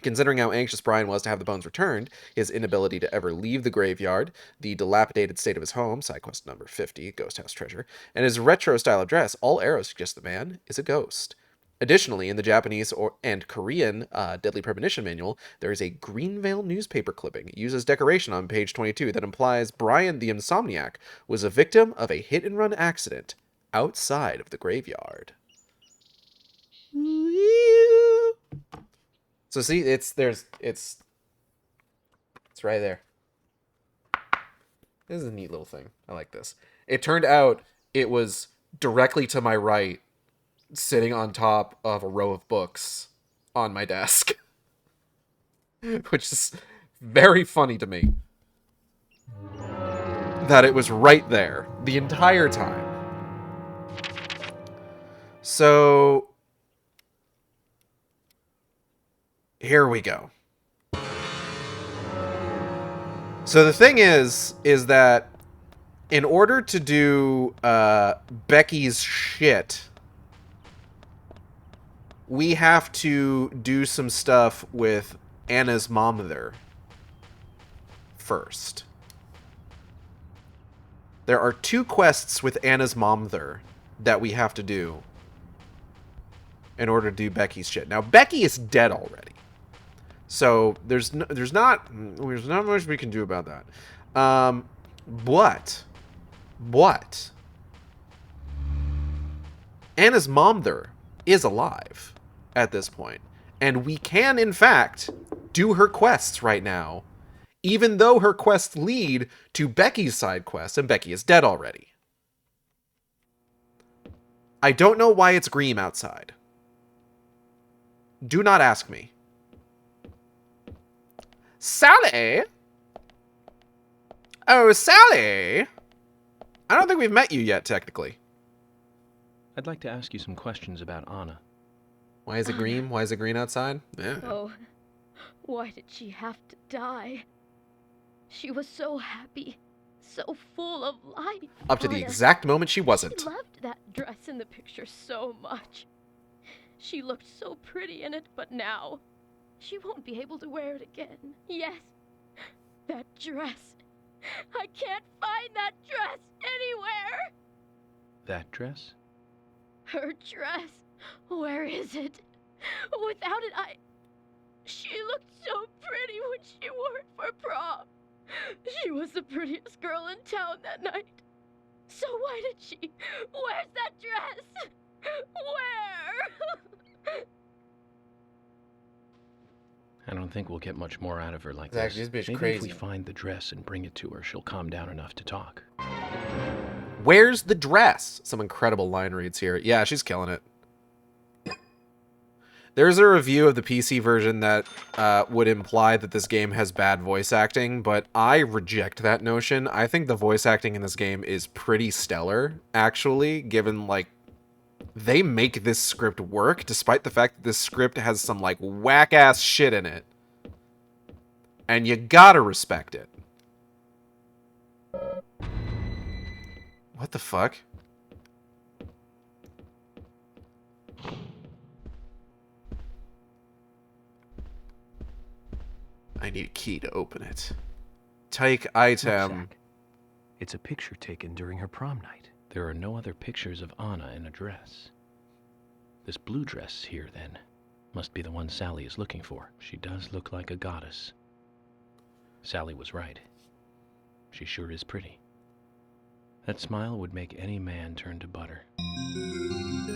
Considering how anxious Brian was to have the bones returned, his inability to ever leave the graveyard, the dilapidated state of his home, side quest number 50, Ghost House Treasure, and his retro-style dress, all arrows suggest the man is a ghost. Additionally, in the Japanese and Korean Deadly Premonition manual, there is a Greenvale newspaper clipping used as decoration on page 22 that implies Brian the Insomniac was a victim of a hit-and-run accident outside of the graveyard. So see, it's right there. This is a neat little thing. I like this. It turned out it was directly to my right, sitting on top of a row of books on my desk. Which is very funny to me. That it was right there the entire time. So here we go. So the thing is that in order to do Becky's shit, we have to do some stuff with Anna's mom there first. There are 2 quests with Anna's mom there that we have to do in order to do Becky's shit. Now, Becky is dead already. So there's not much we can do about that. But Anna's mom there is alive at this point, and we can in fact do her quests right now, even though her quests lead to Becky's side quest, and Becky is dead already. I don't know why it's green outside. Do not ask me. Sally? Oh, Sally? I don't think we've met you yet, technically. I'd like to ask you some questions about Anna. Why is it green? Why is it green outside? Yeah. Oh, why did she have to die? She was so happy, so full of life. Up to the exact moment she wasn't. She loved that dress in the picture so much. She looked so pretty in it, but now she won't be able to wear it again. Yes, that dress. I can't find that dress anywhere. That dress? Her dress. Where is it? Without it, she looked so pretty when she wore it for prom. She was the prettiest girl in town that night. So why did she? Where's that dress? Where? I don't think we'll get much more out of her like Zach, this. this bitch Maybe crazy. if we find the dress and bring it to her, she'll calm down enough to talk. Where's the dress? Some incredible line reads here. Yeah, she's killing it. There's a review of the PC version that would imply that this game has bad voice acting, but I reject that notion. I think the voice acting in this game is pretty stellar, actually, given, like, they make this script work, despite the fact that this script has some, like, whack-ass shit in it. And you gotta respect it. What the fuck? I need a key to open it. Take item. Zach, it's a picture taken during her prom night. There are no other pictures of Anna in a dress. This blue dress here, then, must be the one Sally is looking for. She does look like a goddess. Sally was right. She sure is pretty. That smile would make any man turn to butter.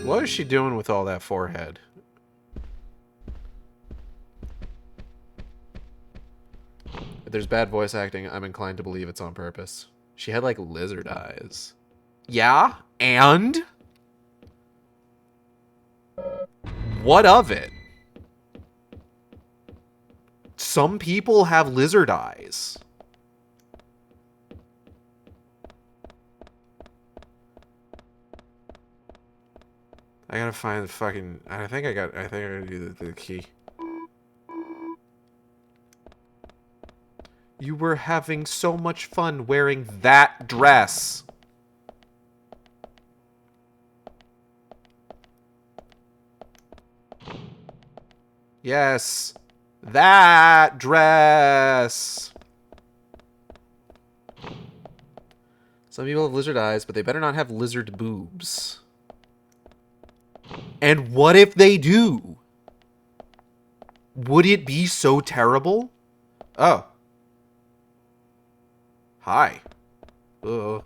What is she doing with all that forehead? If there's bad voice acting, I'm inclined to believe it's on purpose. She had, like, lizard eyes. Yeah? And? What of it? Some people have lizard eyes. I gotta find the fucking... I think I gotta do the key. You were having so much fun wearing that dress. Yes. That dress. Some people have lizard eyes, but they better not have lizard boobs. And what if they do? Would it be so terrible? Oh. Hi. I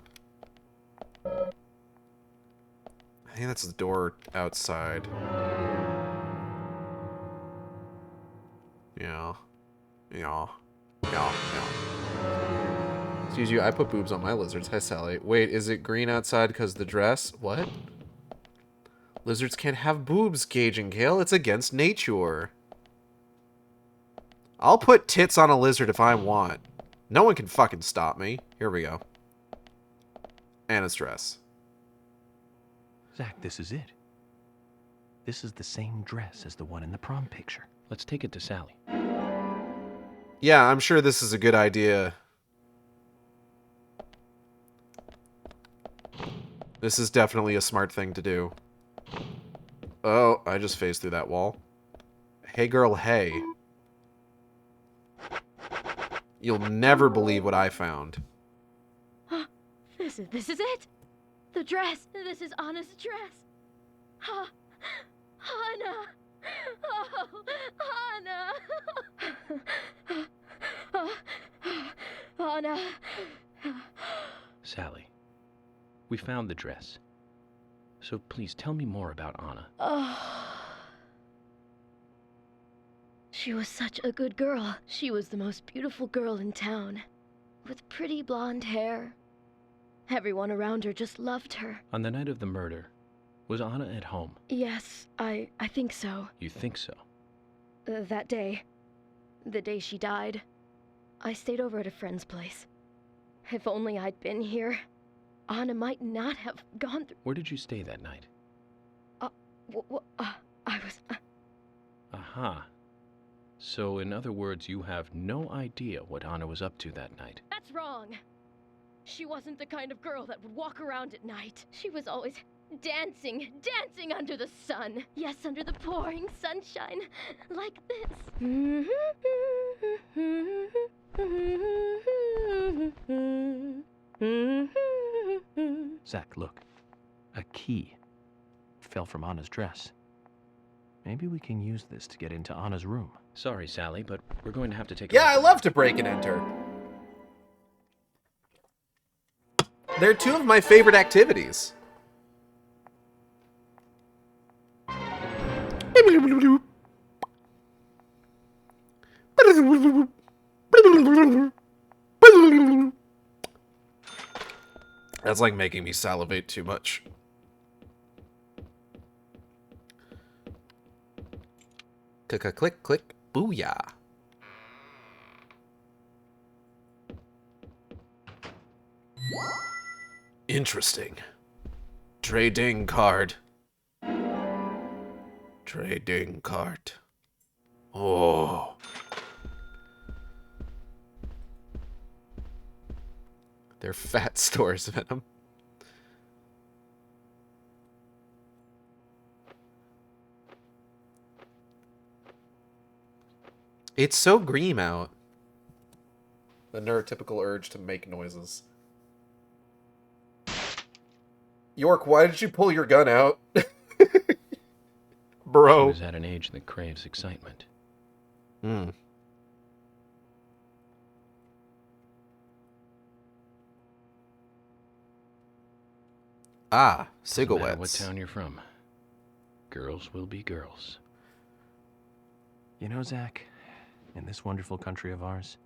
think that's the door outside. Yeah. Excuse you, I put boobs on my lizards. Hi, Sally. Wait, is it green outside because the dress? What? Lizards can't have boobs, Gage and Kale. It's against nature. I'll put tits on a lizard if I want. No one can fucking stop me. Here we go. And its dress. Zach, this is it. This is the same dress as the one in the prom picture. Let's take it to Sally. Yeah, I'm sure this is a good idea. This is definitely a smart thing to do. Oh, I just phased through that wall. Hey girl, hey. You'll never believe what I found. This is it. The dress. This is Anna's dress. Anna. Oh, Anna. Anna. Sally, we found the dress. So please tell me more about Anna. She was such a good girl. She was the most beautiful girl in town, with pretty blonde hair. Everyone around her just loved her. On the night of the murder, was Anna at home? Yes, I think so. You think so? That day, the day she died, I stayed over at a friend's place. If only I'd been here, Anna might not have gone through... Where did you stay that night? I was... Aha. So, in other words, you have no idea what Anna was up to that night. That's wrong. She wasn't the kind of girl that would walk around at night. She was always dancing under the sun. Yes, under the pouring sunshine, like this. Zach, look. A key fell from Anna's dress. Maybe we can use this to get into Anna's room. Sorry, Sally, but we're going to have to take a Yeah, look I at love to break and enter. They're two of my favorite activities. That's like making me salivate too much. Click, click, click, booyah. Interesting. Trading card. Trading card. Oh. They're fat stores, Venom. It's so green out. The neurotypical urge to make noises. York, why did you pull your gun out? Bro. She was at an age that craves excitement. Hmm. Ah, Doesn't matter cigarettes. what town you're from. Girls will be girls. You know, Zach, in this wonderful country of ours,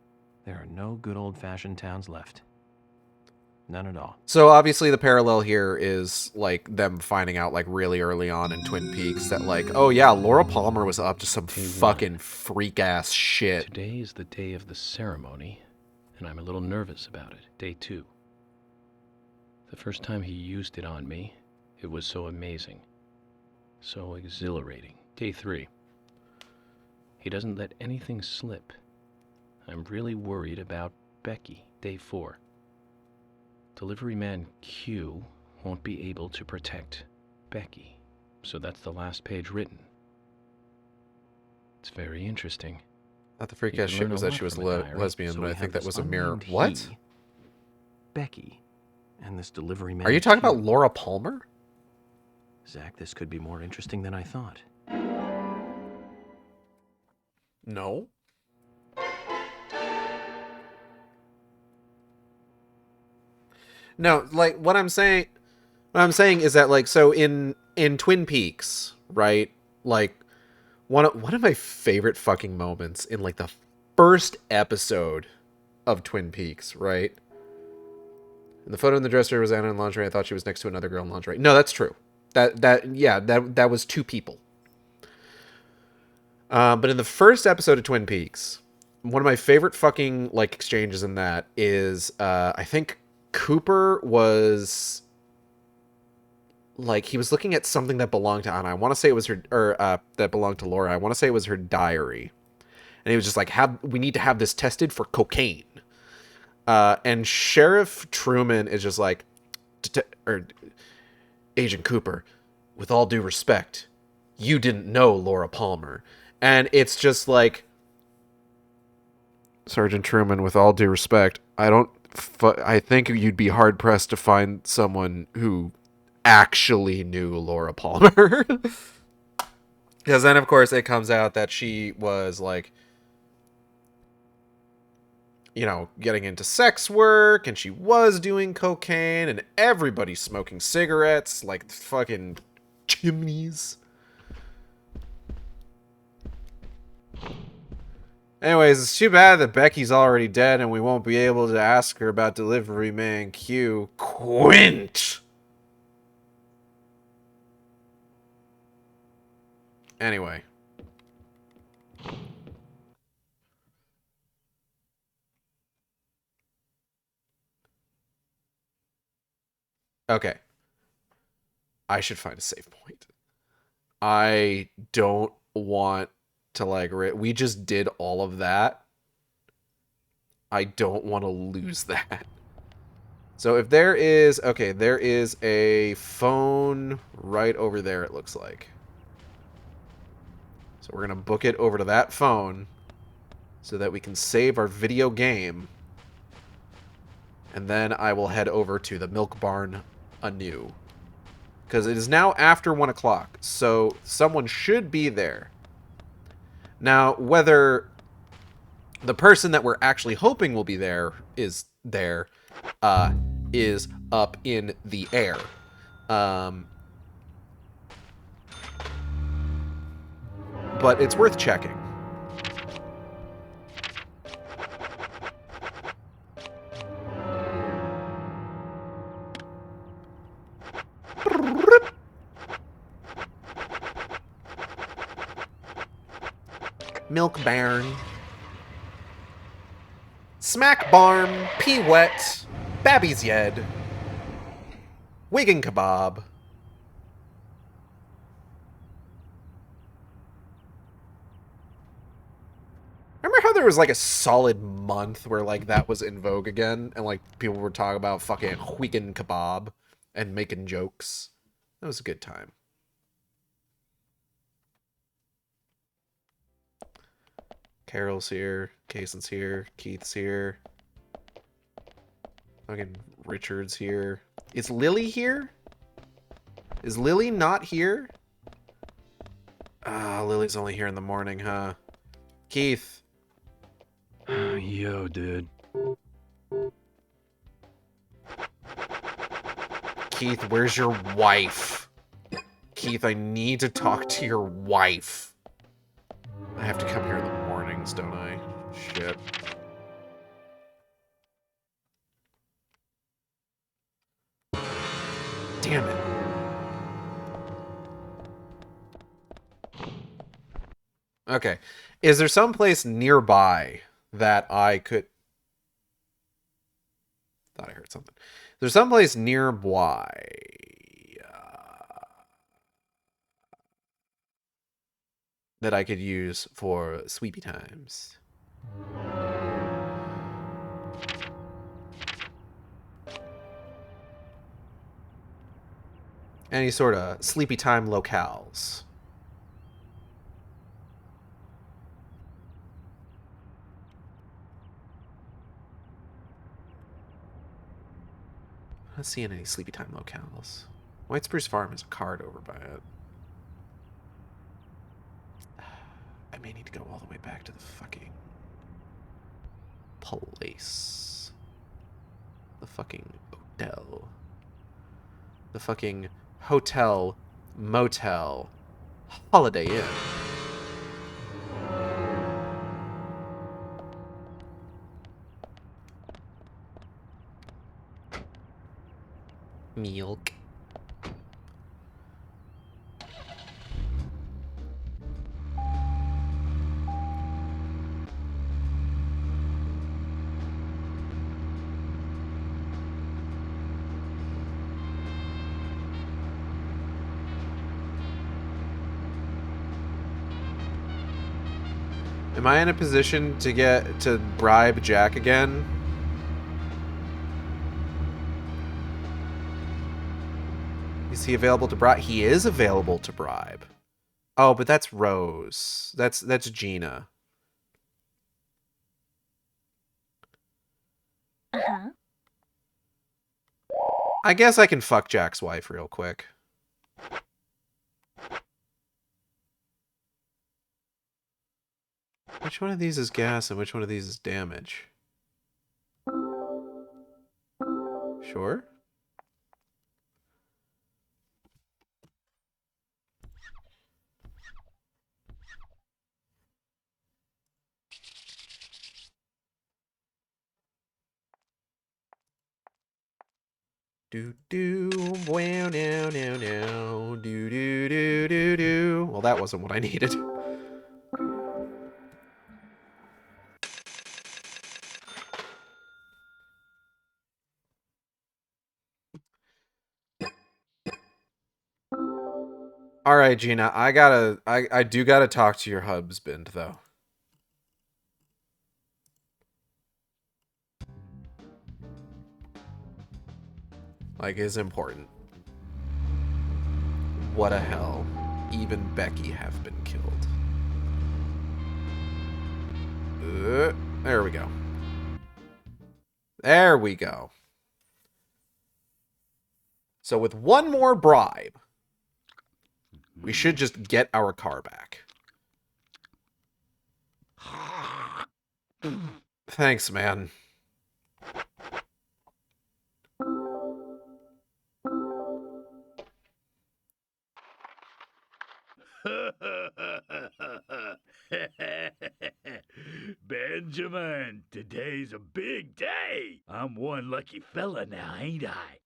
there are no good old-fashioned towns left. None at all. So obviously the parallel here is like them finding out like really early on in Twin Peaks that like, oh yeah, Laura Palmer was up to some fucking freak ass shit. Today is the day of the ceremony, and I'm a little nervous about it. Day 2. The first time he used it on me, it was so amazing. So exhilarating. Day 3. He doesn't let anything slip. I'm really worried about Becky. Day 4. Delivery man Q won't be able to protect Becky. So that's the last page written. It's very interesting. Not the freak ass shit was that she was lesbian, but I think that was a mirror. What? He, Becky, and this delivery man. Are you talking Q. about Laura Palmer? Zach, this could be more interesting than I thought. No. No, like what I'm saying is that like so in Twin Peaks, right? Like one of my favorite fucking moments in like the first episode of Twin Peaks, right? And the photo in the dresser was Anna in lingerie. I thought she was next to another girl in lingerie. No, that's true. That was two people. But in the first episode of Twin Peaks, one of my favorite fucking like exchanges in that is I think Cooper was like he was looking at something that belonged to Anna. I want to say it was her, or that belonged to Laura. I want to say it was her diary, and he was just like, we need to have this tested for cocaine." And Sheriff Truman is just like, or Agent Cooper, with all due respect, you didn't know Laura Palmer, and it's just like, Sergeant Truman, with all due respect, I think you'd be hard pressed to find someone who actually knew Laura Palmer. Because then, of course, it comes out that she was like, you know, getting into sex work, and she was doing cocaine, and everybody's smoking cigarettes like fucking chimneys. Anyways, it's too bad that Becky's already dead and we won't be able to ask her about Delivery Man Q. Quint! Anyway. Okay. I should find a save point. I don't want to like we just did all of that. I don't want to lose that. So if there is there is a phone right over there, it looks like. So we're gonna book it over to that phone so that we can save our video game, and then I will head over to the milk barn anew, Because it is now after 1 o'clock. So someone should be there. Now, whether the person that we're actually hoping will be there is up in the air. But it's worth checking. Milk Bairn. Smack Barm. Pee Wet. Babby's Yed. Wigan Kebab. Remember how there was like a solid month where like that was in vogue again and like people were talking about fucking Wigan Kebab and making jokes? That was a good time. Carol's here, Kaysen's here, Keith's here. Fucking Richard's here. Is Lily here? Is Lily not here? Ah, Lily's only here in the morning, huh? Keith. Yo, dude. Keith, where's your wife? Keith, I need to talk to your wife. I have to come here in the mornings, don't I? Shit. Damn it. Okay. Is there some place nearby that I could... Thought I heard something. There's some place nearby that I could use for sweepy times. Any sort of sleepy time locales. I'm not seeing any sleepy time locales. White Spruce Farm has a card over by it. I may need to go all the way back to the fucking place. The fucking hotel. The fucking hotel, motel, Holiday Inn. Milk. Am I in a position to get to bribe Jack again? Is he available to bribe? He is available to bribe. Oh, but that's Rose. That's Gina. Uh-huh. I guess I can fuck Jack's wife real quick. Which one of these is gas and which one of these is damage? Sure. Do do wow now now now do do do do do. Well, that wasn't what I needed. All right, Gina, I do gotta talk to your husband though. Like, it's important. What a hell. Even Becky have been killed. There we go. There we go. So with one more bribe, We should just get our car back. Thanks, man. Benjamin, today's a big day. I'm one lucky fella now, ain't I?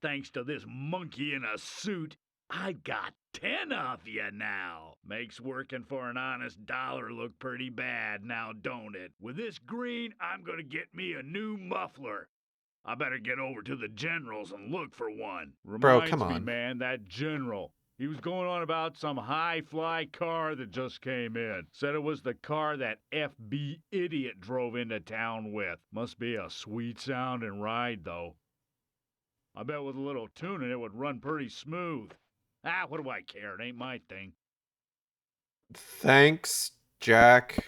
Thanks to this monkey in a suit, I got 10 of you now. Makes working for an honest dollar look pretty bad now, don't it? With this green, I'm gonna get me a new muffler. I better get over to the general's and look for one. Bro, come on. Reminds me, man, that general. He was going on about some high-fly car that just came in. Said it was the car that FB idiot drove into town with. Must be a sweet-sounding ride, though. I bet with a little tuning it would run pretty smooth. Ah, what do I care? It ain't my thing. Thanks, Jack.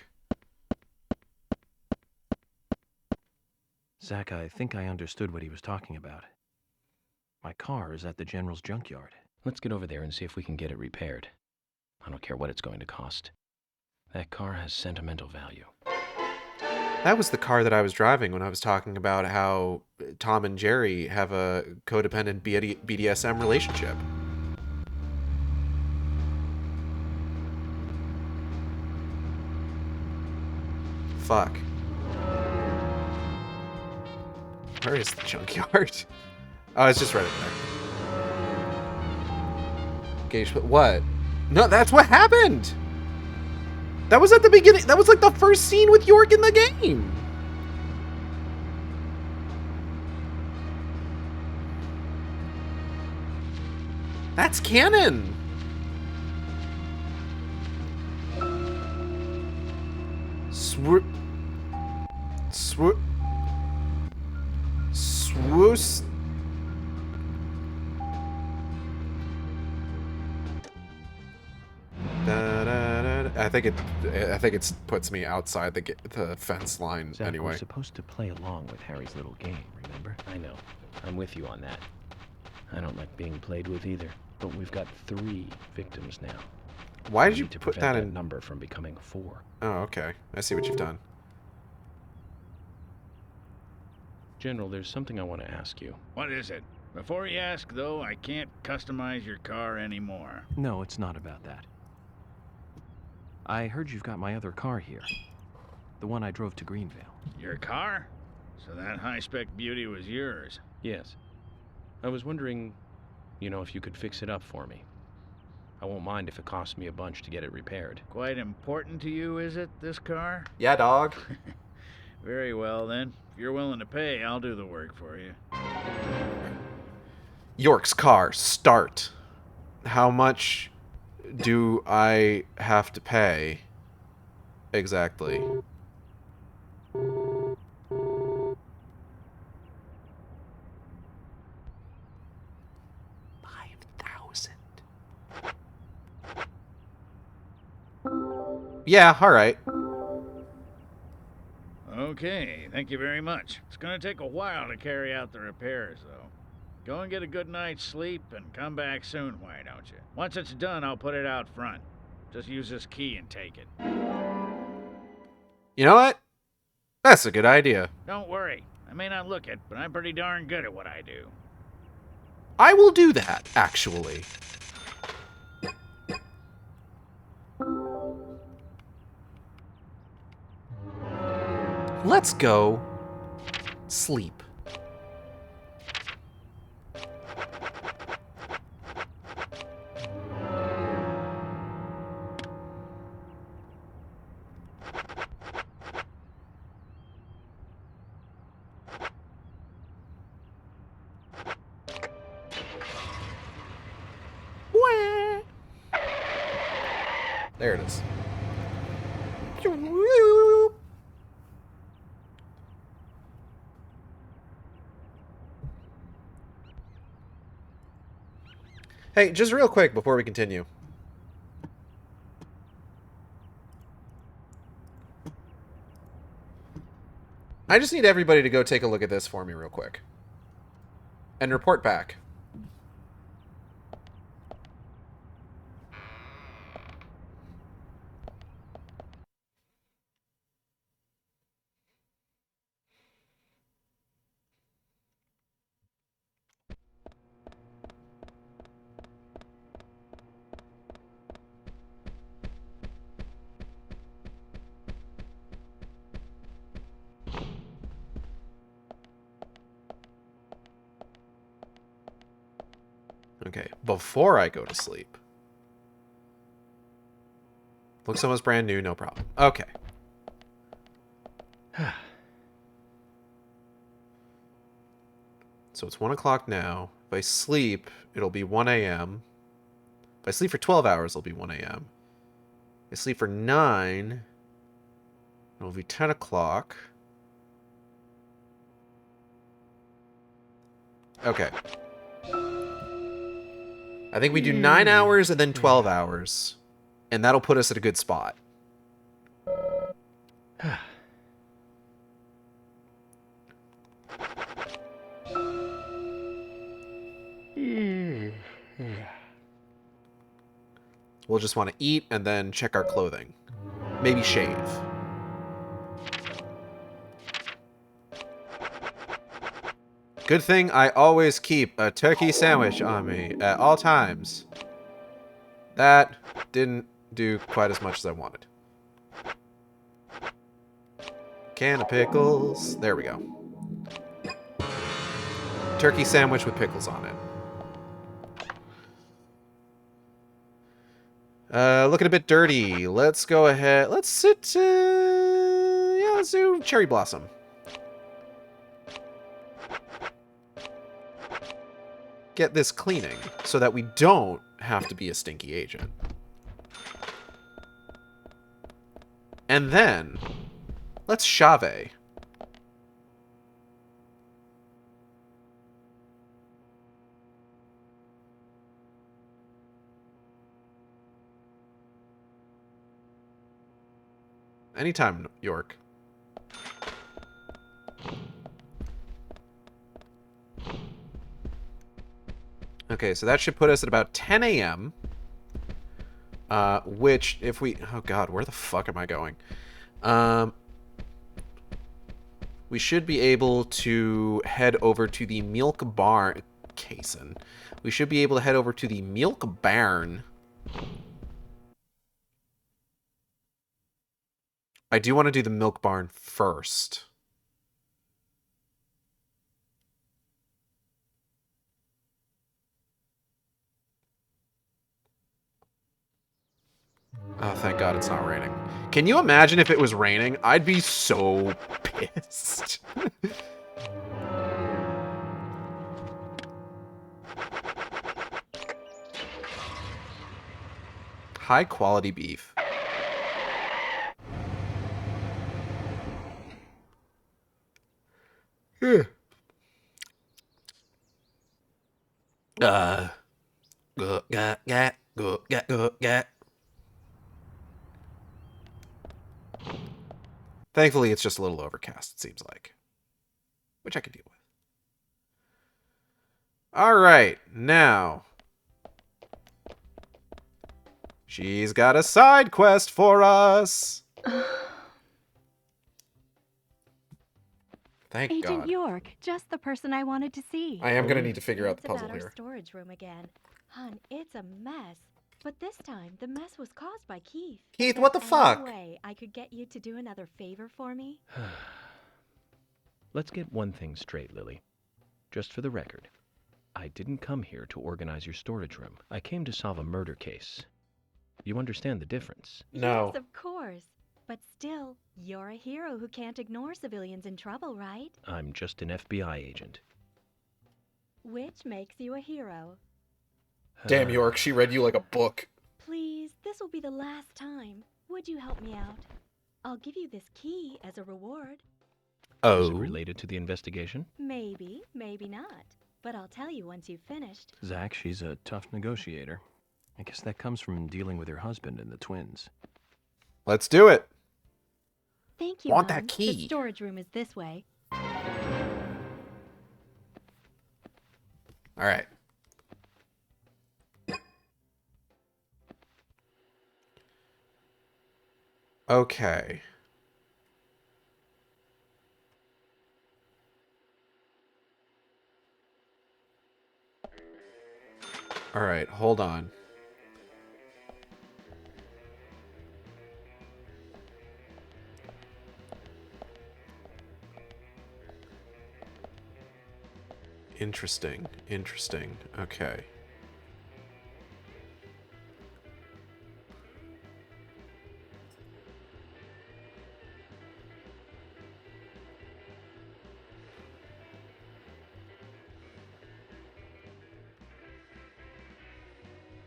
Zach, I think I understood what he was talking about. My car is at the general's junkyard. Let's get over there and see if we can get it repaired. I don't care what it's going to cost. That car has sentimental value. That was the car that I was driving when I was talking about how Tom and Jerry have a codependent BDSM relationship. Fuck. Where is the junkyard? Oh, it's just right up there. Gage, but what? No, that's what happened! That was at the beginning. That was like the first scene with York in the game. That's canon. Swoop. Swoop. Swoos. I think it puts me outside the fence line. Zach, anyway. we're supposed to play along with Harry's little game, remember? I know. I'm with you on that. I don't like being played with either. But we've got 3 victims now. Why did We you need to put prevent that in? number from becoming 4? Oh, okay. I see what you've done. General, there's something I want to ask you. What is it? Before you ask, though, I can't customize your car anymore. No, it's not about that. I heard you've got my other car here. The one I drove to Greenvale. Your car? So that high-spec beauty was yours? Yes. I was wondering, if you could fix it up for me. I won't mind if it costs me a bunch to get it repaired. Quite important to you, is it, this car? Yeah, dog. Very well, then. If you're willing to pay, I'll do the work for you. York's car, start. How much do I have to pay? Exactly. $5,000. Yeah, alright. Okay, thank you very much. It's gonna take a while to carry out the repairs, though. Go and get a good night's sleep and come back soon, why don't you? Once it's done, I'll put it out front. Just use this key and take it. You know what? That's a good idea. Don't worry. I may not look it, but I'm pretty darn good at what I do. I will do that, actually. Let's go sleep. There it is. Hey, just real quick before we continue. I just need everybody to go take a look at this for me real quick. And report back. Okay, before I go to sleep. Looks almost brand new, no problem. Okay. So it's 1 o'clock now. If I sleep, it'll be 1 a.m. If I sleep for 12 hours, it'll be 1 a.m. If I sleep for 9, it'll be 10 o'clock. Okay. I think we do 9 hours and then 12 hours. And that'll put us at a good spot. We'll just want to eat and then check our clothing. Maybe shave. Good thing I always keep a turkey sandwich on me at all times. That didn't do quite as much as I wanted. Can of pickles. There we go. Turkey sandwich with pickles on it. Looking a bit dirty. Let's go ahead. Let's sit. Yeah, let's do cherry blossom. Get this cleaning so that we don't have to be a stinky agent. And then let's shave. Anytime, York. Okay, so that should put us at about 10 a.m. Which, if we... Oh, God, where the fuck am I going? We should be able to head over to the milk barn... Cason. We should be able to head over to the milk barn. I do want to do the milk barn first. Oh, thank God it's not raining. Can you imagine if it was raining? I'd be so pissed. High quality beef. Thankfully, it's just a little overcast, it seems like. Which I can deal with. Alright, now. She's got a side quest for us. Thank Agent God. York, just the person I wanted to see. I am going to need to figure out the puzzle It's about here. our storage room again. Hun, it's a mess. But this time, the mess was caused by Keith. Keith, Is there what the any fuck? way I could get you to do another favor for me? Let's get one thing straight, Lily. Just for the record, I didn't come here to organize your storage room. I came to solve a murder case. You understand the difference? No. Yes, of course. But still, you're a hero who can't ignore civilians in trouble, right? I'm just an FBI agent. Which makes you a hero. Damn, York, she read you like a book. Please, this will be the last time. Would you help me out? I'll give you this key as a reward. Is it related to the investigation? Maybe, maybe not. But I'll tell you once you've finished. Zach, she's a tough negotiator. I guess that comes from dealing with her husband and the twins. Let's do it. Thank you, Want Mom. that key. The storage room is this way. All right. Okay. All right, hold on. Interesting. Okay.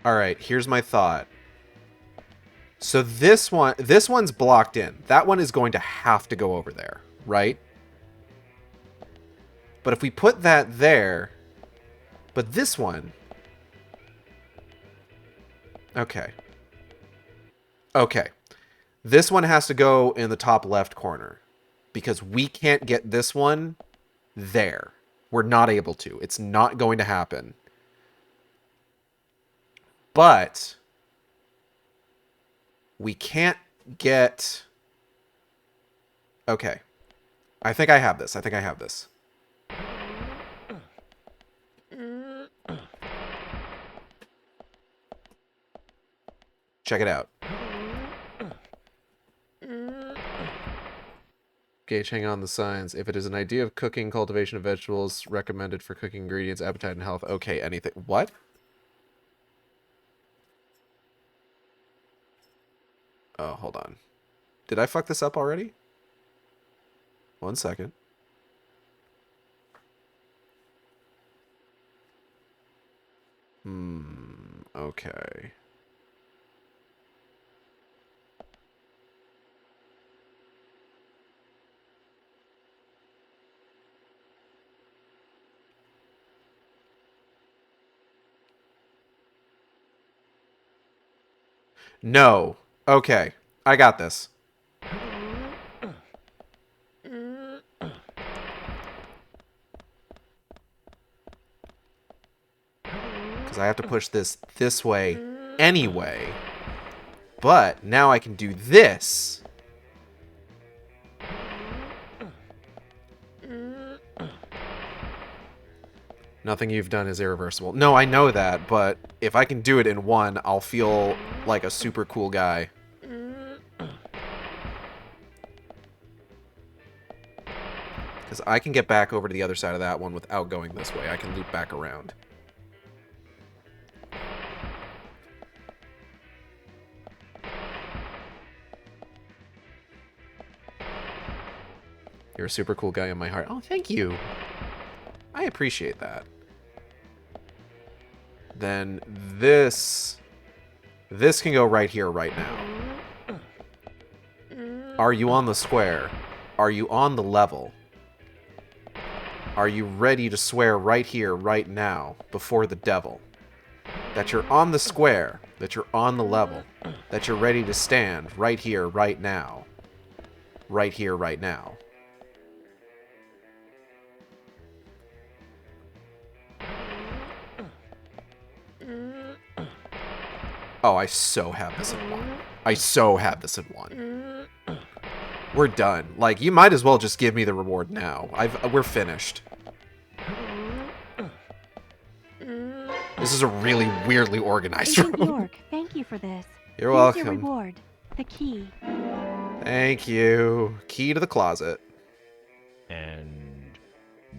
All right, here's my thought. So this one's blocked in. That one is going to have to go over there, right? But if we put that there, but this one... Okay. Okay. This one has to go in the top left corner because we can't get this one there. We're not able to. It's not going to happen. But we can't get... Okay. I think I have this. I think I have this. Check it out. Gage, hang on the signs. If it is an idea of cooking, cultivation of vegetables, recommended for cooking ingredients, appetite, and health. Okay, anything. What? Oh, hold on. Did I fuck this up already? 1 second. Okay. No. Okay. I got this. Because I have to push this way anyway. But now I can do this. Nothing you've done is irreversible. No, I know that, but if I can do it in one, I'll feel like a super cool guy. Because I can get back over to the other side of that one without going this way. I can loop back around. You're a super cool guy in my heart. Oh, thank you. I appreciate that. Then this can go right here, right now. Are you on the square? Are you on the level? Are you ready to swear right here, right now, before the devil? That you're on the square, that you're on the level, that you're ready to stand right here, right now. Right here, right now. Oh, I so have this in one. I so have this in one. We're done. Like, you might as well just give me the reward now. We're finished. This is a really weirdly organized room. Agent York, thank you for this. You're Here's welcome. your reward. The key. Thank you. Key to the closet. And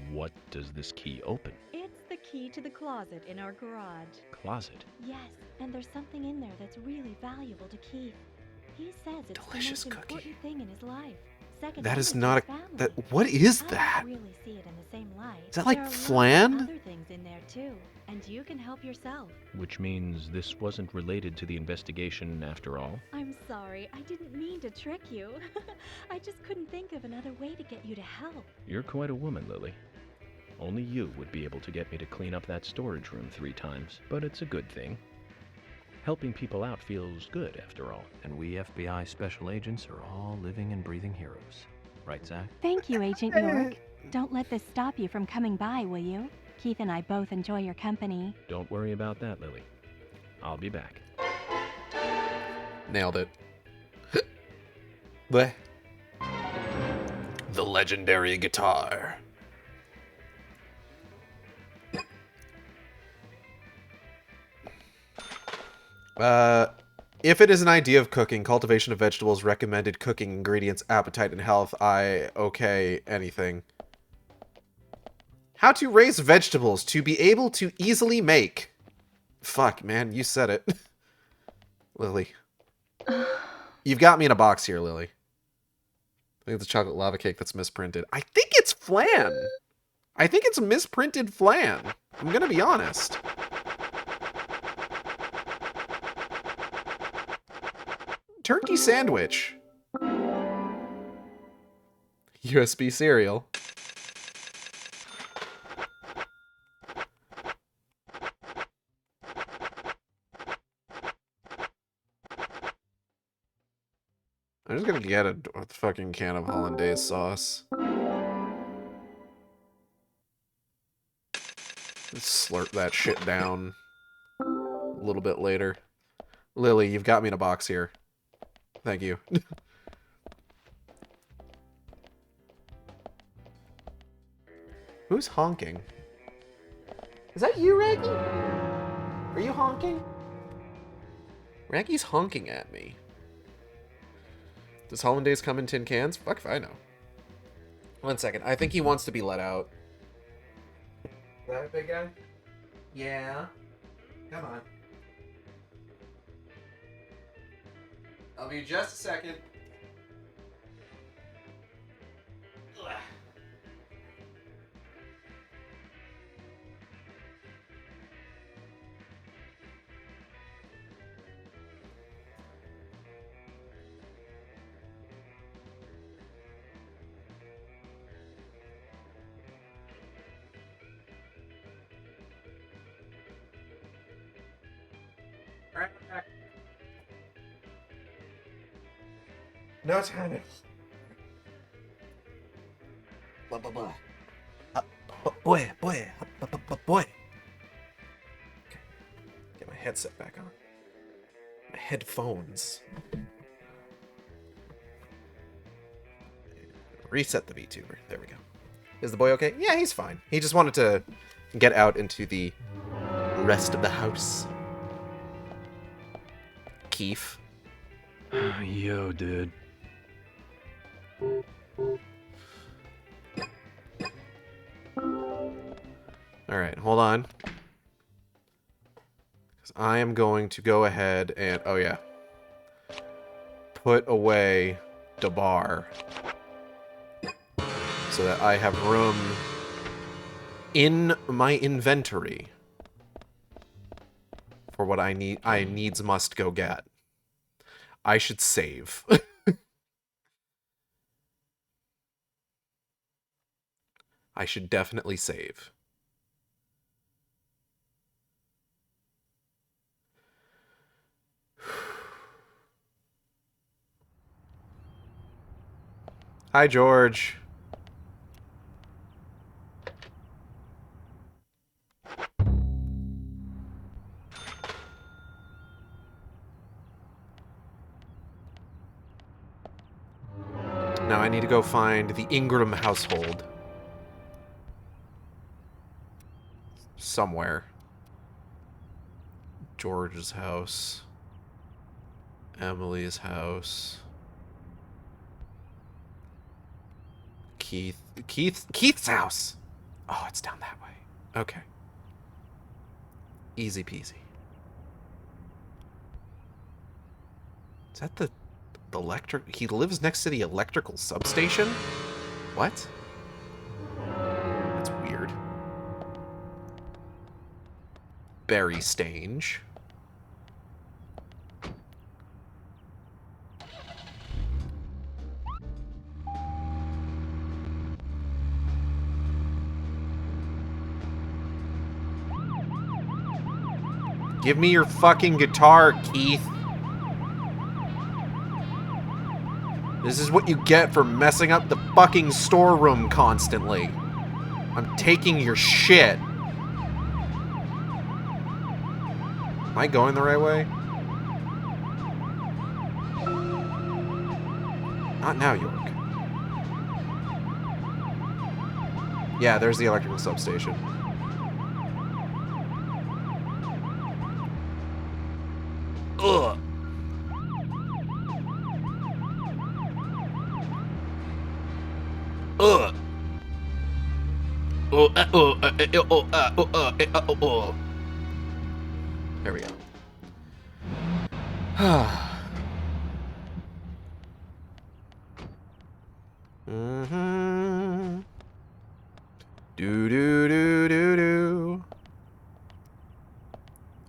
what does this key open? It's the key to the closet in our garage. Closet? Yes, and there's something in there that's really valuable to Keith. He says it's Delicious the most cookie. important thing in his life. Second That only is to not his a... family. That, what is I that? don't really see it in the same light. Is that like There are lots of flan? other things in there too, and you can help yourself. Which means this wasn't related to the investigation after all? I'm sorry, I didn't mean to trick you. I just couldn't think of another way to get you to help. You're quite a woman, Lily. Only you would be able to get me to clean up that storage room 3 times, but it's a good thing. Helping people out feels good, after all. And we FBI special agents are all living and breathing heroes. Right, Zach? Thank you, Agent York. Don't let this stop you from coming by, will you? Keith and I both enjoy your company. Don't worry about that, Lily. I'll be back. Nailed it. Bleh. The legendary guitar. If it is an idea of cooking, cultivation of vegetables, recommended cooking ingredients, appetite, and health, okay, anything. How to raise vegetables to be able to easily make. Fuck, man, you said it. Lily. You've got me in a box here, Lily. I think it's a chocolate lava cake that's misprinted. I think it's flan. I think it's a misprinted flan. I'm gonna be honest. Turkey sandwich. USB cereal. I'm just gonna get a fucking can of hollandaise sauce. Slurp that shit down a little bit later. Lily, you've got me in a box here. Thank you. Who's honking? Is that you, Raggy? Are you honking? Raggy's honking at me. Does hollandaise come in tin cans? Fuck if I know. 1 second. I think he wants to be let out. Is that a big guy? Yeah. Come on. I'll be just a second. Ugh. No time. Blah, blah, blah. Boy. Boy. Okay. Get my headset back on. My headphones. Reset the VTuber. There we go. Is the boy okay? Yeah, he's fine. He just wanted to get out into the rest of the house. Keith. Yo, dude. Alright, hold on. Because I am going to go ahead and... Oh, yeah. Put away the bar. So that I have room in my inventory for what I needs must go get. I should save. I should definitely save. Hi, George. Now I need to go find the Ingram household. Somewhere. George's house. Emily's house. Keith's house! Oh, it's down that way. Okay. Easy peasy. Is that the electric... He lives next to the electrical substation? What? That's weird. Berry Stange. Give me your fucking guitar, Keith. This is what you get for messing up the fucking storeroom constantly. I'm taking your shit. Am I going the right way? Not now, York. Yeah, there's the electrical substation. Ugh. Ugh. There we go. Mm-hmm. Do.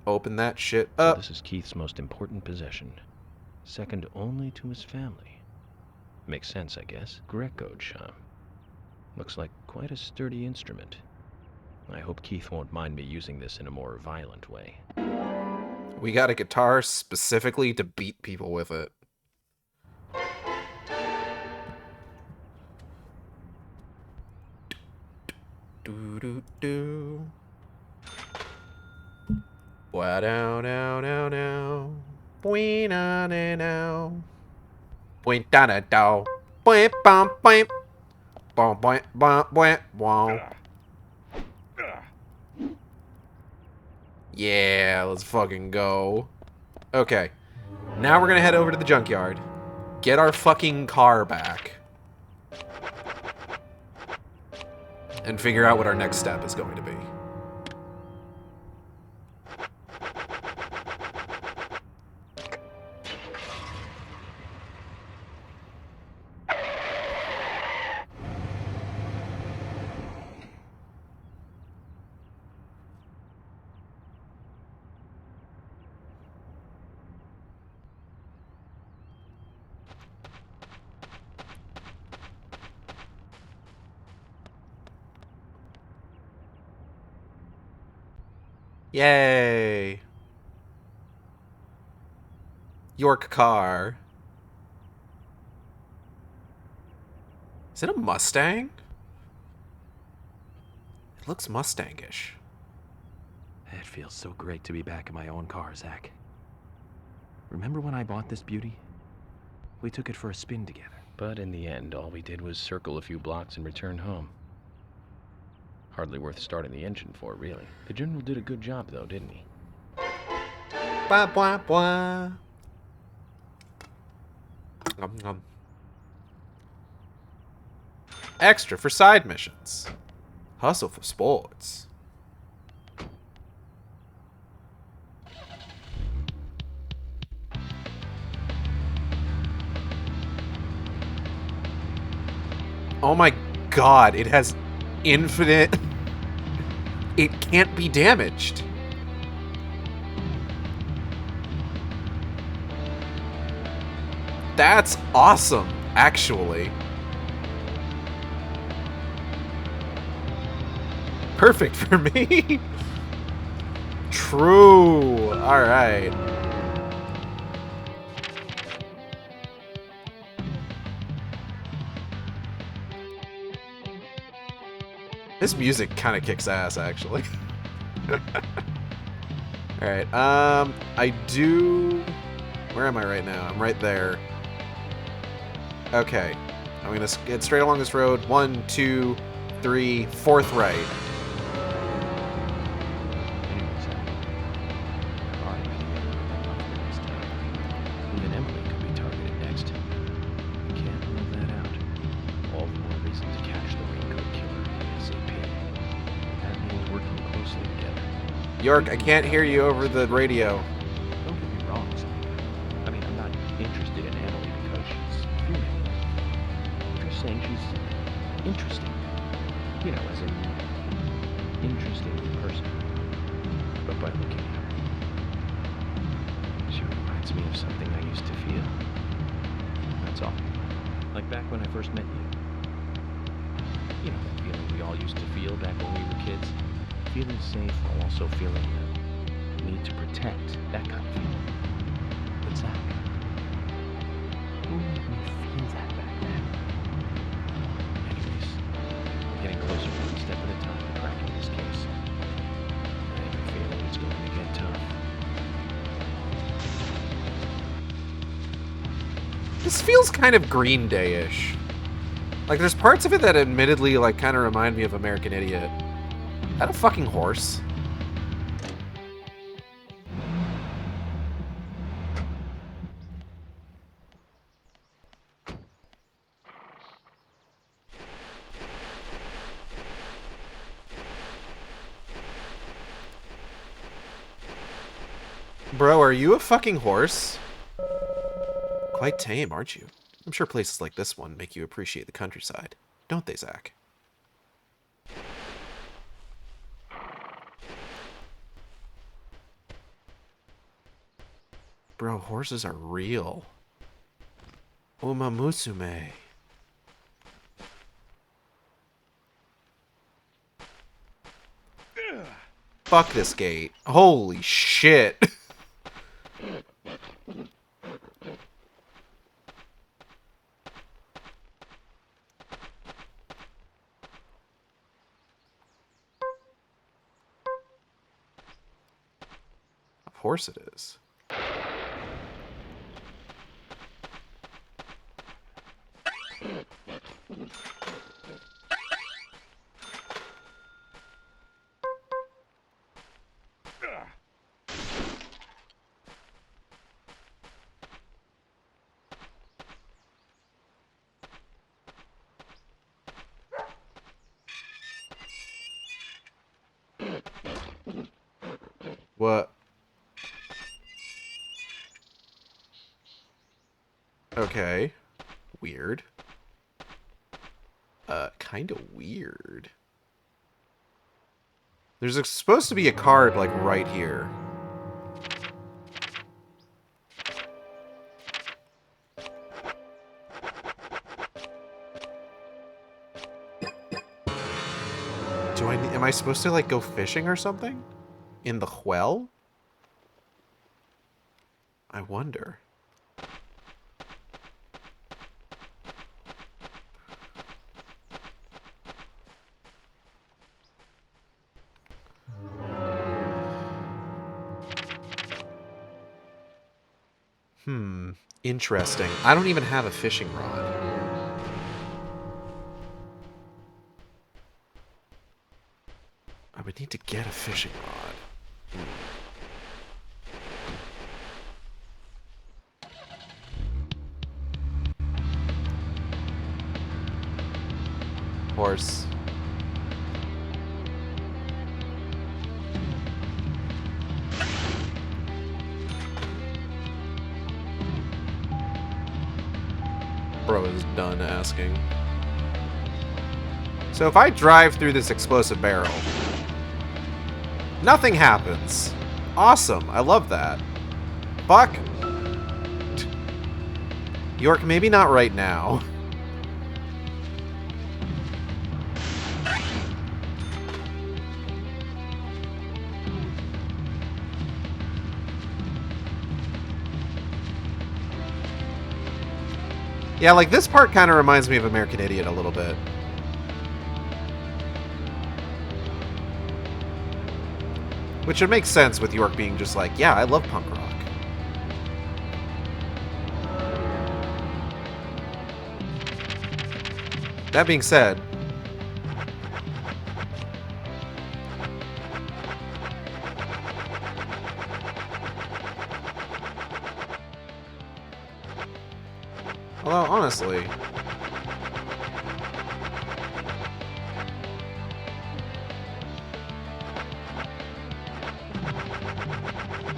Open that shit up. This is Keith's most important possession. second only to his family. Makes sense, I guess. Greco chime. Looks like quite a sturdy instrument. I hope Keith won't mind me using this in a more violent way. We got a guitar specifically to beat people with it. Do do do. Wa down down down down. Boing na na now. Boing da da dow. Boing bum boing. Boing boing boing boing wow. Yeah, let's fucking go. Okay. Now we're gonna head over to the junkyard. Get our fucking car back. And figure out what our next step is going to be. Yay! York car. Is it a Mustang? It looks Mustangish. It feels so great to be back in my own car, Zach. Remember when I bought this beauty? We took it for a spin together. But in the end, all we did was circle a few blocks and return home. Hardly worth starting the engine for, really. The General did a good job, though, didn't he? Blah, blah, blah. Extra for side missions. Hustle for sports. Oh my god, it has infinite... It can't be damaged. That's awesome, actually. Perfect for me. True. Alright. This music kind of kicks ass, actually. Alright, I do... Where am I right now? I'm right there. Okay. I'm gonna get straight along this road. 1, 2, 3, 4th right. Even Emily could be targeted next. We can't rule that out. All the more reason to catch the raincoat killer ASAP. That means working closely together. York, I can't hear you over the radio. Don't get me wrong, Sam. I mean, I'm not interested in Emily because she's female. I'm just saying she's interesting. You know, as an interesting person. But by looking at her, she reminds me of something I used to feel. That's all. Like back when I first met you. You know, that feeling we all used to feel back when we were kids. Feeling safe while also feeling the need to protect. That kind of feeling. But Zach, who made me feel that back then? Anyways, we're getting closer one step at a time to cracking this case. I have a feeling it's going to get tough. This feels kind of Green Day-ish. Like, there's parts of it that admittedly, like, kind of remind me of American Idiot. Is that a fucking horse? Bro, are you a fucking horse? Quite tame, aren't you? I'm sure places like this one make you appreciate the countryside. Don't they, Zach? Bro, horses are real. Uma Musume. Fuck this gate. Holy shit. Of course it is. What? Okay. Weird. Kinda weird. There's supposed to be a card, like, right here. Am I supposed to, like, go fishing or something? In the well? I wonder. Interesting. I don't even have a fishing rod. I would need to get a fishing rod. Horse. Bro is done asking. So if I drive through this explosive barrel, nothing happens. Awesome. I love that. Fuck. York, maybe not right now. Yeah, like, this part kind of reminds me of American Idiot a little bit. Which would make sense with York being just like, yeah, I love punk rock. That being said, although, honestly,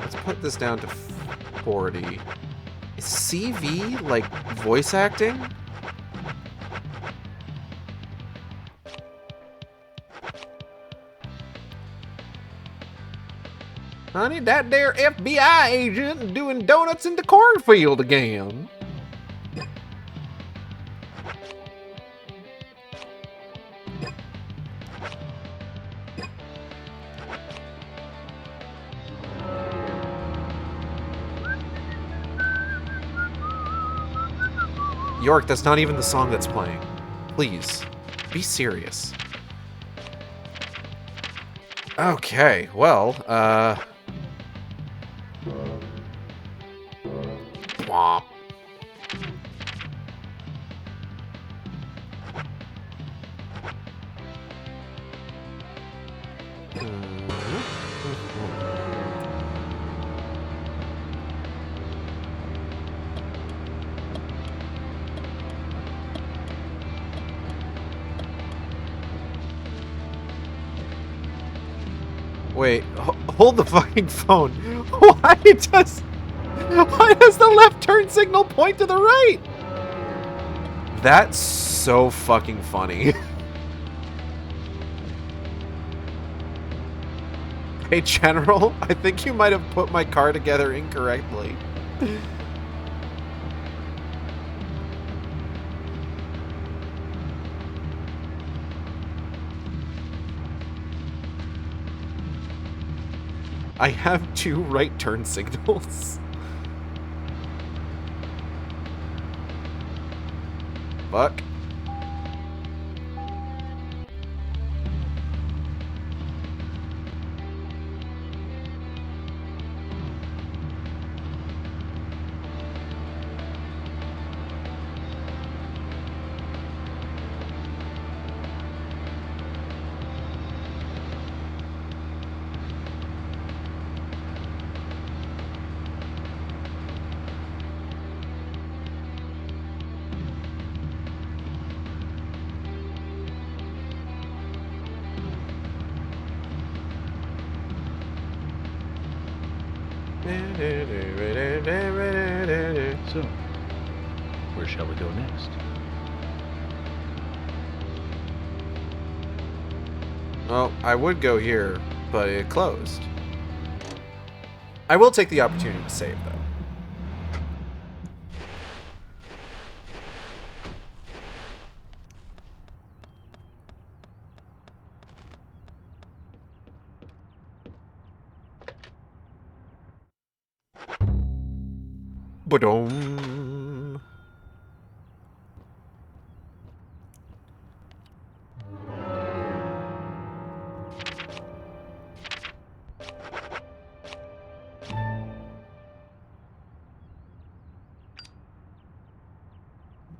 let's put this down to 40. Is CV, like, voice acting? Honey, that there FBI agent doing donuts in the cornfield again. York, that's not even the song that's playing. Please, be serious. Okay, well, Womp. Wait, hold the fucking phone. Why does the left turn signal point to the right? That's so fucking funny. Hey, General, I think you might have put my car together incorrectly. I have 2 right turn signals. Fuck. So, where shall we go next? Well, I would go here, but it closed. I will take the opportunity to save, though. Ba-dum.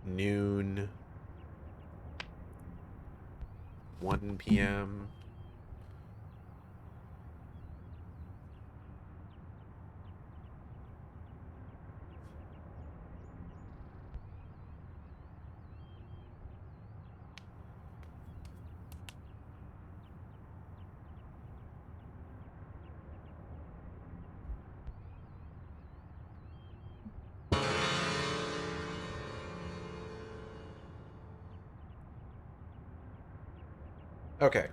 Noon. 1 p.m. Okay.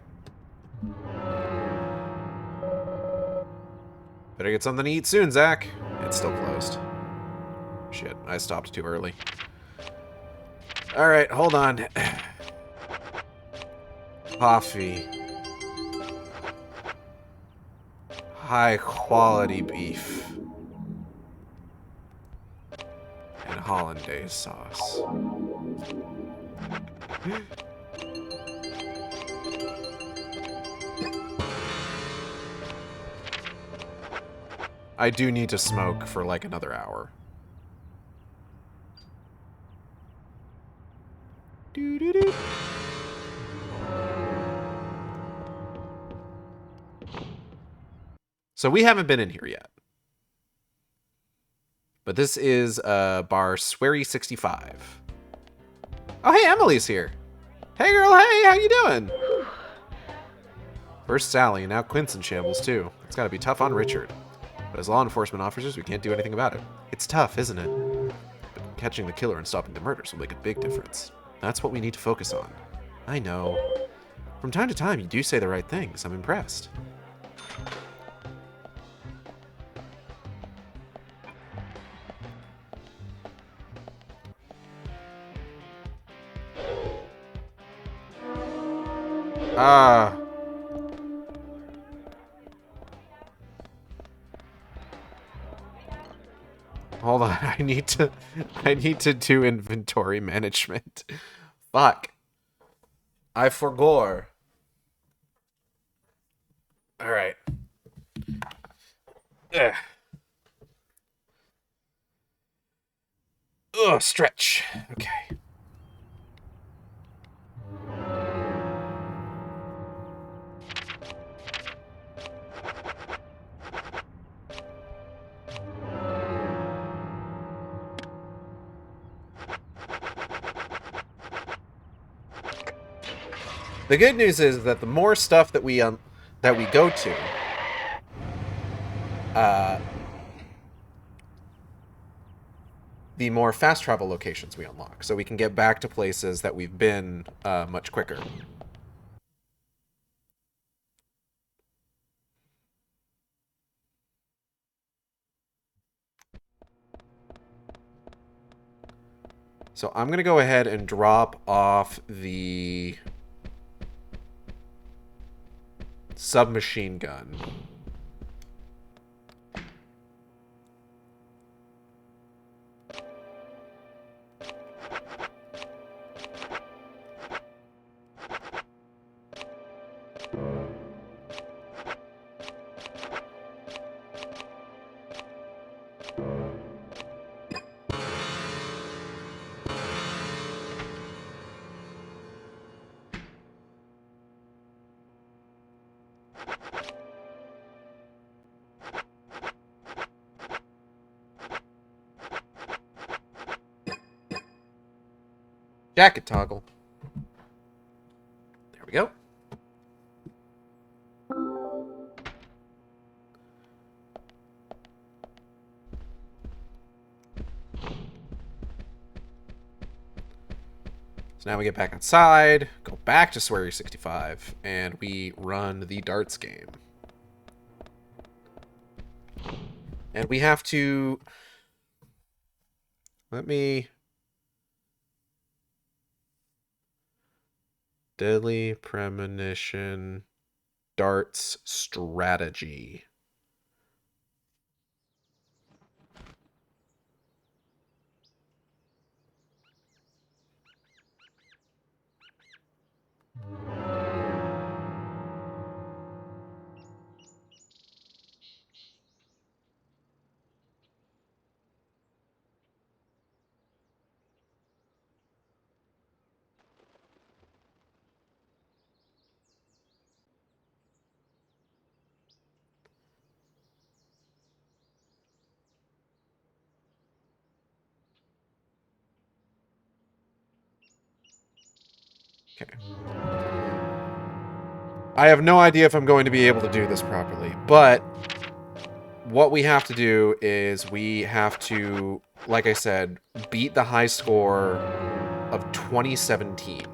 Better get something to eat soon, Zach. It's still closed. Shit, I stopped too early. Alright, hold on. Coffee. High quality beef. And hollandaise sauce. I do need to smoke for like another hour. Doo-doo-doo. So we haven't been in here yet. But this is bar Sweary 65. Oh, hey, Emily's here. Hey, girl, hey, how you doing? First Sally, and now Quint's in shambles, too. It's gotta be tough on Richard. But as law enforcement officers, we can't do anything about it. It's tough, isn't it? But catching the killer and stopping the murders will make a big difference. That's what we need to focus on. I know. From time to time, you do say the right things. I'm impressed. Ah. Hold on, I need to do inventory management. Fuck. I forgot. Alright. Ugh, stretch. Okay. The good news is that the more stuff that we go to, the more fast travel locations we unlock, so we can get back to places that we've been much quicker. So I'm going to go ahead and drop off the submachine gun. Jacket toggle. There we go. So now we get back outside, go back to Swery 65, and we run the darts game. And we have to... Let me... Deadly Premonition Darts Strategy. Okay. I have no idea if I'm going to be able to do this properly, but what we have to do is we have to, like I said, beat the high score of 2017.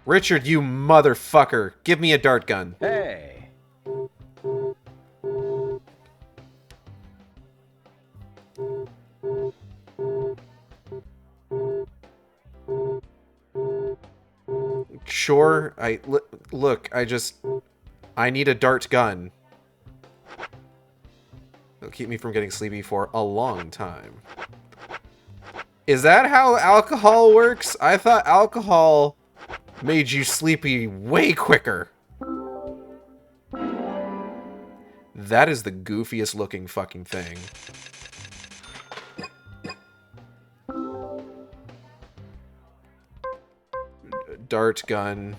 Richard, you motherfucker. Give me a dart gun. Hey! Sure, look, I need a dart gun. It'll keep me from getting sleepy for a long time. Is that how alcohol works? I thought alcohol made you sleepy way quicker. That is the goofiest looking fucking thing. Dart gun.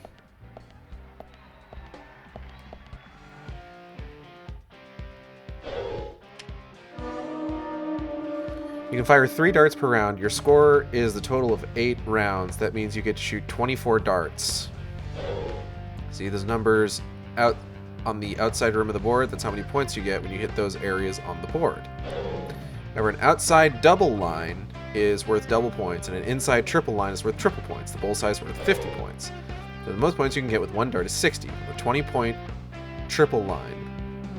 You can fire 3 darts per round. Your score is the total of 8 rounds. That means you get to shoot 24 darts. See those numbers out on the outside rim of the board? That's how many points you get when you hit those areas on the board. However, an outside double line is worth double points, and an inside triple line is worth triple points. The bullseye is worth 50 points. So the most points you can get with 1 dart is 60. A 20-point triple line.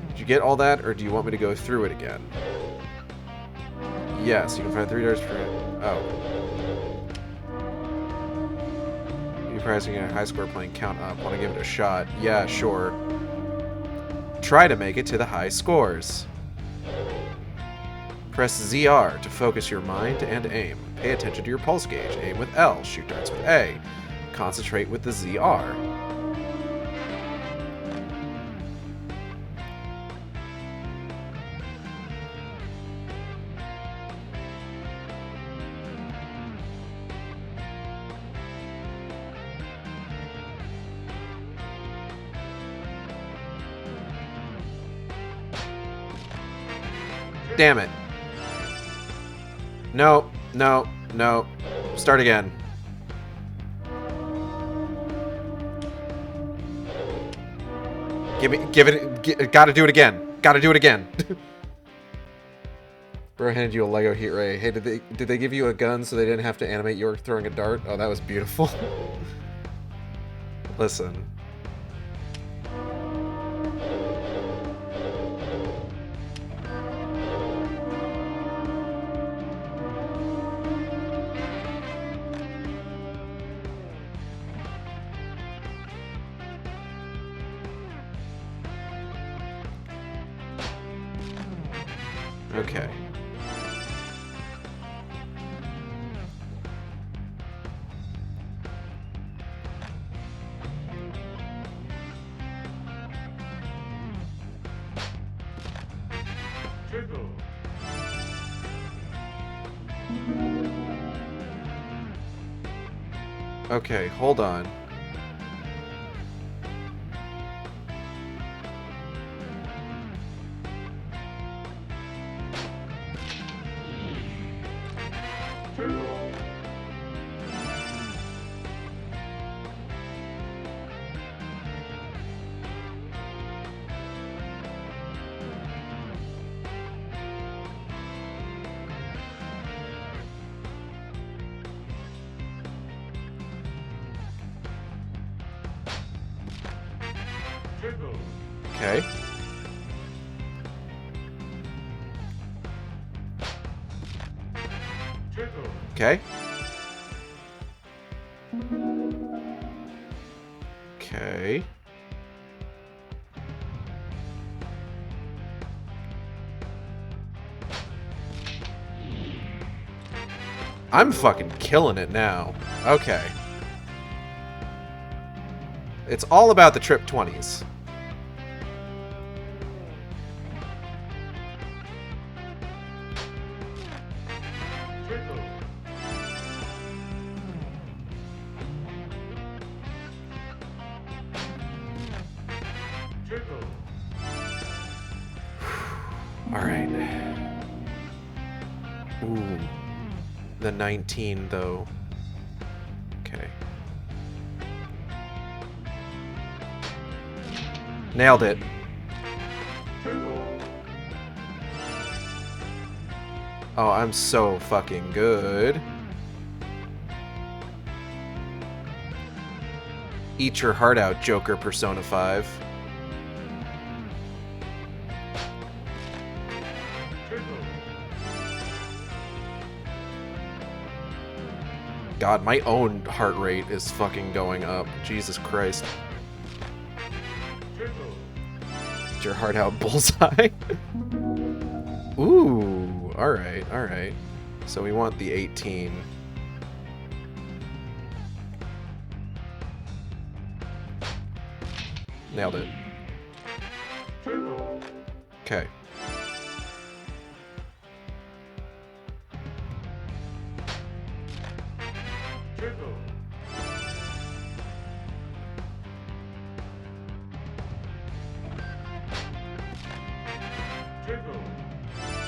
Did you get all that, or do you want me to go through it again? Yes, you can find 3 darts per... Oh. You're pricing a high score playing count up. Want to give it a shot? Yeah, sure. Try to make it to the high scores. Press ZR to focus your mind and aim. Pay attention to your pulse gauge. Aim with L. Shoot darts with A. Concentrate with the ZR. Damn it. No, no, no. Start again. Gotta do it again. Gotta do it again. Bro handed you a Lego heat ray. Hey, did they give you a gun so they didn't have to animate York throwing a dart? Oh, that was beautiful. Listen. Okay. Okay, hold on. Okay. Okay. Okay. I'm fucking killing it now. Okay. It's all about the trip 20s. Alright. Ooh. The 19, though. Okay. Nailed it. Oh, I'm so fucking good. Eat your heart out, Joker Persona 5. God, my own heart rate is fucking going up. Jesus Christ. Eat your heart out, bullseye. Ooh, alright, alright. So we want the 18. Nailed it. Okay.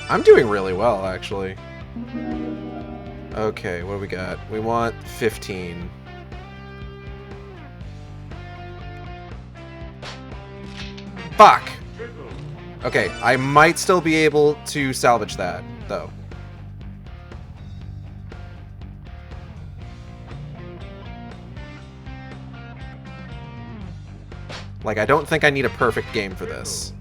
I'm doing really well, actually. Okay, what do we got? We want 15. Fuck! Okay, I might still be able to salvage that, though. Like, I don't think I need a perfect game for this.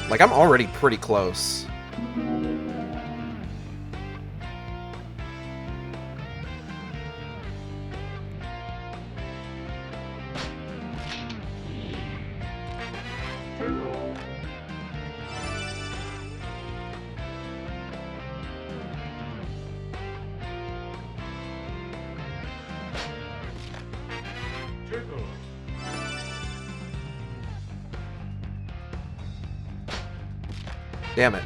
Like, I'm already pretty close. Damn it.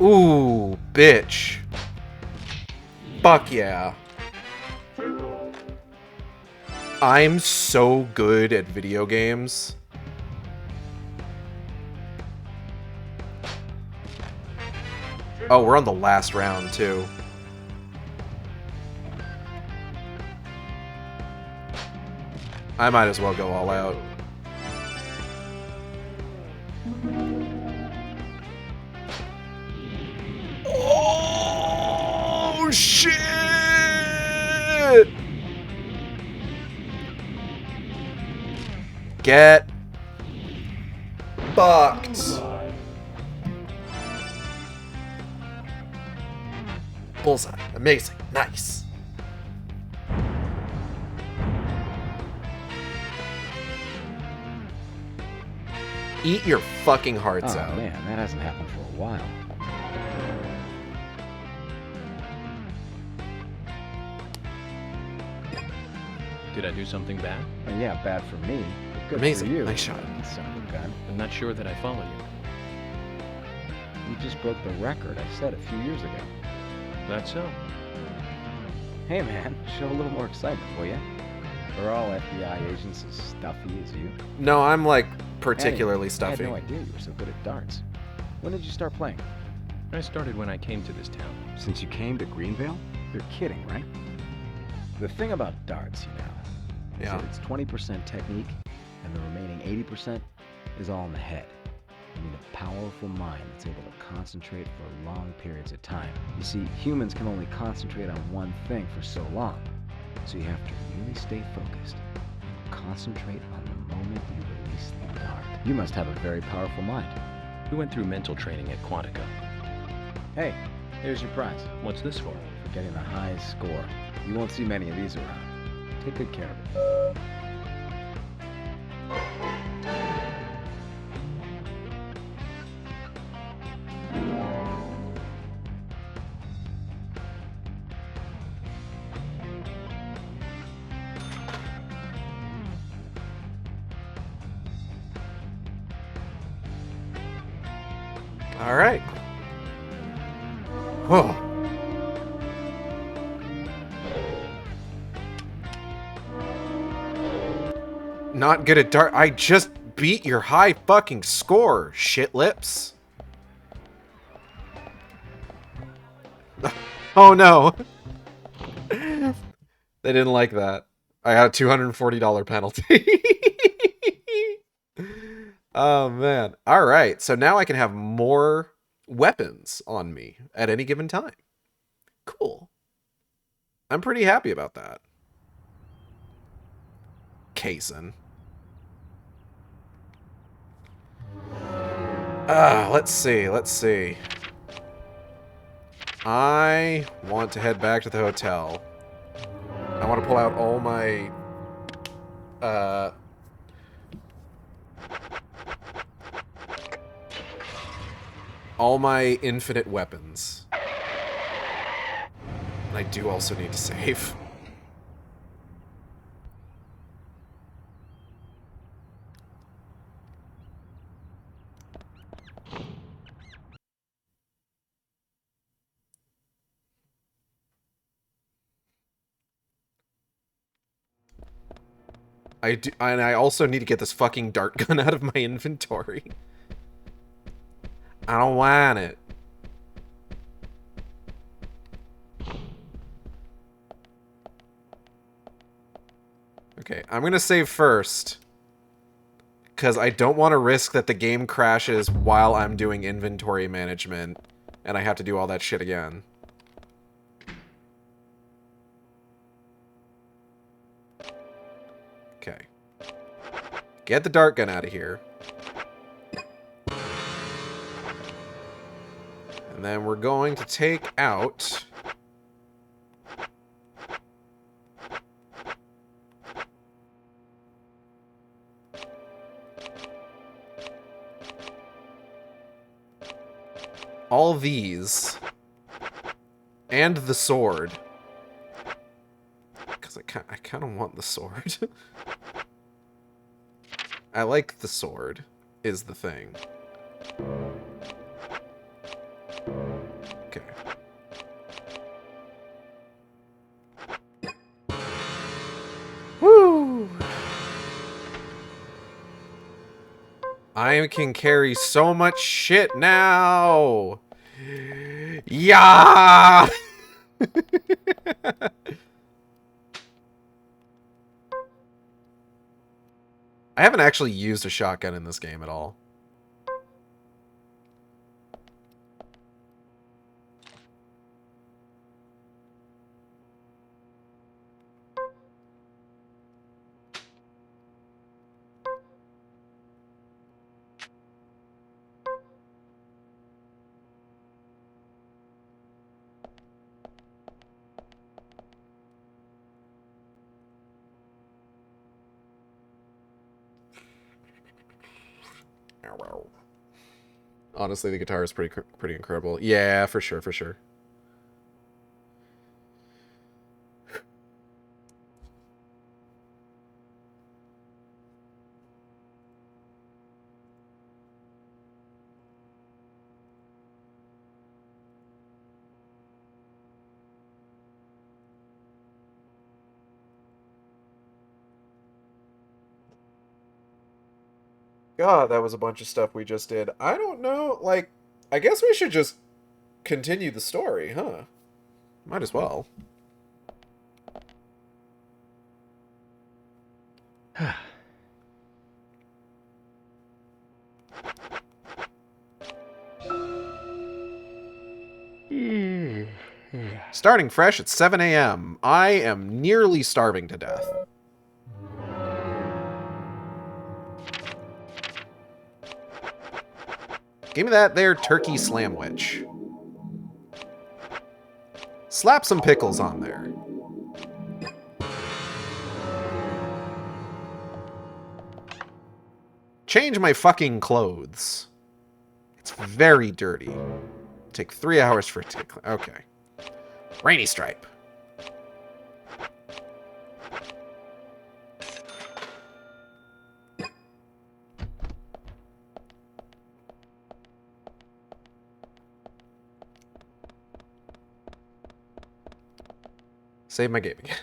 Ooh, bitch. Fuck yeah. I'm so good at video games. Oh, we're on the last round, too. I might as well go all out. Oh, shit! Get fucked. Bullseye. Amazing. Nice. Eat your fucking hearts out. Oh man, that hasn't happened for a while. Did I do something bad? Yeah, bad for me. But good Amazing. For you. Nice shot. Son of a gun. I'm not sure that I follow you. You just broke the record I set a few years ago. That's so. Hey man, show a little more excitement, will ya? Are all FBI agents as stuffy as you? No, I'm like particularly I stuffy. had no idea you were so good at darts. When did you start playing? I started when I came to this town. Since you came to Greenvale? You're kidding, right? The thing about darts, you know, is that it's 20% technique, and the remaining 80% is all in the head. You need a powerful mind that's able to concentrate for long periods of time. You see, humans can only concentrate on one thing for so long, so you have to really stay focused and concentrate on the moment you release the dart. You must have a very powerful mind. We went through mental training at Quantica. Hey, here's your prize. What's this for? For getting the highest score. You won't see many of these around. Take good care of it. All right. Whoa. Not good at dart. I just beat your high fucking score, shit lips. Oh no. They didn't like that. I got a $240 penalty. Oh man. All right. So now I can have more weapons on me at any given time. Cool. I'm pretty happy about that. Kaysen. Let's see. I want to head back to the hotel. I want to pull out all my infinite weapons. And I do also need to save. And I also need to get this fucking dart gun out of my inventory. I don't want it. Okay, I'm gonna save first. Because I don't want to risk that the game crashes while I'm doing inventory management. And I have to do all that shit again. Okay. Get the dart gun out of here. And then we're going to take out... all these. And the sword. Because I kind of want the sword. I like the sword, is the thing. Okay. Woo! I can carry so much shit now. Yeah. I haven't actually used a shotgun in this game at all. Honestly, the guitar is pretty incredible. Yeah, for sure, for sure. God, that was a bunch of stuff we just did. I don't know, like, I guess we should just continue the story, huh? Might as well. Starting fresh at 7 a.m. I am nearly starving to death. Give me that there turkey slamwich. Slap some pickles on there. Change my fucking clothes. It's very dirty. Take 3 hours for it to get clean. Okay. Rainy stripe. Save my game again.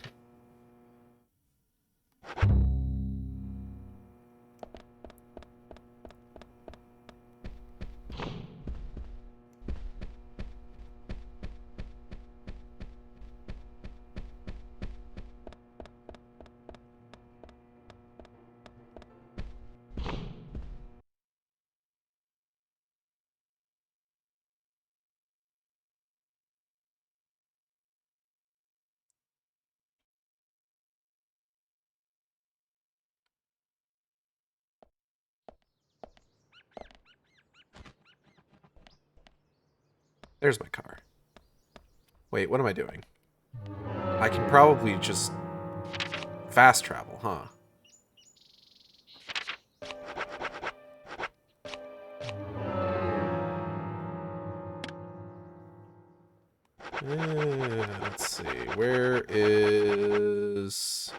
There's my car. Wait, what am I doing? I can probably just fast travel, huh? Let's see. Where is...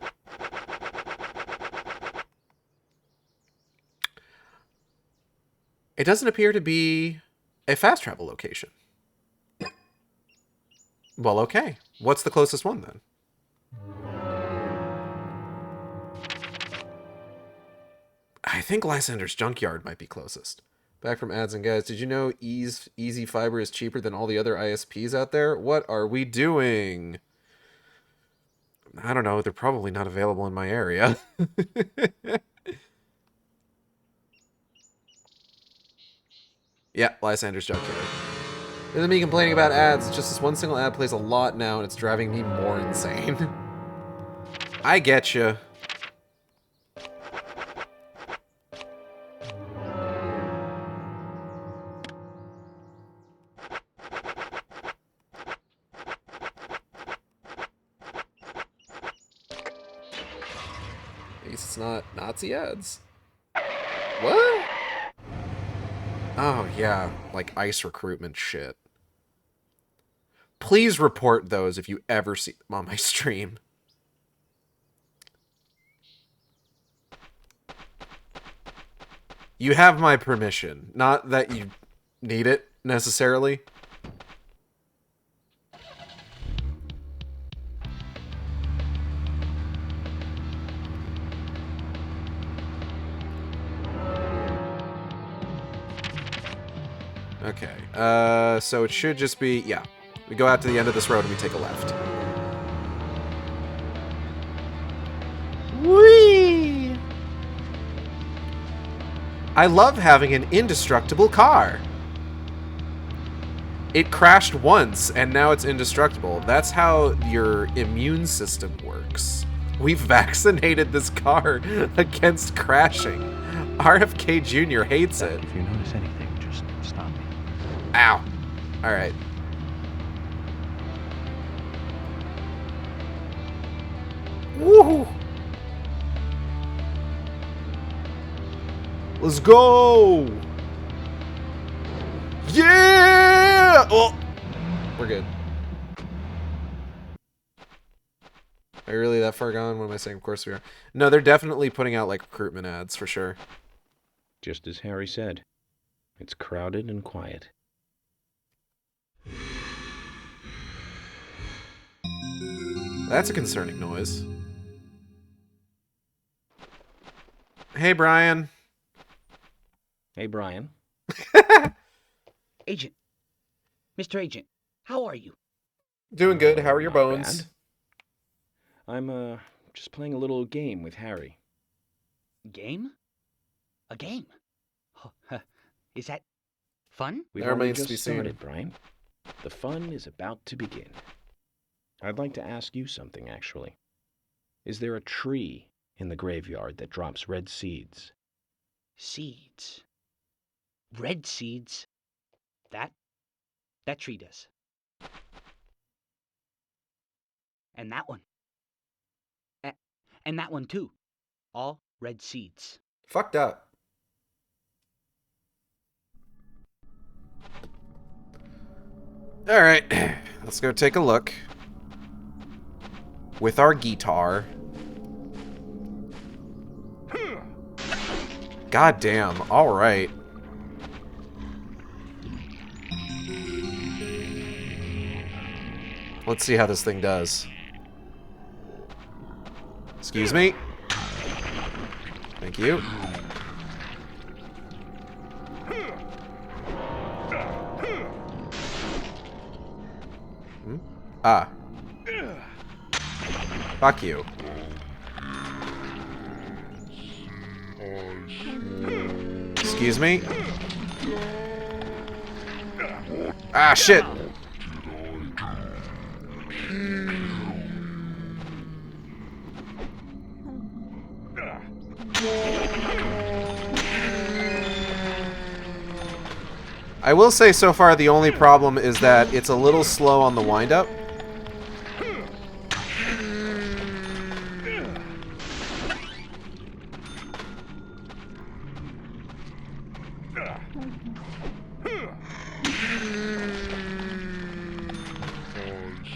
It doesn't appear to be a fast travel location. Well, okay. What's the closest one, then? I think Lysander's Junkyard might be closest. Back from ads and guys, did you know Easy Fiber is cheaper than all the other ISPs out there? What are we doing? I don't know. They're probably not available in my area. Yeah, Lysander's Junkyard. Isn't me complaining about ads. It's just this one single ad plays a lot now, and it's driving me more insane. I get you. At least it's not Nazi ads. What? Oh, yeah. Like ICE recruitment shit. Please report those if you ever see them on my stream. You have my permission. Not that you need it, necessarily. Okay. So it should just be, yeah. We go out to the end of this road and we take a left. Whee! I love having an indestructible car. It crashed once and now it's indestructible. That's how your immune system works. We've vaccinated this car against crashing. RFK Jr. hates it. If you notice anything, just stop me. Ow. All right. Woohoo! Let's go! Yeah! Oh! We're good. Are you really that far gone? What am I saying? Of course we are. No, they're definitely putting out, like, recruitment ads, for sure. Just as Harry said, it's crowded and quiet. That's a concerning noise. Hey, Brian. Hey, Brian. Agent. Mr. Agent, how are you? Doing good. How are your Not bones? bad. I'm, just playing a little game with Harry. Game? A game? Oh, is that fun? We've That only remains to just be seen. started, Brian. The fun is about to begin. I'd like to ask you something, actually. Is there a tree in the graveyard that drops red seeds? Seeds. Red seeds? That tree does. And that one. And that one too. All red seeds. Fucked up. All right, let's go take a look with our guitar. God damn. All right. Let's see how this thing does. Excuse me. Thank you. Hmm? Ah. Fuck you. Excuse me? Ah, shit! I will say so far the only problem is that it's a little slow on the wind-up.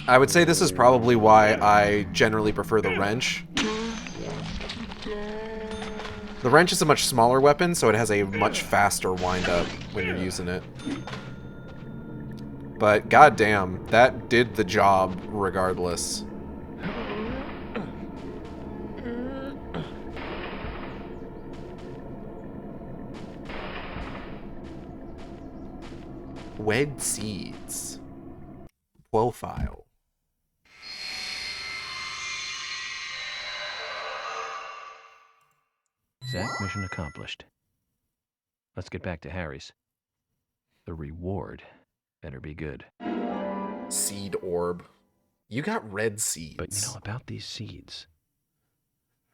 I would say this is probably why I generally prefer the wrench. The wrench is a much smaller weapon, so it has a much faster wind-up when you're using it. But goddamn, that did the job regardless. Wed seeds. Profile. Zach, mission accomplished. Let's get back to Harry's. The reward better be good. Seed orb. You got red seeds. But you know about these seeds?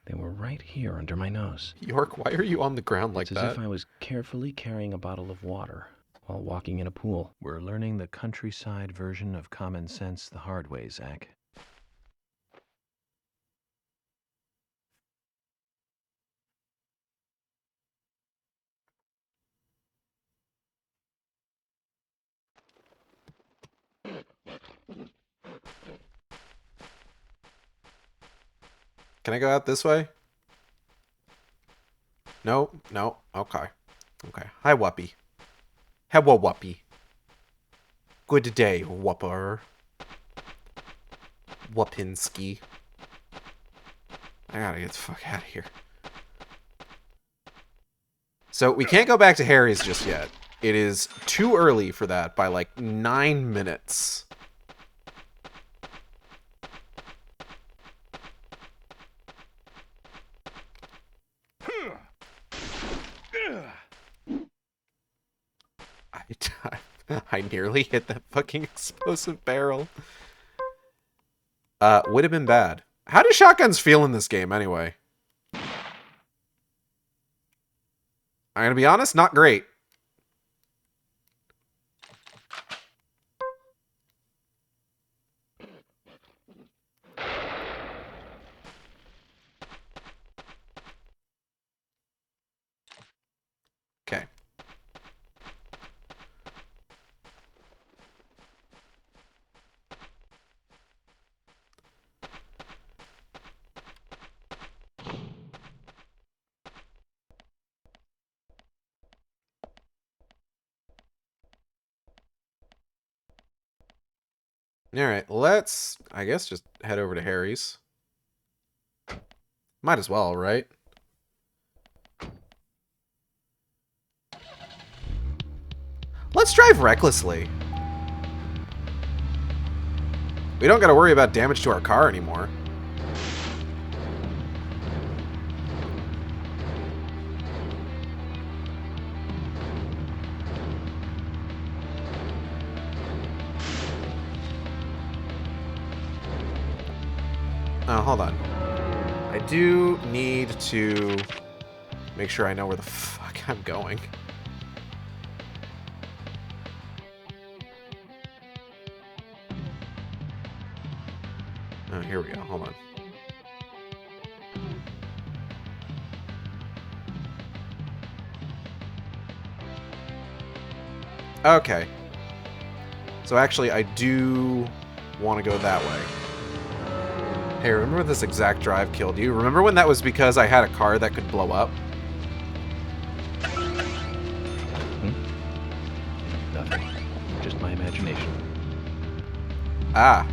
They were right here under my nose. York, why are you on the ground like it's that? as if I was carefully carrying a bottle of water while walking in a pool. We're learning the countryside version of common sense the hard way, Zach. Can I go out this way? No, no. Okay. Okay. Hi, Whuppy. Hello, Whuppy. Good day, Whopper. Wapinski. I gotta get the fuck out of here. So, we can't go back to Harry's just yet. It is too early for that by like 9 minutes. I nearly hit that fucking explosive barrel. Would have been bad. How do shotguns feel in this game anyway? I'm gonna be honest, not great. Okay. Alright, let's, I guess, just head over to Harry's. Might as well, right? Let's drive recklessly. We don't gotta worry about damage to our car anymore. Oh, hold on. I do need to make sure I know where the fuck I'm going. Oh, here we go. Hold on. Okay. So actually, I do want to go that way. Hey, remember when this exact drive killed you? Remember when that was because I had a car that could blow up? Nothing. Just my imagination. Ah.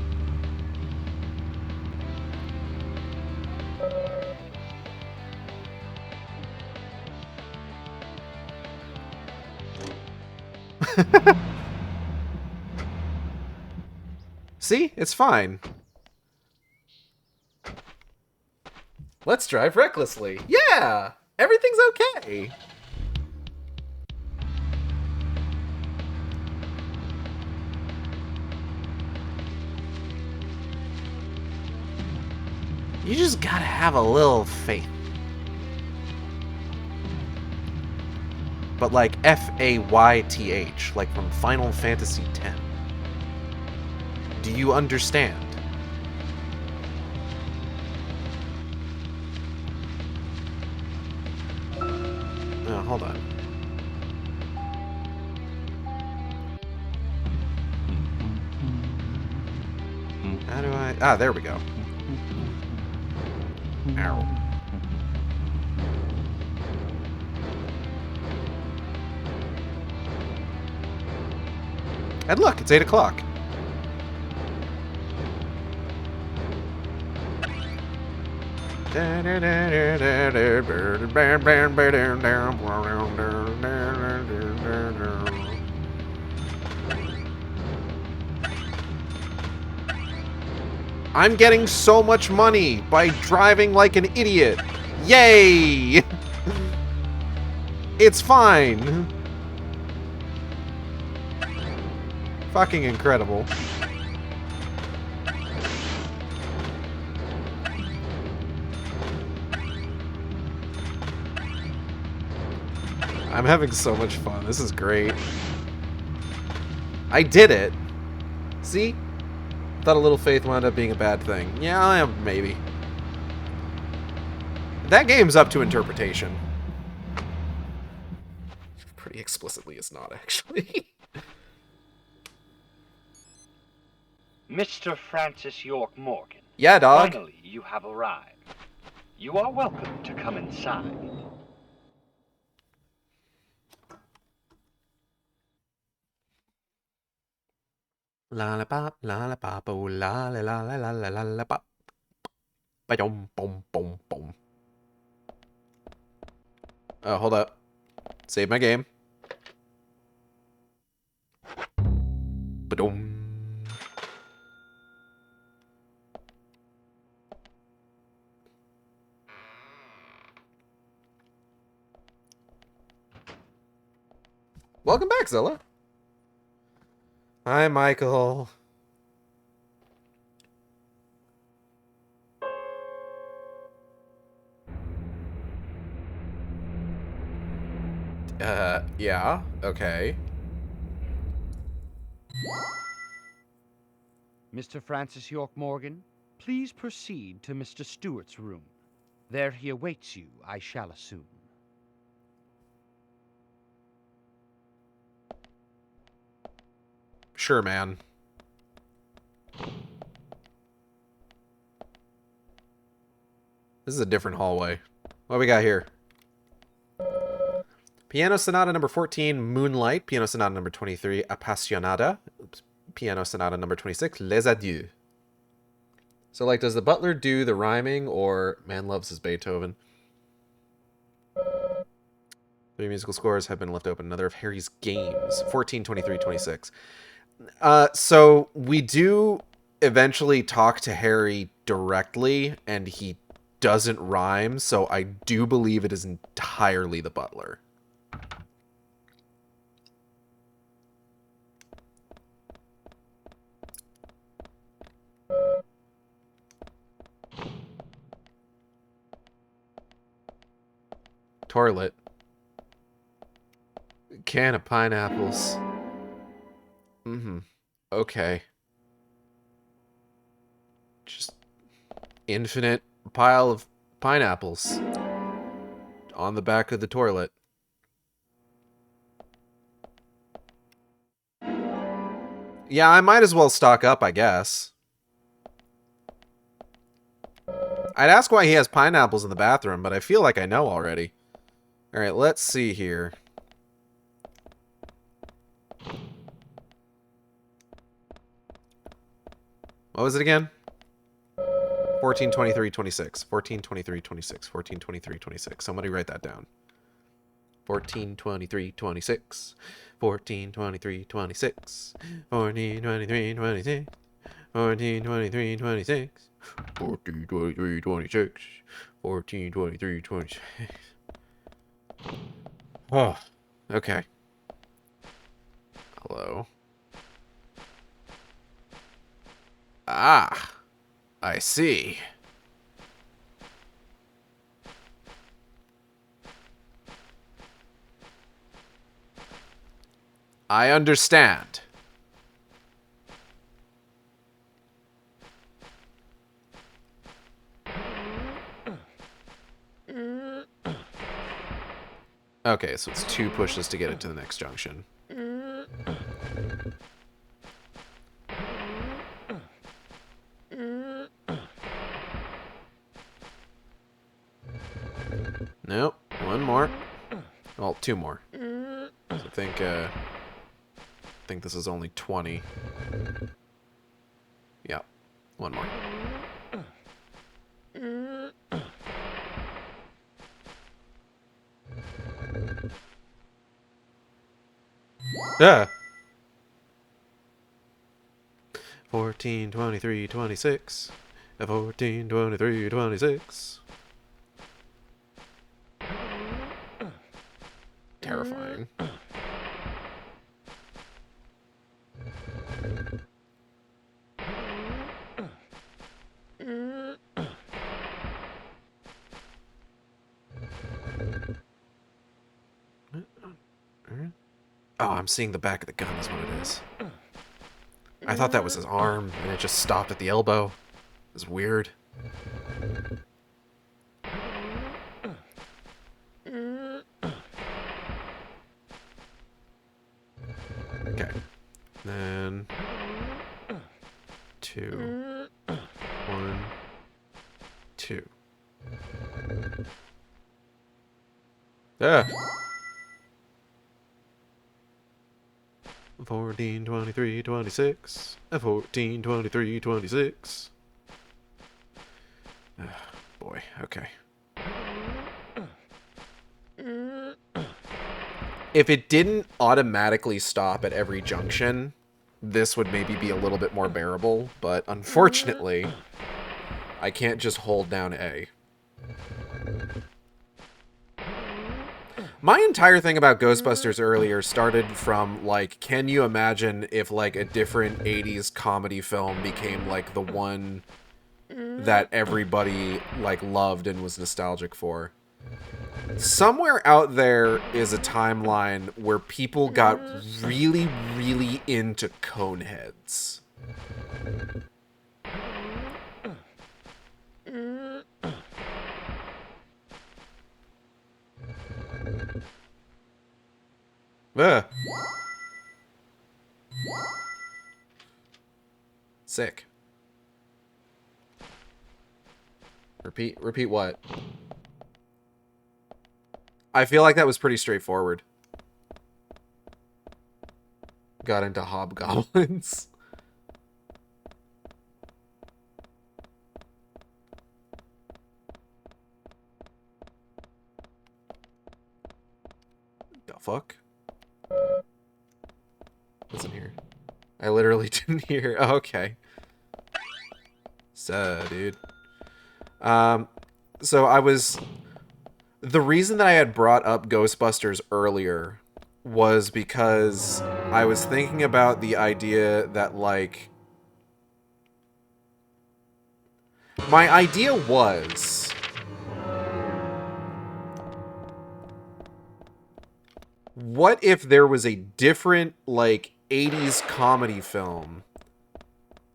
See? It's fine. Let's drive recklessly. Yeah! Everything's okay. You just gotta have a little faith. But like F-A-Y-T-H, like from Final Fantasy X. Do you understand? Oh, hold on. How do I... Ah, there we go. Ow. And look, it's 8 o'clock. I'm getting so much money by driving like an idiot. Yay! It's fine. Fucking incredible. I'm having so much fun. This is great. I did it. See? Thought a little faith wound up being a bad thing. Yeah, maybe. That game's up to interpretation. Pretty explicitly it's not, actually. Mr. Francis York Morgan. Yeah, dog. Finally, you have arrived. You are welcome to come inside. Lollipop, lollipop, oh la la la la la la la la pop. Ba-dum, boom, boom, boom. Oh, hold up. Save my game. Ba-dum. Welcome back, Zilla. Hi, Michael. Yeah, okay. Mr. Francis York Morgan, please proceed to Mr. Stewart's room. There he awaits you, I shall assume. Sure, man. This is a different hallway. What we got here? Piano Sonata number 14, Moonlight. Piano Sonata number 23, Appassionata. Piano Sonata number 26, Les Adieux. So, like, does the butler do the rhyming, or man loves his Beethoven? 3 musical scores have been left open. Another of Harry's games. 14, 23, 26. So, we do eventually talk to Harry directly, and he doesn't rhyme, so I do believe it is entirely the butler. Toilet. Can of pineapples. Mm-hmm. Okay. Just infinite pile of pineapples on the back of the toilet. Yeah, I might as well stock up, I guess. I'd ask why he has pineapples in the bathroom, but I feel like I know already. Alright, let's see here. What was it again? 14, 23, 26. 14, 23, 26. 14, 23, 26. Somebody write that down. 14, 23, 26. 14, 23, 26. 14, 23, 26. 14, 23, 26. 14, 23, 26. 14, 23, 26. Oh, okay. Hello. Ah, I see. I understand. Okay, so it's 2 pushes to get it to the next junction. Nope, 1 more. Well, 2 more. So I think this is only 20. Yep, 1 more. Ah! 14, 23, 26. 14, 23, 26. Terrifying. Oh, I'm seeing the back of the gun is what it is. I thought that was his arm, and it just stopped at the elbow. It's weird. Okay. Then 2, 1, 2. Ah. 14, 23, 26. 14, 23, 26. Boy, okay. If it didn't automatically stop at every junction, this would maybe be a little bit more bearable, but unfortunately, I can't just hold down A. My entire thing about Ghostbusters earlier started from, like, can you imagine if, like, a different 80s comedy film became, like, the one that everybody, like, loved and was nostalgic for? Somewhere out there is a timeline where people got really, really into Coneheads. Ugh. Sick. Repeat what? I feel like that was pretty straightforward. Got into hobgoblins. The fuck? What's in here? I literally didn't hear. Oh, okay. So, dude. So I was... The reason that I had brought up Ghostbusters earlier was because I was thinking about the idea that, like... My idea was... What if there was a different, like, 80s comedy film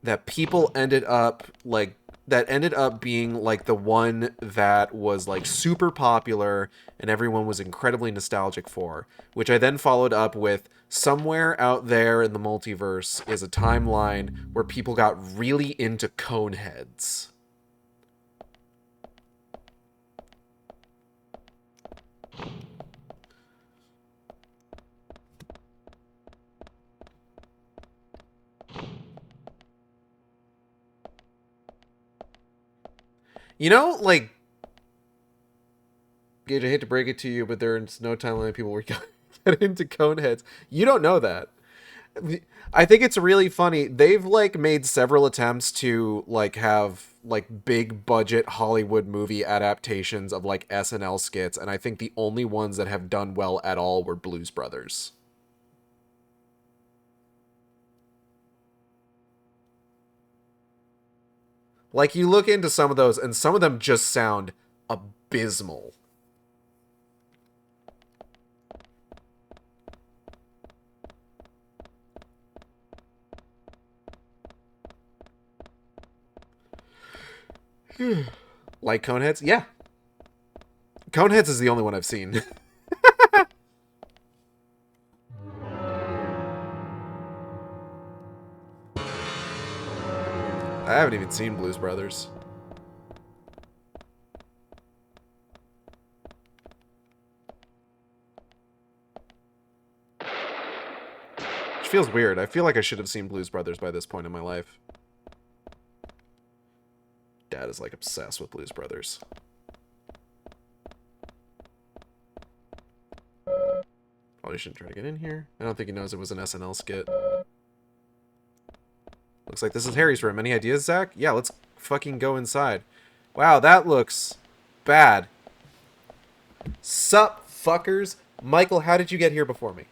that people ended up, like, that ended up being, like, the one that was, like, super popular and everyone was incredibly nostalgic for, which I then followed up with somewhere out there in the multiverse is a timeline where people got really into Coneheads. You know, like, Gage, I hate to break it to you, but there's no timeline people were get into Coneheads. You don't know that. I think it's really funny. They've, like, made several attempts to, like, have, like, big budget Hollywood movie adaptations of, like, SNL skits, and I think the only ones that have done well at all were Blues Brothers. Like, you look into some of those, and some of them just sound abysmal. Like Coneheads? Yeah. Coneheads is the only one I've seen. I haven't even seen Blues Brothers. Which feels weird. I feel like I should have seen Blues Brothers by this point in my life. Dad is, like, obsessed with Blues Brothers. Probably shouldn't try to get in here. I don't think he knows it was an SNL skit. Looks like this is Harry's room. Any ideas, Zach? Yeah, let's fucking go inside. Wow, that looks bad. Sup, fuckers? Michael, how did you get here before me?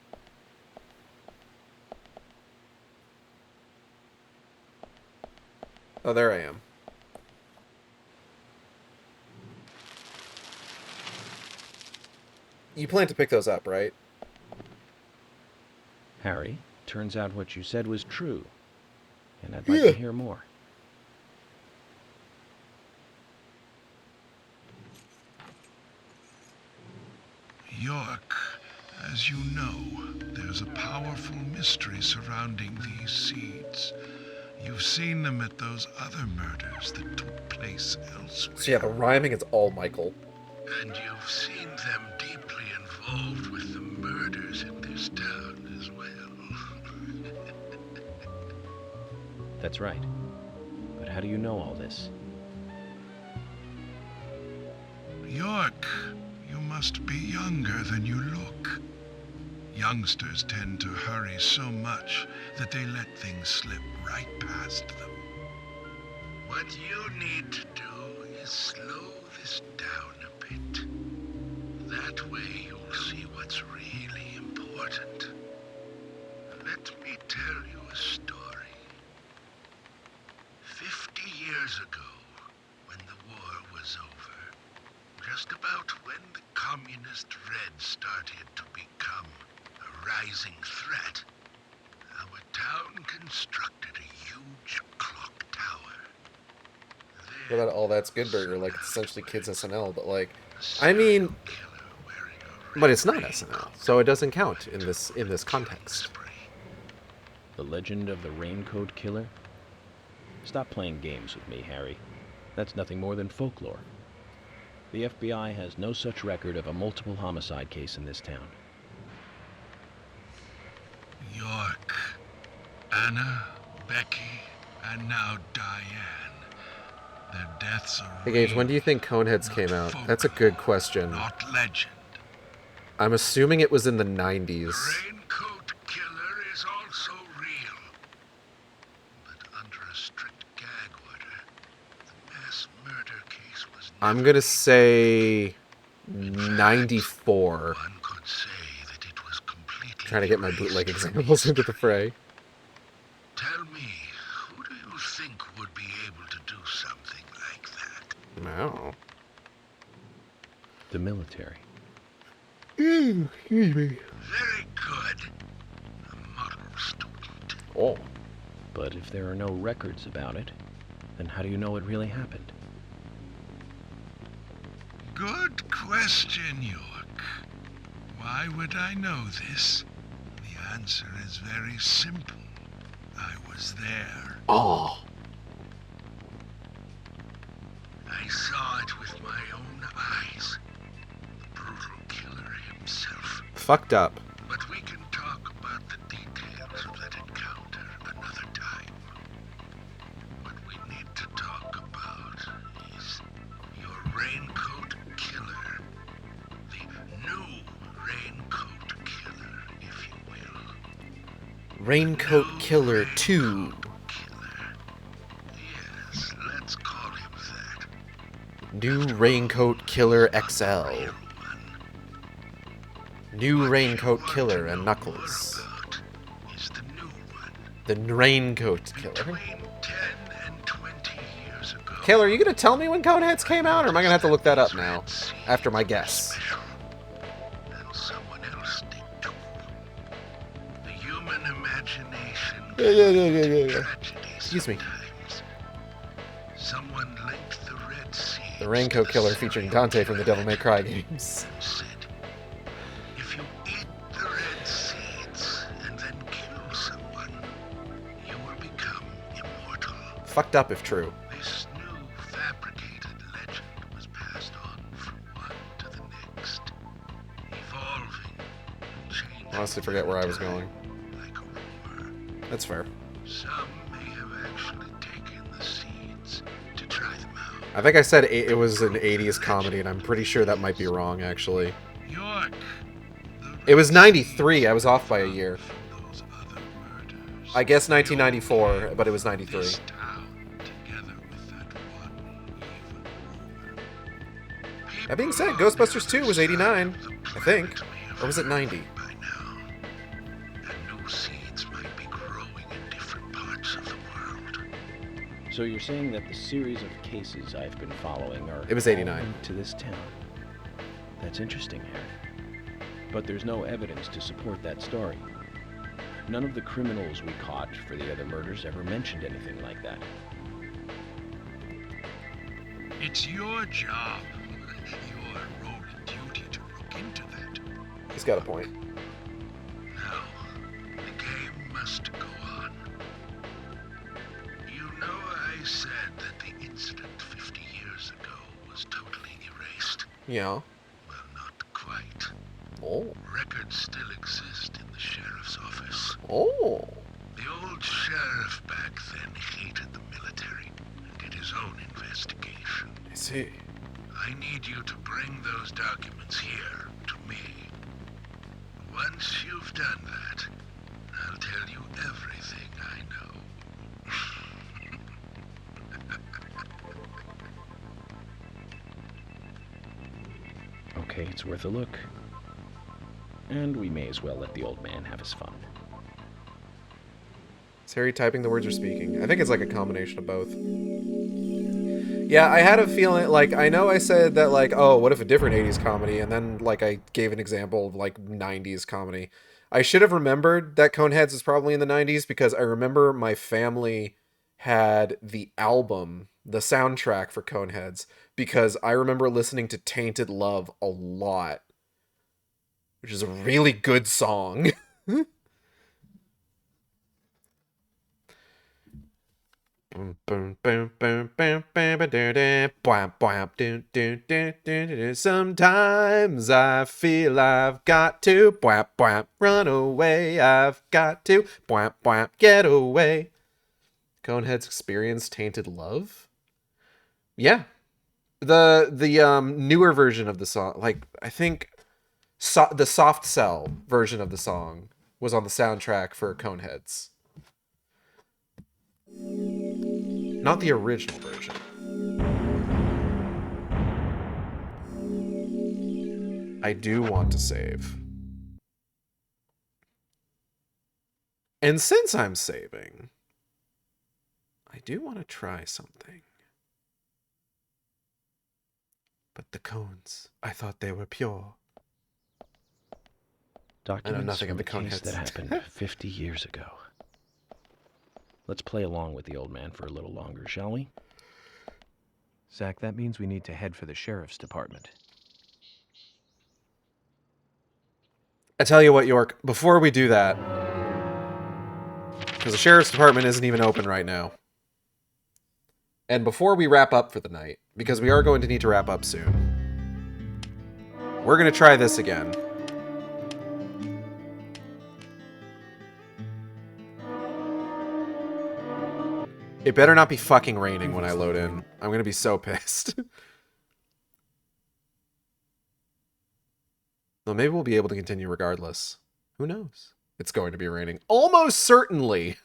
Oh, there I am. You plan to pick those up, right? Harry, turns out what you said was true. And I'd like to hear more. York, as you know, there's a powerful mystery surrounding these seeds. You've seen them at those other murders that took place elsewhere. So yeah, the rhyming is all Michael. And you've seen them deeply involved with the murders in this town as well. That's right. But how do you know all this? York, you must be younger than you look. Youngsters tend to hurry so much that they let things slip right past them. What you need to do is slow this down a bit. That way you'll see what's really important. Let me tell you a story. 50 years ago, when the war was over, just about when the communist Red started to become a rising threat, our town constructed a huge clock tower. What about All That's Good Burger? Like, it's essentially Kids SNL, but like, I mean, but it's not SNL, so it doesn't count in this context. The legend of the Raincoat Killer? Stop playing games with me, Harry. That's nothing more than folklore. The FBI has no such record of a multiple homicide case in this town. York, Anna, Becky, and now Diane. Their deaths are Hey Gage, when do you think Coneheads came out? That's a good question. not legend. I'm assuming it was in the 90s. Raincoat Killer is also real. But under a strict gag order, the mass murder case was I'm gonna say 94. One could say that it was completely Trying to get my bootleg examples into the fray. Tell me, who do you think would be able to do something like that? No. The military. Excuse me. Very good. A model student. Oh. But if there are no records about it, then how do you know it really happened? Good question, York. Why would I know this? The answer is very simple. I was there. Oh. I saw it with my own eyes. The brutal killer himself. Fucked up. But we can talk about the details of that encounter another time. What we need to talk about is your Raincoat Killer. The new Raincoat Killer, if you will. Raincoat Killer 2. Yes, let's call him that. New Raincoat Killer XL. New Raincoat Killer and Knuckles. The Raincoat Killer. Kayla, are you gonna tell me when Coneheads came out, or am I gonna have to look that up now? After my guess. Someone else did too. The human imagination. Yeah. Excuse me. Someone linked the Red Sea. The Raincoat Killer featuring Dante from the Devil May Cry games. If you eat the red seeds and then kill someone, you will become immortal. Fucked up if true. This new fabricated legend was passed on from one to the next, evolving and changing. I honestly forget where I was going. That's fair. Some may have actually taken the seeds to try them out. I think I said it was an 80s comedy, and I'm pretty sure that might be wrong, actually. York. It was 93. I was off by a year. I guess 1994, but it was 93. That being said, Ghostbusters 2 was 89, I think. Or was it 90? So you're saying that the series of cases I've been following are It was 89. all linked to this town. That's interesting, Harry. But there's no evidence to support that story. None of the criminals we caught for the other murders ever mentioned anything like that. It's your job, your role and duty to look into that. He's got a point. Now, the game must go on. You know I said that the incident 50 years ago was totally erased. Yeah. Well, not quite. Oh. Records still exist in the sheriff's office. Oh. The old sheriff back then hated the military and did his own investigation. I see. I need you to bring those documents here to me. Once you've done that, I'll tell you everything I know. Okay, it's worth a look. And we may as well let the old man have his fun. Is Harry typing the words or speaking? I think it's like a combination of both. Yeah, I had a feeling, like, I know I said that, like, oh, what if a different 80s comedy, and then, like, I gave an example of, like, 90s comedy. I should have remembered that Coneheads is probably in the 90s, because I remember my family had the album, the soundtrack for Coneheads, because I remember listening to Tainted Love a lot, which is a really good song. Sometimes I feel I've got to run away. I've got to get away. Coneheads experience Tainted Love? Yeah. The newer version of the song, like, I think the Soft Cell version of the song was on the soundtrack for Coneheads. Not the original version. I do want to save. And since I'm saving, I do want to try something. But the cones, I thought they were pure. Documents I know nothing of the from a case Coneheads. that happened 50 years ago. Let's play along with the old man for a little longer, shall we? Zach, that means we need to head for the sheriff's department. I tell you what, York, before we do that, because the sheriff's department isn't even open right now, and before we wrap up for the night, because we are going to need to wrap up soon, we're going to try this again. It better not be fucking raining when I load in. I'm going to be so pissed. Well, maybe we'll be able to continue regardless. Who knows? It's going to be raining. Almost certainly.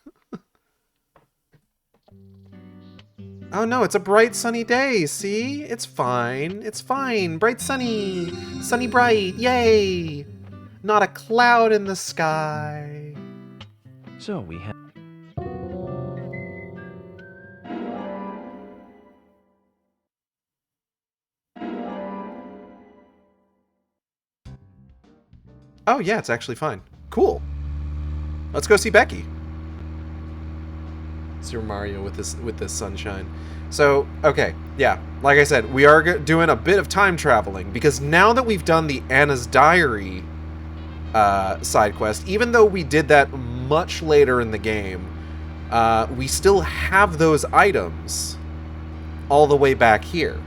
Oh no, it's a bright sunny day. See? It's fine. It's fine. Bright sunny. Sunny bright. Yay. Not a cloud in the sky. So we have... Oh yeah, it's actually fine. Cool. Let's go see Becky. Super Mario with this sunshine. So, okay, yeah. Like I said, we are doing a bit of time traveling, because now that we've done the Anna's Diary side quest, even though we did that much later in the game, we still have those items all the way back here.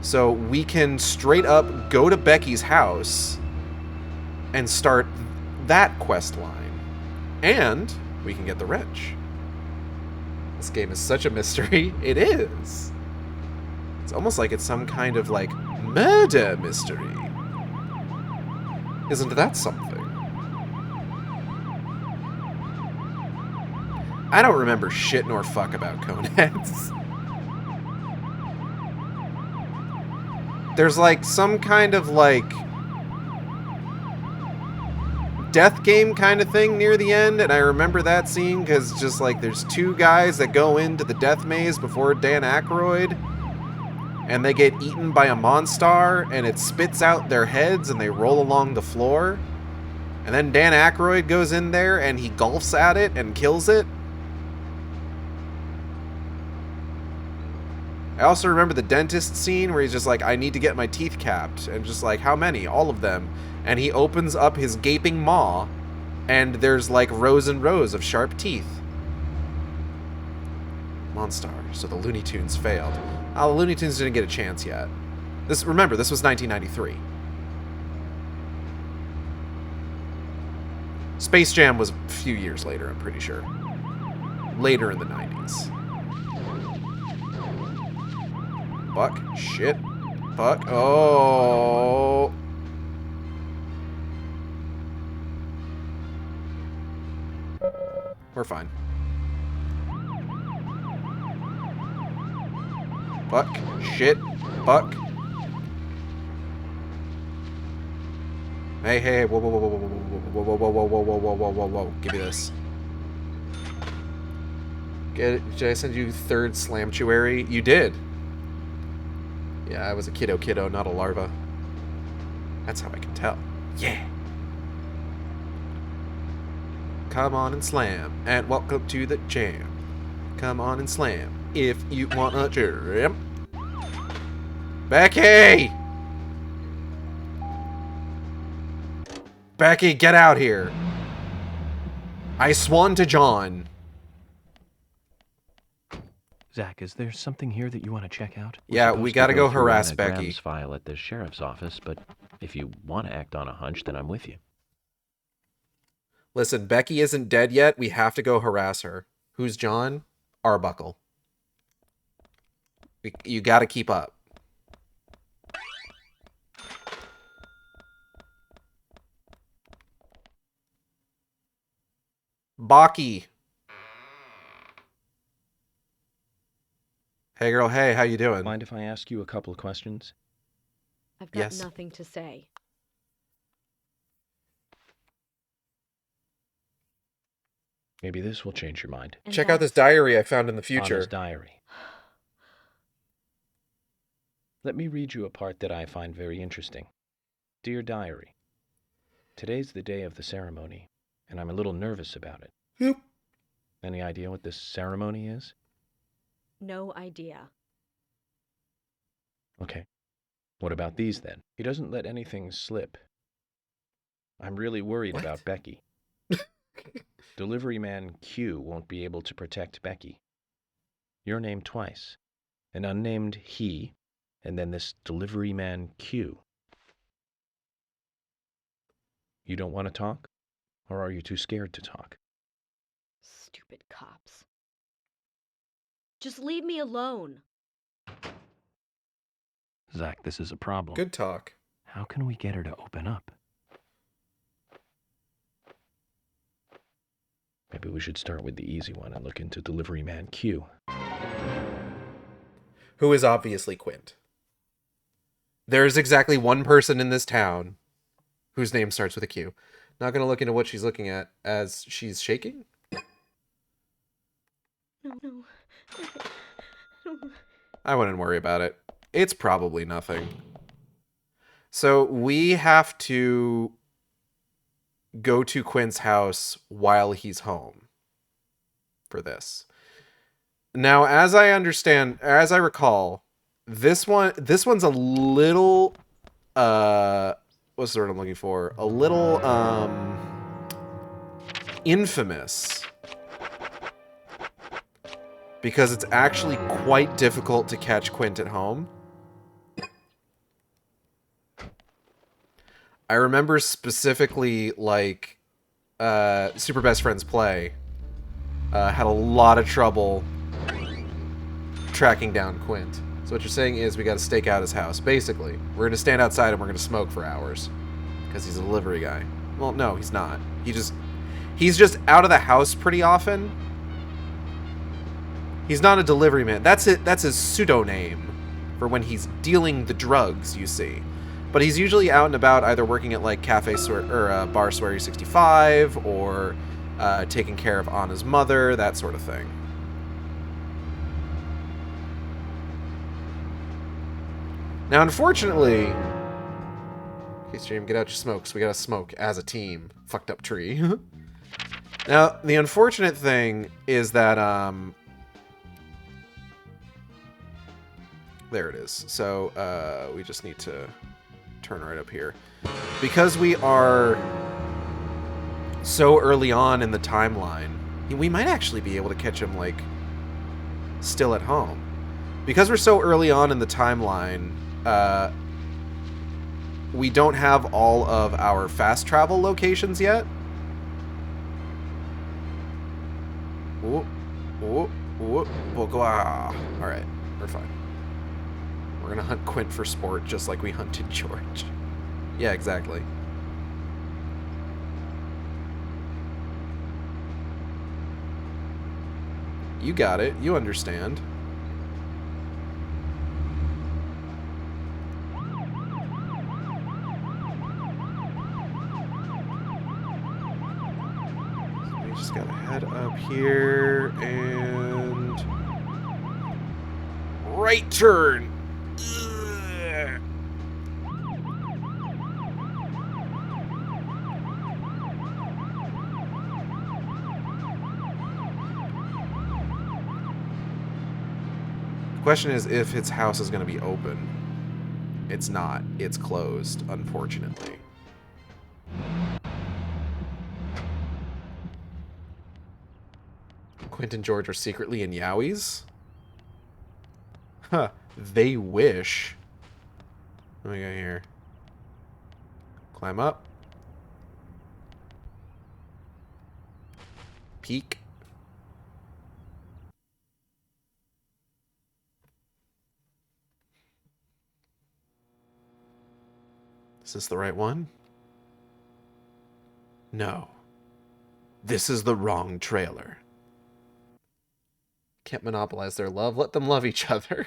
So we can straight up go to Becky's house and start that quest line. And we can get the wrench. This game is such a mystery. It is. It's almost like it's some kind of, like, murder mystery. Isn't that something? I don't remember shit nor fuck about Coneheads. There's, like, some kind of, like, death game kind of thing near the end, and I remember that scene because just, like, there's two guys that go into the death maze before Dan Aykroyd, and they get eaten by a monster, and it spits out their heads, and they roll along the floor, and then Dan Aykroyd goes in there, and he golfs at it and kills it. I also remember the dentist scene where he's just like, I need to get my teeth capped. And just like, how many? All of them. And he opens up his gaping maw, and there's like rows and rows of sharp teeth. Monstar. So the Looney Tunes failed. Oh, the Looney Tunes didn't get a chance yet. Remember, this was 1993. Space Jam was a few years later, I'm pretty sure. Later in the 90s. Fuck. Shit. Fuck. Oh. We're fine. Fuck. Shit. Fuck. Hey, hey, whoa, whoa, whoa, whoa, whoa, whoa, whoa, whoa, whoa, whoa, whoa, whoa, whoa, whoa, whoa. Give me this. Get it? Did I send you third slamtuary? You did. Yeah, I was a kiddo, not a larva. That's how I can tell. Yeah. Come on and slam, and welcome to the jam. Come on and slam, if you want a jam. Becky! Becky, get out here. I swan to John. Zach, is there something here that you want to check out? Yeah, we gotta go harass Becky. Graham's file at the sheriff's office, but if you want to act on a hunch, then I'm with you. Listen, Becky isn't dead yet. We have to go harass her. Who's John? Arbuckle. You gotta keep up. Baki. Hey girl, hey, how you doing? Mind if I ask you a couple of questions? I've got nothing to say. Maybe this will change your mind. Check out this diary I found in the future. Anna's diary. Let me read you a part that I find very interesting. Dear Diary, today's the day of the ceremony, and I'm a little nervous about it. Yep. Any idea what this ceremony is? No idea. Okay. What about these, then? He doesn't let anything slip. I'm really worried about Becky. Delivery man Q won't be able to protect Becky. Your name twice. An unnamed he, and then this delivery man Q. You don't want to talk? Or are you too scared to talk? Stupid cops. Just leave me alone. Zach, this is a problem. Good talk. How can we get her to open up? Maybe we should start with the easy one and look into delivery man Q. Who is obviously Quint. There's exactly one person in this town whose name starts with a Q. Not going to look into what she's looking at as she's shaking. No. I wouldn't worry about it. It's probably nothing. So we have to go to Quint's house while he's home for this. Now, as I recall, this one's a little what's the word I'm looking for? A little infamous. Because it's actually quite difficult to catch Quint at home. I remember specifically, like, Super Best Friends Play had a lot of trouble tracking down Quint. So what you're saying is we gotta stake out his house. Basically, we're gonna stand outside and we're gonna smoke for hours. Because he's a delivery guy. Well, no, he's not. He's just out of the house pretty often. He's not a delivery man. That's it. That's his pseudonym for when he's dealing the drugs, you see. But he's usually out and about, either working at like Bar Sweary 65, or taking care of Anna's mother, that sort of thing. Now, unfortunately, okay, stream, get out your smokes. We gotta smoke as a team. Fucked up tree. Now, the unfortunate thing is that there it is. So, we just need to turn right up here. Because we are so early on in the timeline, we might actually be able to catch him, like, still at home. Because we're so early on in the timeline, we don't have all of our fast travel locations yet. Alright, we're fine. We're gonna hunt Quint for sport, just like we hunted George. Yeah, exactly. You got it. You understand. So we just gotta head up here and right turn. Ugh. Question is if its house is going to be open. It's not. It's closed, unfortunately. Quint and George are secretly in Yowies? Huh. They wish. What do we got here? Climb up. Peek. Is this the right one? No. This is the wrong trailer. Can't monopolize their love. Let them love each other.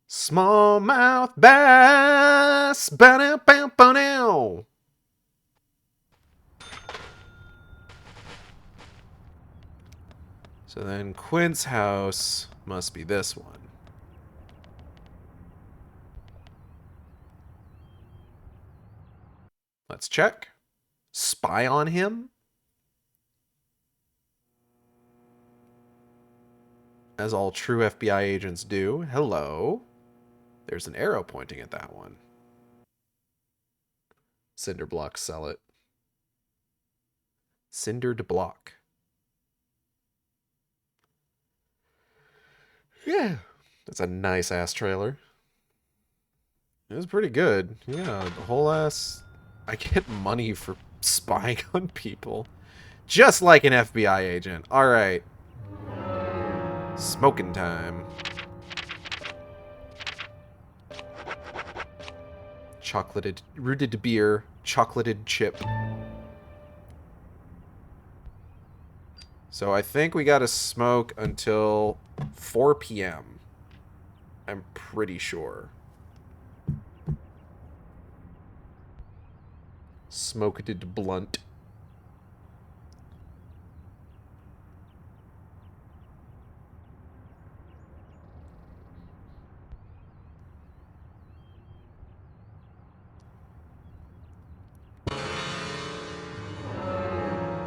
Smallmouth bass. Ba-da-bam-ba-now. So then Quint's house must be this one. Let's check. Spy on him? As all true FBI agents do. Hello. There's an arrow pointing at that one. Cinder blocks sell it. Cindered block. Yeah. That's a nice ass trailer. It was pretty good. Yeah, the whole ass... I get money for spying on people. Just like an FBI agent. Alright. Smoking time. Chocolated... Rooted beer. Chocolated chip. So I think we gotta smoke until 4 p.m. I'm pretty sure. Smoked blunt.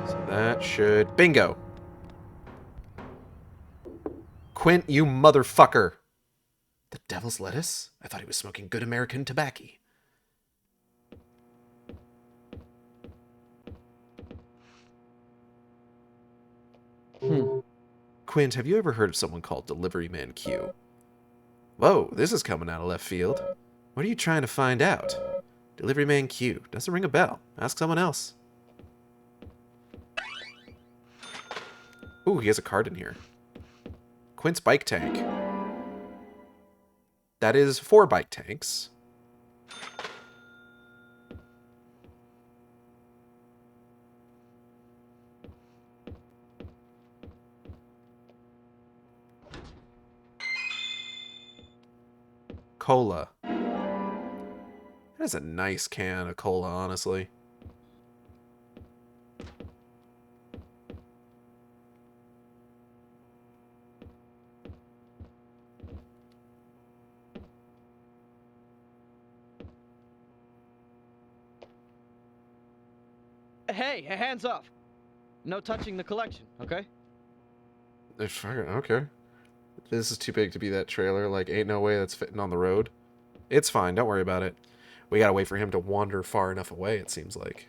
So that should... Bingo! Quint, you motherfucker! The devil's lettuce? I thought he was smoking good American tobacco. Quint, have you ever heard of someone called Delivery Man Q? Whoa, this is coming out of left field. What are you trying to find out? Delivery Man Q. Doesn't ring a bell. Ask someone else. Ooh, he has a card in here. Quint's bike tank. That is 4 bike tanks. Cola. That is a nice can of cola, honestly. Hey, hands off. No touching the collection, okay? Okay. This is too big to be that trailer. Like, ain't no way that's fitting on the road. It's fine. Don't worry about it. We gotta wait for him to wander far enough away, it seems like.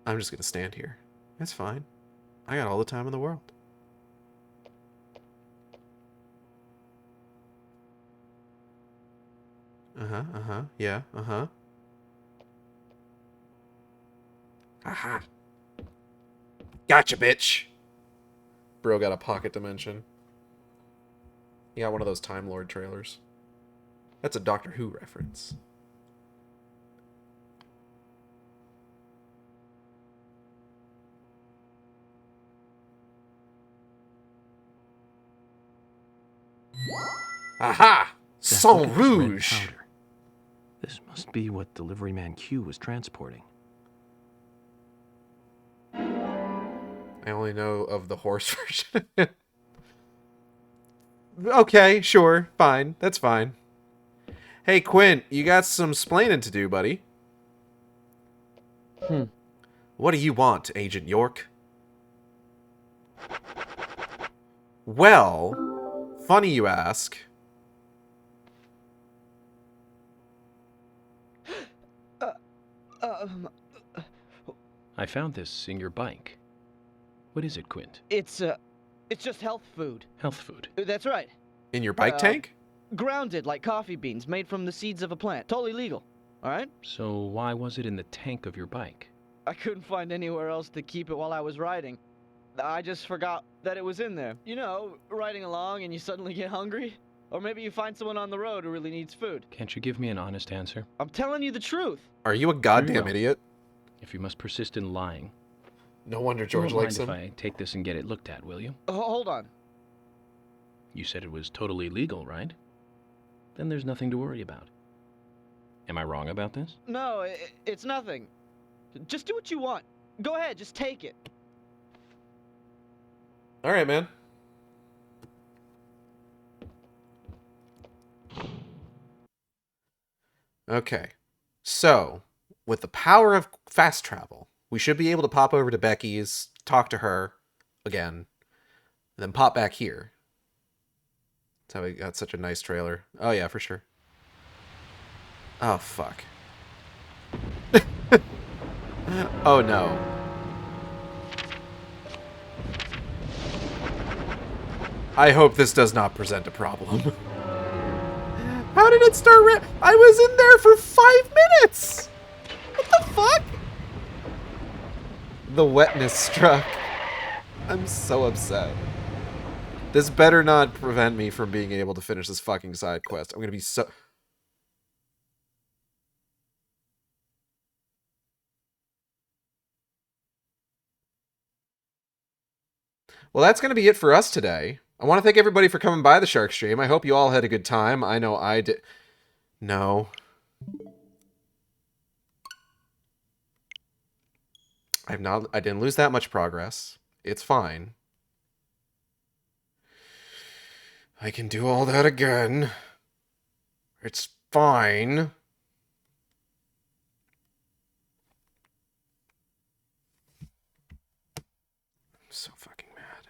I'm just gonna stand here. It's fine. I got all the time in the world. Yeah, Aha. Gotcha, bitch! Bro got a pocket dimension. He got one of those Time Lord trailers. That's a Doctor Who reference. Aha! Zach, Sang look at this red Rouge! powder. This must be what delivery man Q was transporting. I only know of the horse version. Okay, sure, fine. That's fine. Hey, Quint, you got some splaining to do, buddy. What do you want, Agent York? Well, funny you ask. I found this in your bike. What is it, Quint? It's just health food. Health food. That's right. In your bike tank? Grounded like coffee beans made from the seeds of a plant. Totally legal. All right? So why was it in the tank of your bike? I couldn't find anywhere else to keep it while I was riding. I just forgot that it was in there. You know, riding along and you suddenly get hungry? Or maybe you find someone on the road who really needs food. Can't you give me an honest answer? I'm telling you the truth. Are you a goddamn idiot? If you must persist in lying. No wonder You George won't likes mind him. if I take this and get it looked at, will you? Hold on. You said it was totally legal, right? Then there's nothing to worry about. Am I wrong about this? No, it's nothing. Just do what you want. Go ahead, just take it. All right, man. Okay. So, with the power of fast travel, we should be able to pop over to Becky's, talk to her again, and then pop back here. That's how we got such a nice trailer. Oh, yeah, for sure. Oh, fuck. Oh, no. I hope this does not present a problem. How did it start? I was in there for 5 minutes! What the fuck? The wetness struck. I'm so upset. This better not prevent me from being able to finish this fucking side quest. I'm gonna be so... Well, that's gonna be it for us today. I want to thank everybody for coming by the Shark Stream. I hope you all had a good time. I know I did. No. I didn't lose that much progress. It's fine. I can do all that again. It's fine. I'm so fucking mad.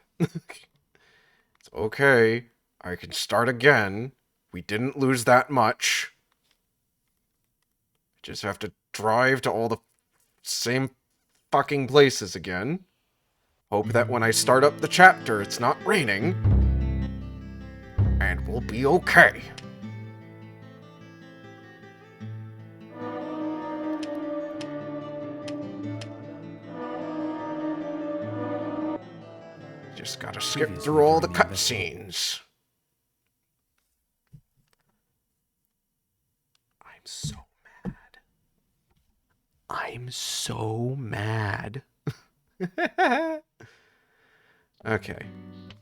It's okay. I can start again. We didn't lose that much. I just have to drive to all the same fucking places again. Hope that when I start up the chapter, it's not raining. And we'll be okay. Just gotta skip through all the cutscenes. I'm so mad. I'm so mad. Okay.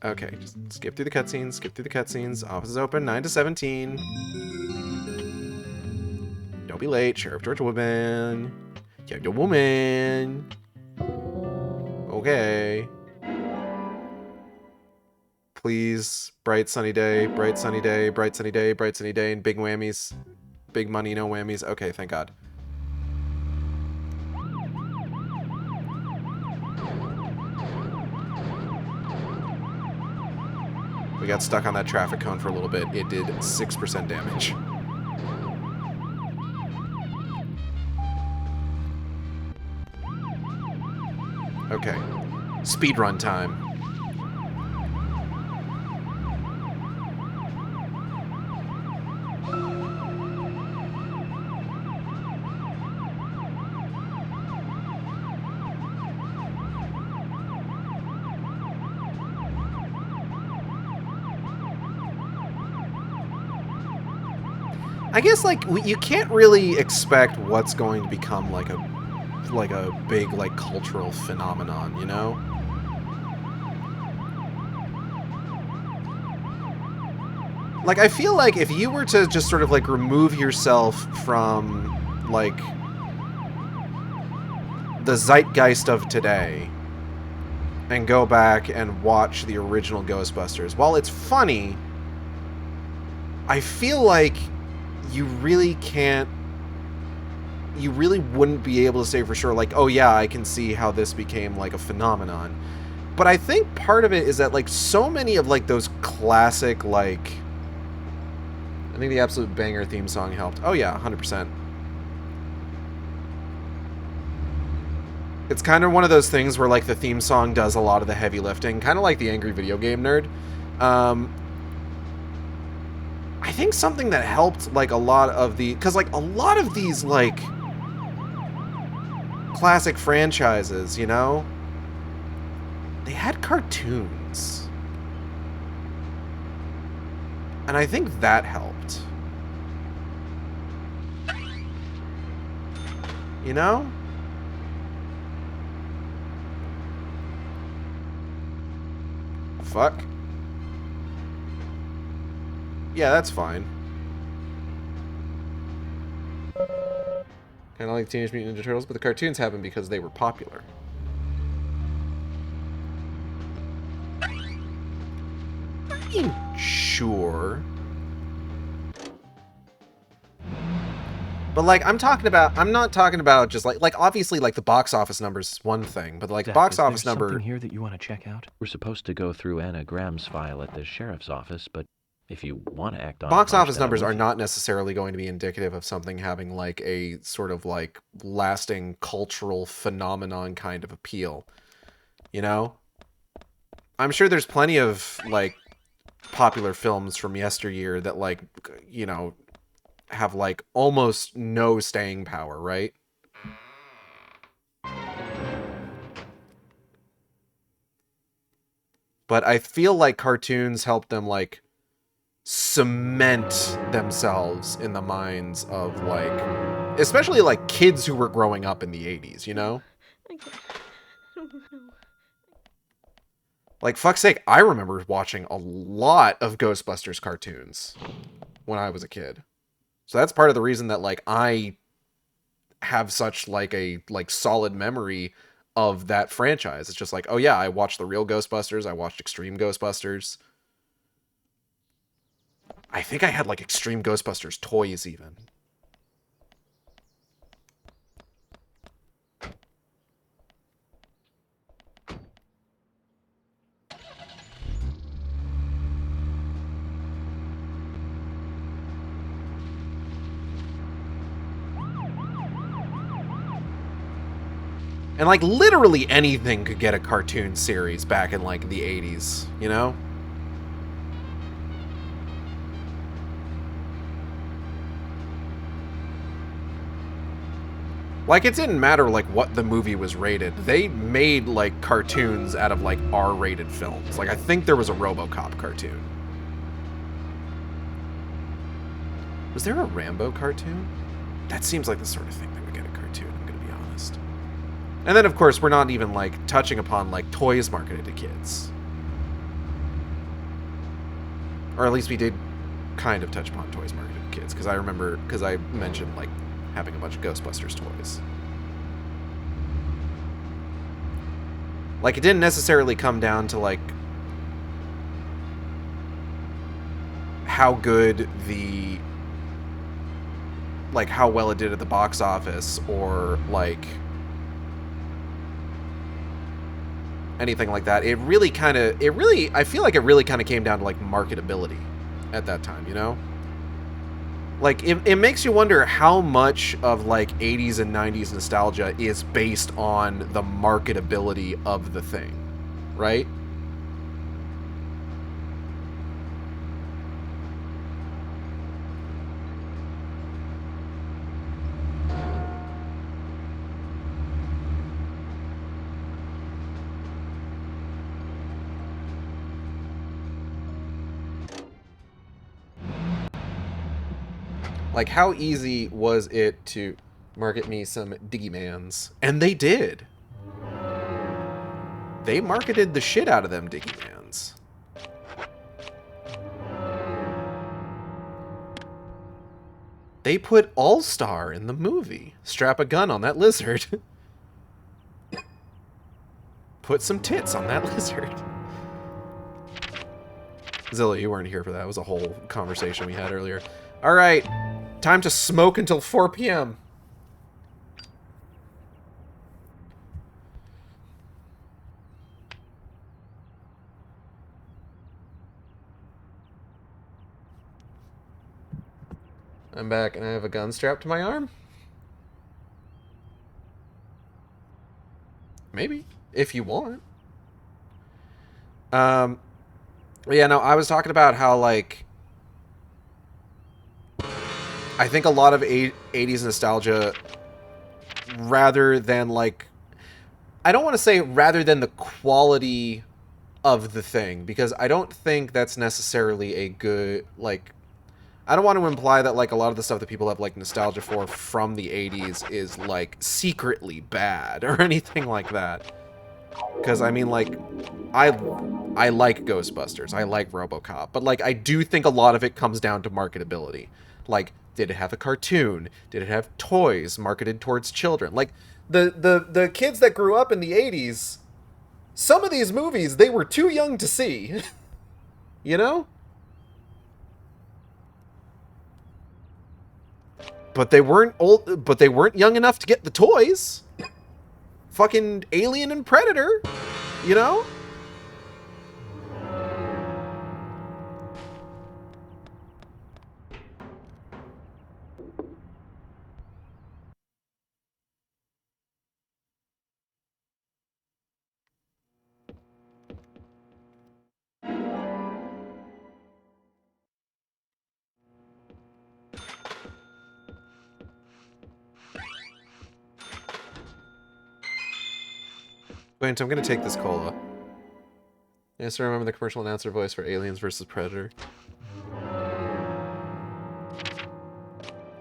Okay, just skip through the cutscenes, skip through the cutscenes. Office is open, 9 to 17. Don't be late, Sheriff George Woodman. You're the woman. Okay. Please, bright sunny day, bright sunny day, bright sunny day, bright sunny day, and big whammies. Big money, no whammies. Okay, thank God. We got stuck on that traffic cone for a little bit. It did 6% damage. Okay. Speedrun time. I guess, like, you can't really expect what's going to become, like a big, like, cultural phenomenon, you know? Like, I feel like if you were to just sort of, like, remove yourself from, like, the zeitgeist of today and go back and watch the original Ghostbusters, while it's funny, I feel like you really wouldn't be able to say for sure, like, oh yeah, I can see how this became, like, a phenomenon. But I think part of it is that, like, so many of, like, those classic, like... I think the Absolute Banger theme song helped. Oh yeah, 100%. It's kind of one of those things where, like, the theme song does a lot of the heavy lifting, kind of like the Angry Video Game Nerd. I think something that helped, like, a lot of the... Because, like, a lot of these, like, classic franchises, you know? They had cartoons. And I think that helped. You know? Fuck. Yeah, that's fine. Kind of like Teenage Mutant Ninja Turtles, but the cartoons happened because they were popular. I'm sure. But, like, I'm not talking about just, like, obviously, like, the box office numbers is one thing, but, like, Zach, box is there office number... something here that you want to check out? We're supposed to go through Anna Graham's file at the sheriff's office, but if you want to act on Box it, I'll office share numbers with are you. not necessarily going to be indicative of something having, like, a sort of, like, lasting cultural phenomenon kind of appeal. You know? I'm sure there's plenty of, like, popular films from yesteryear that, like, you know, have, like, almost no staying power, right? But I feel like cartoons help them, like, cement themselves in the minds of, like, especially, like, kids who were growing up in the 80s, you know? Like, fuck's sake, I remember watching a lot of Ghostbusters cartoons when I was a kid. So that's part of the reason that, like, I have such, like, a, like, solid memory of that franchise. It's just like, oh yeah, I watched the real Ghostbusters, I watched Extreme Ghostbusters. I think I had, like, Extreme Ghostbusters toys, even. And, like, literally anything could get a cartoon series back in, like, the 80s, you know? Like, it didn't matter, like, what the movie was rated. They made, like, cartoons out of, like, R-rated films. Like, I think there was a RoboCop cartoon. Was there a Rambo cartoon? That seems like the sort of thing that would get a cartoon, I'm gonna be honest. And then, of course, we're not even, like, touching upon, like, toys marketed to kids. Or at least we did kind of touch upon toys marketed to kids, because I remember, because I mentioned, like, having a bunch of Ghostbusters toys. Like, it didn't necessarily come down to, like, how good the... like, how well it did at the box office, or, like... anything like that. It really kind of... I feel like it really kind of came down to, like, marketability at that time, you know? Like, it makes you wonder how much of, like, 80s and 90s nostalgia is based on the marketability of the thing, right? Like, how easy was it to market me some Digimans? And they did. They marketed the shit out of them Digimans. They put All-Star in the movie. Strap a gun on that lizard. Put some tits on that lizard. Zilla, you weren't here for that. It was a whole conversation we had earlier. Alright, time to smoke until 4 p.m. I'm back and I have a gun strapped to my arm? Maybe, if you want. Yeah, no, I was talking about how, like, I think a lot of 80s nostalgia, rather than, like, I don't want to say rather than the quality of the thing, because I don't think that's necessarily a good, like, I don't want to imply that, like, a lot of the stuff that people have, like, nostalgia for from the 80s is, like, secretly bad or anything like that. Because, I mean, like, I like Ghostbusters. I like RoboCop. But, like, I do think a lot of it comes down to marketability. Like, did it have a cartoon? Did it have toys marketed towards children? Like, the kids that grew up in the 80s, some of these movies, they were too young to see. You know? But they weren't old, but they weren't young enough to get the toys. Fucking Alien and Predator, you know? Wait, I'm gonna take this cola. I just remember the commercial announcer voice for Aliens vs. Predator.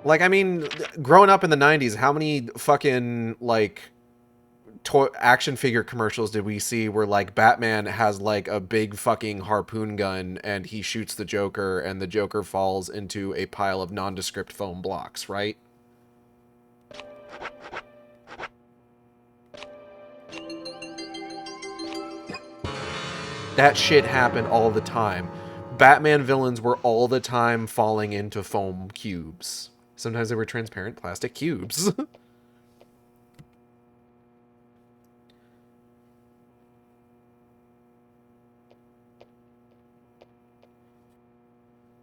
Like, I mean, growing up in the 90s, how many fucking, like, action figure commercials did we see where, like, Batman has, like, a big fucking harpoon gun and he shoots the Joker and the Joker falls into a pile of nondescript foam blocks, right? That shit happened all the time. Batman villains were all the time falling into foam cubes. Sometimes they were transparent plastic cubes.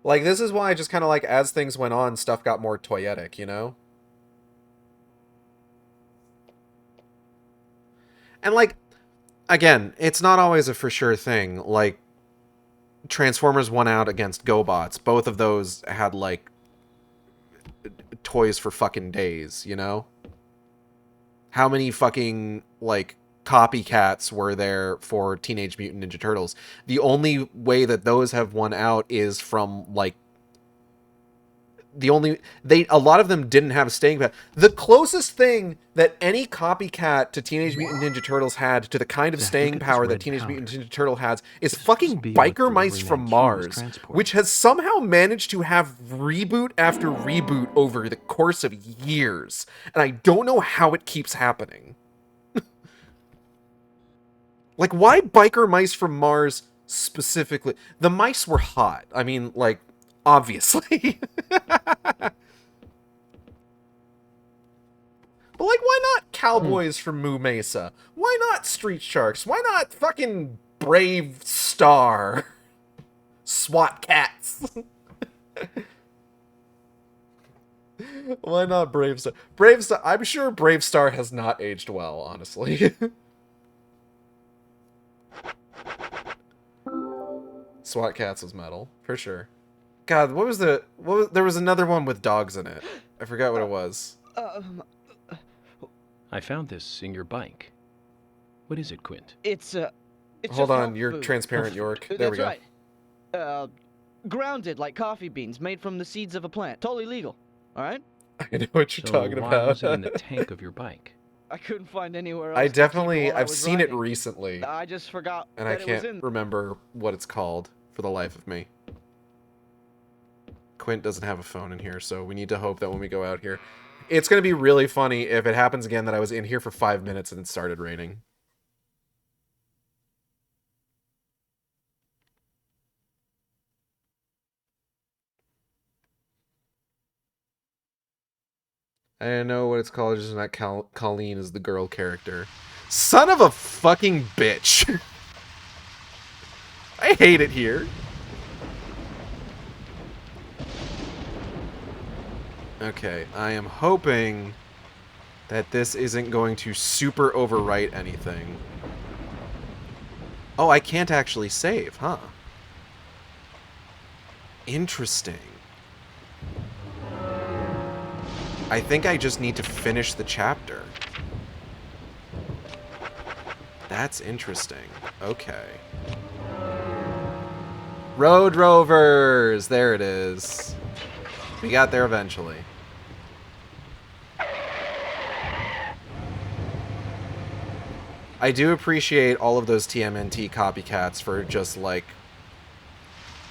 Like, this is why just kind of like, as things went on, stuff got more toyetic, you know? And, like, again, it's not always a for sure thing. Like, Transformers won out against GoBots. Both of those had, like, toys for fucking days, you know? How many fucking, like, copycats were there for Teenage Mutant Ninja Turtles? The only way that those have won out is from, like, a lot of them didn't have staying power. The closest thing that any copycat to Teenage Mutant Ninja Turtles had to the kind of staying power that Teenage Mutant Ninja Turtle has is fucking Biker Mice from Mars, which has somehow managed to have reboot after reboot over the course of years. And I don't know how it keeps happening. Like, why Biker Mice from Mars specifically? The mice were hot. I mean, like, obviously. But, like, why not cowboys from Moo Mesa? Why not Street Sharks? Why not fucking Brave Star? SWAT cats. Why not Brave Star? Brave Star, I'm sure Brave Star has not aged well, honestly. SWAT cats was metal, for sure. God, there was another one with dogs in it. I forgot what it was. I found this in your bike. What is it, Quint? It's Hold on, just you're food. transparent, York. There we go. That's right. Grounded like coffee beans made from the seeds of a plant. Totally legal. All right? I know what you're talking why about. was it in the tank of your bike? I couldn't find anywhere else. I've seen it recently. I just forgot. And I can't remember what it's called for the life of me. Quint doesn't have a phone in here, so we need to hope that when we go out here... It's going to be really funny if it happens again that I was in here for 5 minutes and it started raining. I don't know what it's called, just not Colleen is the girl character. Son of a fucking bitch! I hate it here. Okay, I am hoping that this isn't going to super overwrite anything. Oh, I can't actually save, huh? Interesting. I think I just need to finish the chapter. That's interesting. Okay. Road Rovers! There it is. We got there eventually. I do appreciate all of those TMNT copycats for just, like,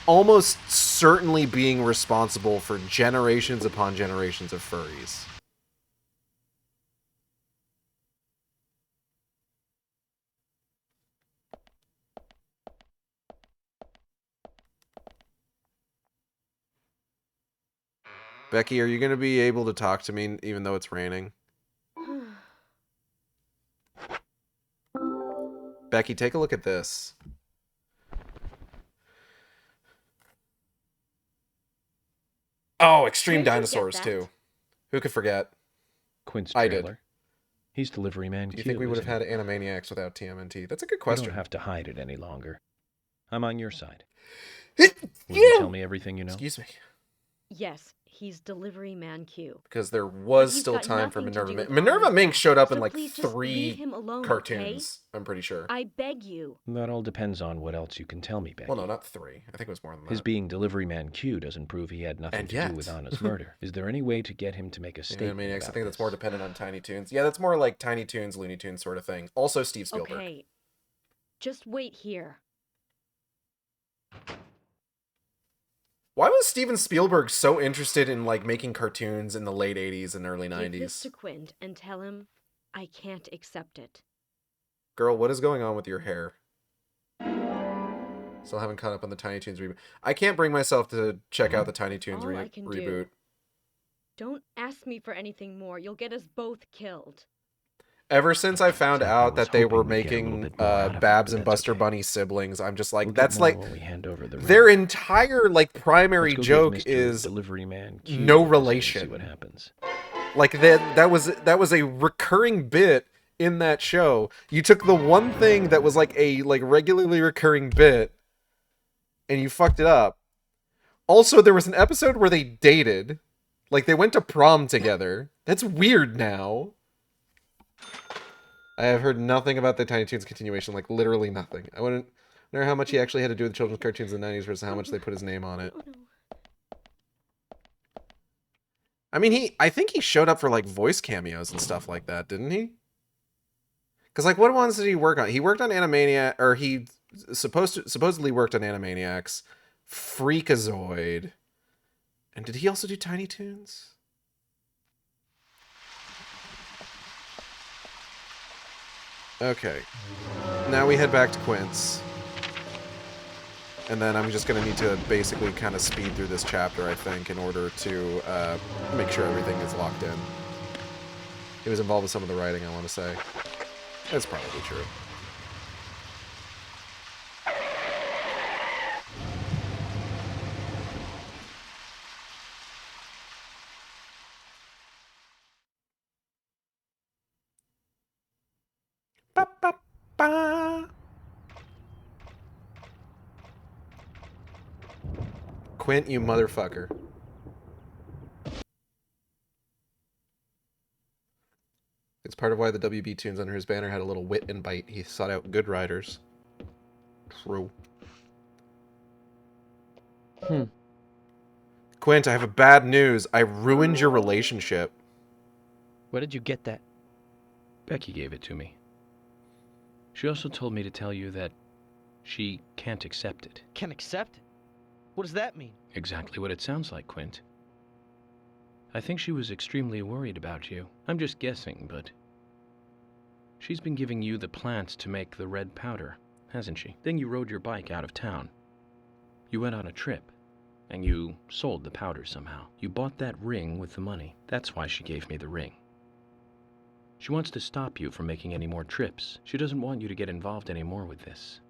almost certainly being responsible for generations upon generations of furries. Becky, are you going to be able to talk to me even though it's raining? Becky, take a look at this. Oh, Extreme Dinosaurs, too. Who could forget? Quint's I trailer. did. He's Delivery Man Do you Q, think we would have isn't had he? Animaniacs without TMNT? That's a good You question. don't have to hide it any longer. I'm on your side. Will you tell me everything you know? Excuse me. Yes, he's Delivery Man Q. Because there was he's still got time for nothing to Minerva do Mink. with Minerva Anna's Mink death, showed up in so like please just 3 leave him alone, cartoons, okay? I'm pretty sure. I beg you. That all depends on what else you can tell me, Becky. Well, no, not 3. I think it was more than His that. being Delivery Man Q doesn't prove he had nothing And to yet. do with Anna's murder. Is there any way to get him to make a statement Animaniacs, I about think that's this? more dependent on Tiny Toons. Yeah, that's more like Tiny Toons, Looney Tunes sort of thing. Also Steve Spielberg. Okay. Just wait here. Why was Steven Spielberg so interested in like making cartoons in the late 80s and early 90s? Give this to Quint and tell him I can't accept it. Girl, what is going on with your hair? Still haven't caught up on the Tiny Toons reboot. I can't bring myself to check out the Tiny Toons All I can reboot. do. Don't ask me for anything more. You'll get us both killed. Ever since I found out that they were hoping we'd get a little making bit more out of it, Babs but and that's Buster okay. Bunny siblings, I'm just like, We'll get that's more like when we hand over the their ring. entire like primary Let's go joke give Mr. is Delivery Man Q no a listen and relation. See what happens. Like that was a recurring bit in that show. You took the one thing that was like a like regularly recurring bit and you fucked it up. Also, there was an episode where they dated. Like they went to prom together. That's weird now. I have heard nothing about the Tiny Toons continuation, like literally nothing. I wonder how much he actually had to do with children's cartoons in the 90s versus how much they put his name on it. I mean, I think he showed up for like voice cameos and stuff like that, didn't he? Because like, what ones did he work on? He worked on Animaniac, or he supposedly worked on Animaniacs, Freakazoid, and did he also do Tiny Toons? Okay. Now we head back to Quint's. And then I'm just going to need to basically kind of speed through this chapter, I think, in order to make sure everything is locked in. He was involved with some of the writing, I want to say. That's probably true. Ba, ba, ba. Quint, you motherfucker. It's part of why the WB Tunes under his banner had a little wit and bite. He sought out good writers. True. Quint, I have a bad news. I ruined your relationship. Where did you get that? Becky gave it to me. She also told me to tell you that she can't accept it. Can accept it? What does that mean? Exactly what it sounds like, Quint. I think she was extremely worried about you. I'm just guessing, but she's been giving you the plants to make the red powder, hasn't she? Then you rode your bike out of town. You went on a trip, and you sold the powder somehow. You bought that ring with the money. That's why she gave me the ring. She wants to stop you from making any more trips. She doesn't want you to get involved anymore with this.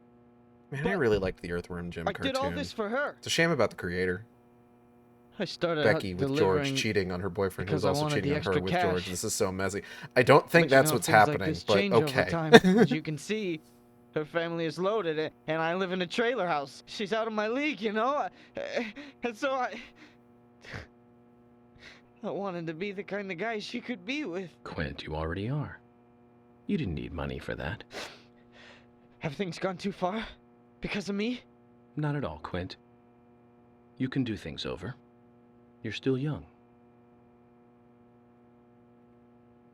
Man, I really liked the Earthworm Jim cartoon. I did all this for her. It's a shame about the creator. I started Becky out with George cheating on her boyfriend, who's also cheating on her with cash. George. This is so messy. I don't think that's what's happening, like but okay. Over time. As you can see, her family is loaded, and I live in a trailer house. She's out of my league, you know? And so I wanted to be the kind of guy she could be with. Quint, you already are. You didn't need money for that. Have things gone too far? Because of me? Not at all, Quint. You can do things over. You're still young.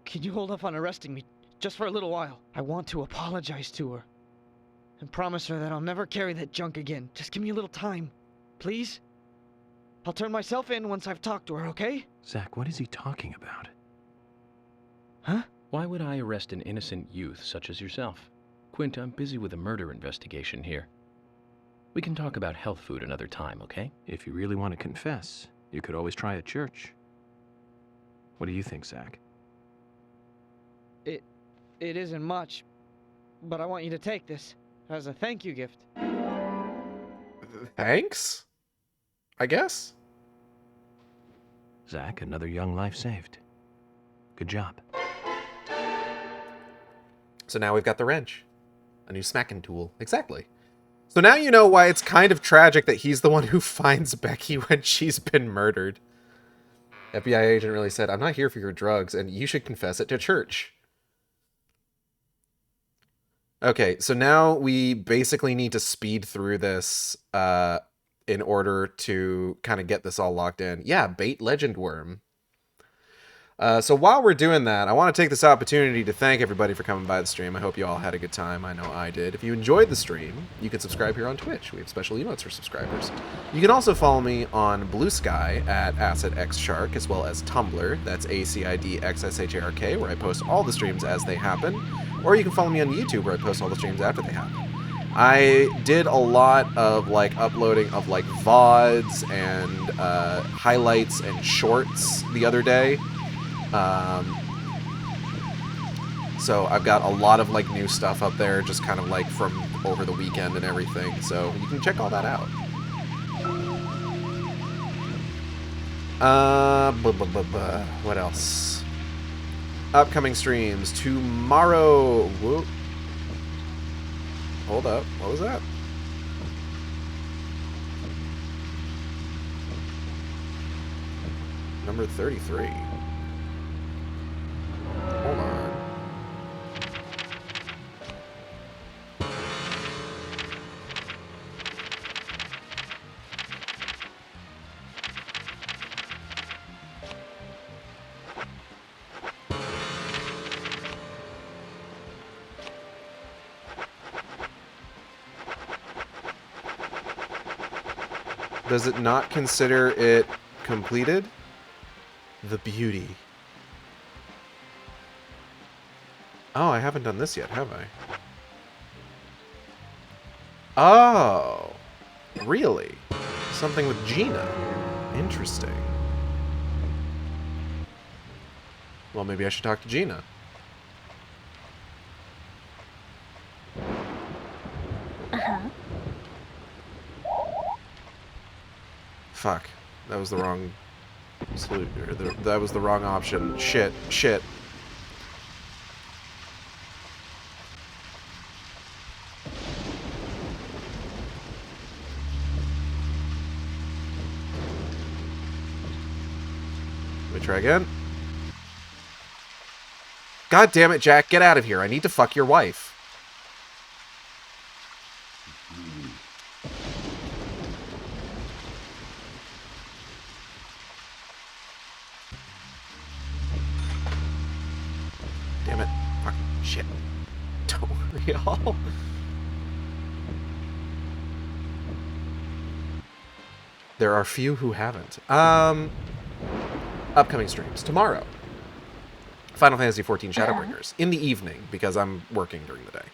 Can you hold off on arresting me just for a little while? I want to apologize to her. And promise her that I'll never carry that junk again. Just give me a little time. Please? I'll turn myself in once I've talked to her, okay? Zach, what is he talking about? Huh? Why would I arrest an innocent youth such as yourself? Quint, I'm busy with a murder investigation here. We can talk about health food another time, okay? If you really want to confess, you could always try at church. What do you think, Zach? It isn't much, but I want you to take this as a thank you gift. Thanks? I guess? Zach, another young life saved. Good job. So now we've got the wrench. A new smacking tool. Exactly. So now you know why it's kind of tragic that he's the one who finds Becky when she's been murdered. FBI agent really said, I'm not here for your drugs, and you should confess it to church. Okay, so now we basically need to speed through this in order to kind of get this all locked in. Yeah, bait legend worm. So while we're doing that, I want to take this opportunity to thank everybody for coming by the stream. I hope you all had a good time. I know I did. If you enjoyed the stream, you can subscribe here on Twitch. We have special emotes for subscribers. You can also follow me on Blue Sky at AcidXShark, as well as Tumblr. That's AcidXShark, where I post all the streams as they happen. Or you can follow me on YouTube, where I post all the streams after they happen. I did a lot of like uploading of like VODs and highlights and shorts the other day. So I've got a lot of like new stuff up there, just kind of like from over the weekend and everything. So you can check all that out. What else? Upcoming streams tomorrow. Whoop. Hold up. What was that? Number 33. Hold on. Does it not consider it completed? The beauty. Oh, I haven't done this yet, have I? Oh, really? Something with Gina. Interesting. Well, maybe I should talk to Gina. Fuck. That was the wrong salute. That was the wrong option. Shit. Shit. Let me try again. God damn it, Jack. Get out of here. I need to fuck your wife. Damn it. Fucking shit. Don't we all? There are few who haven't. Upcoming streams. Tomorrow, Final Fantasy XIV Shadowbringers. In the evening, because I'm working during the day.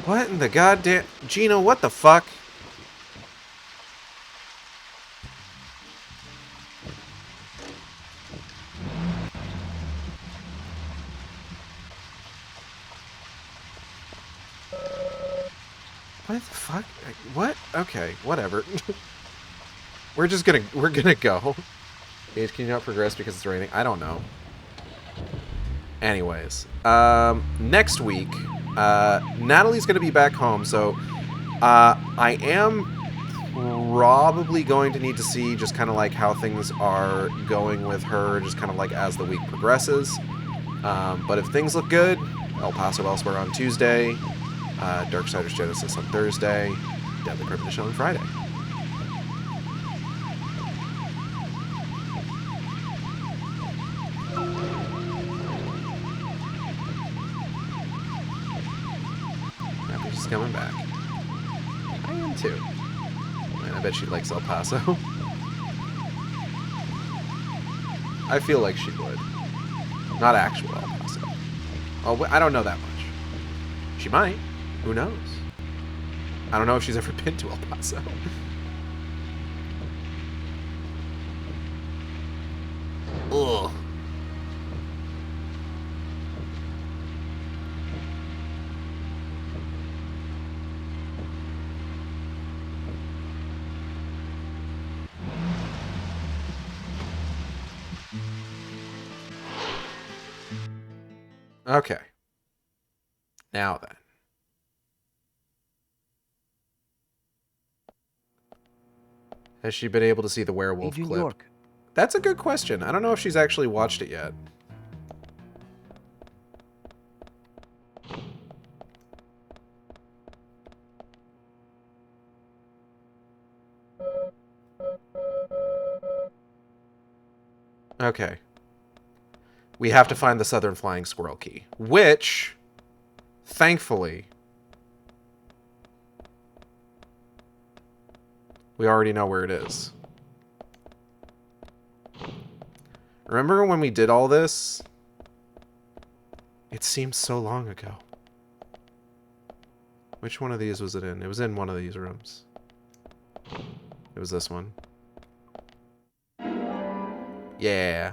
What in the goddamn... Gino, what the fuck? What the fuck? What? Okay, whatever. we're gonna go. Age, can you not progress because it's raining? I don't know. Anyways, next week, Natalie's gonna be back home, so I am probably going to need to see just kind of like how things are going with her, just kind of like as the week progresses. But if things look good, El Paso Elsewhere on Tuesday, Darksiders Genesis on Thursday, Deadly Premonition on Friday. Happy she's coming back. I am too. Man, I bet she likes El Paso. I feel like she would. Not actual El Paso. Oh, I don't know that much. She might. Who knows? I don't know if she's ever been to El Paso. Ugh. Okay. Now then. Has she been able to see the werewolf Agent clip? York. That's a good question. I don't know if she's actually watched it yet. Okay. We have to find the Southern Flying Squirrel key, which, thankfully, we already know where it is. Remember when we did all this? It seems so long ago. Which one of these was it in? It was in one of these rooms. It was this one. Yeah.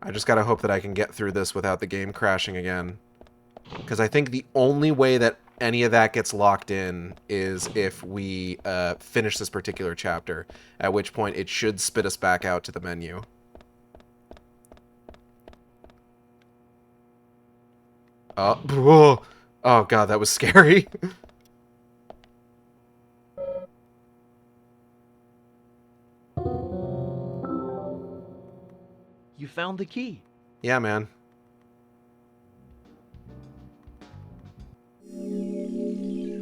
I just gotta hope that I can get through this without the game crashing again. Because I think the only way that any of that gets locked in is if we finish this particular chapter, at which point it should spit us back out to the menu. Oh god, that was scary. You found the key. Yeah, man.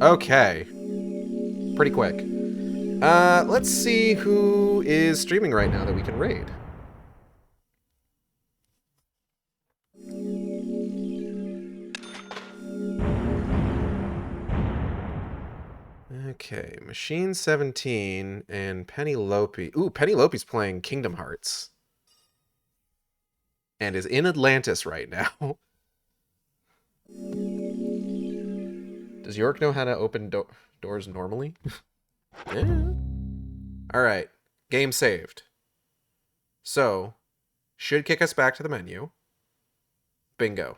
Okay. Pretty quick. Let's see who is streaming right now that we can raid. Okay, Machine 17 and Penelope. Ooh, Penelope's playing Kingdom Hearts. And is in Atlantis right now. Does York know how to open doors normally? Yeah. Alright, game saved. So, should kick us back to the menu. Bingo.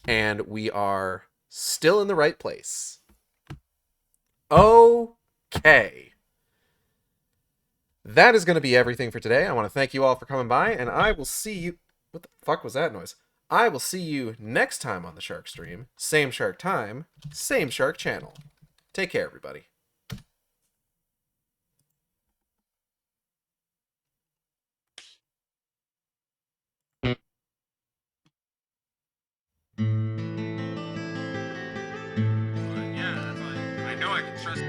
And we are still in the right place. Okay. That is going to be everything for today. I want to thank you all for coming by, and I will see you... What the fuck was that noise? I will see you next time on the Shark Stream. Same Shark time, same Shark channel. Take care, everybody. Yeah, I know I can trust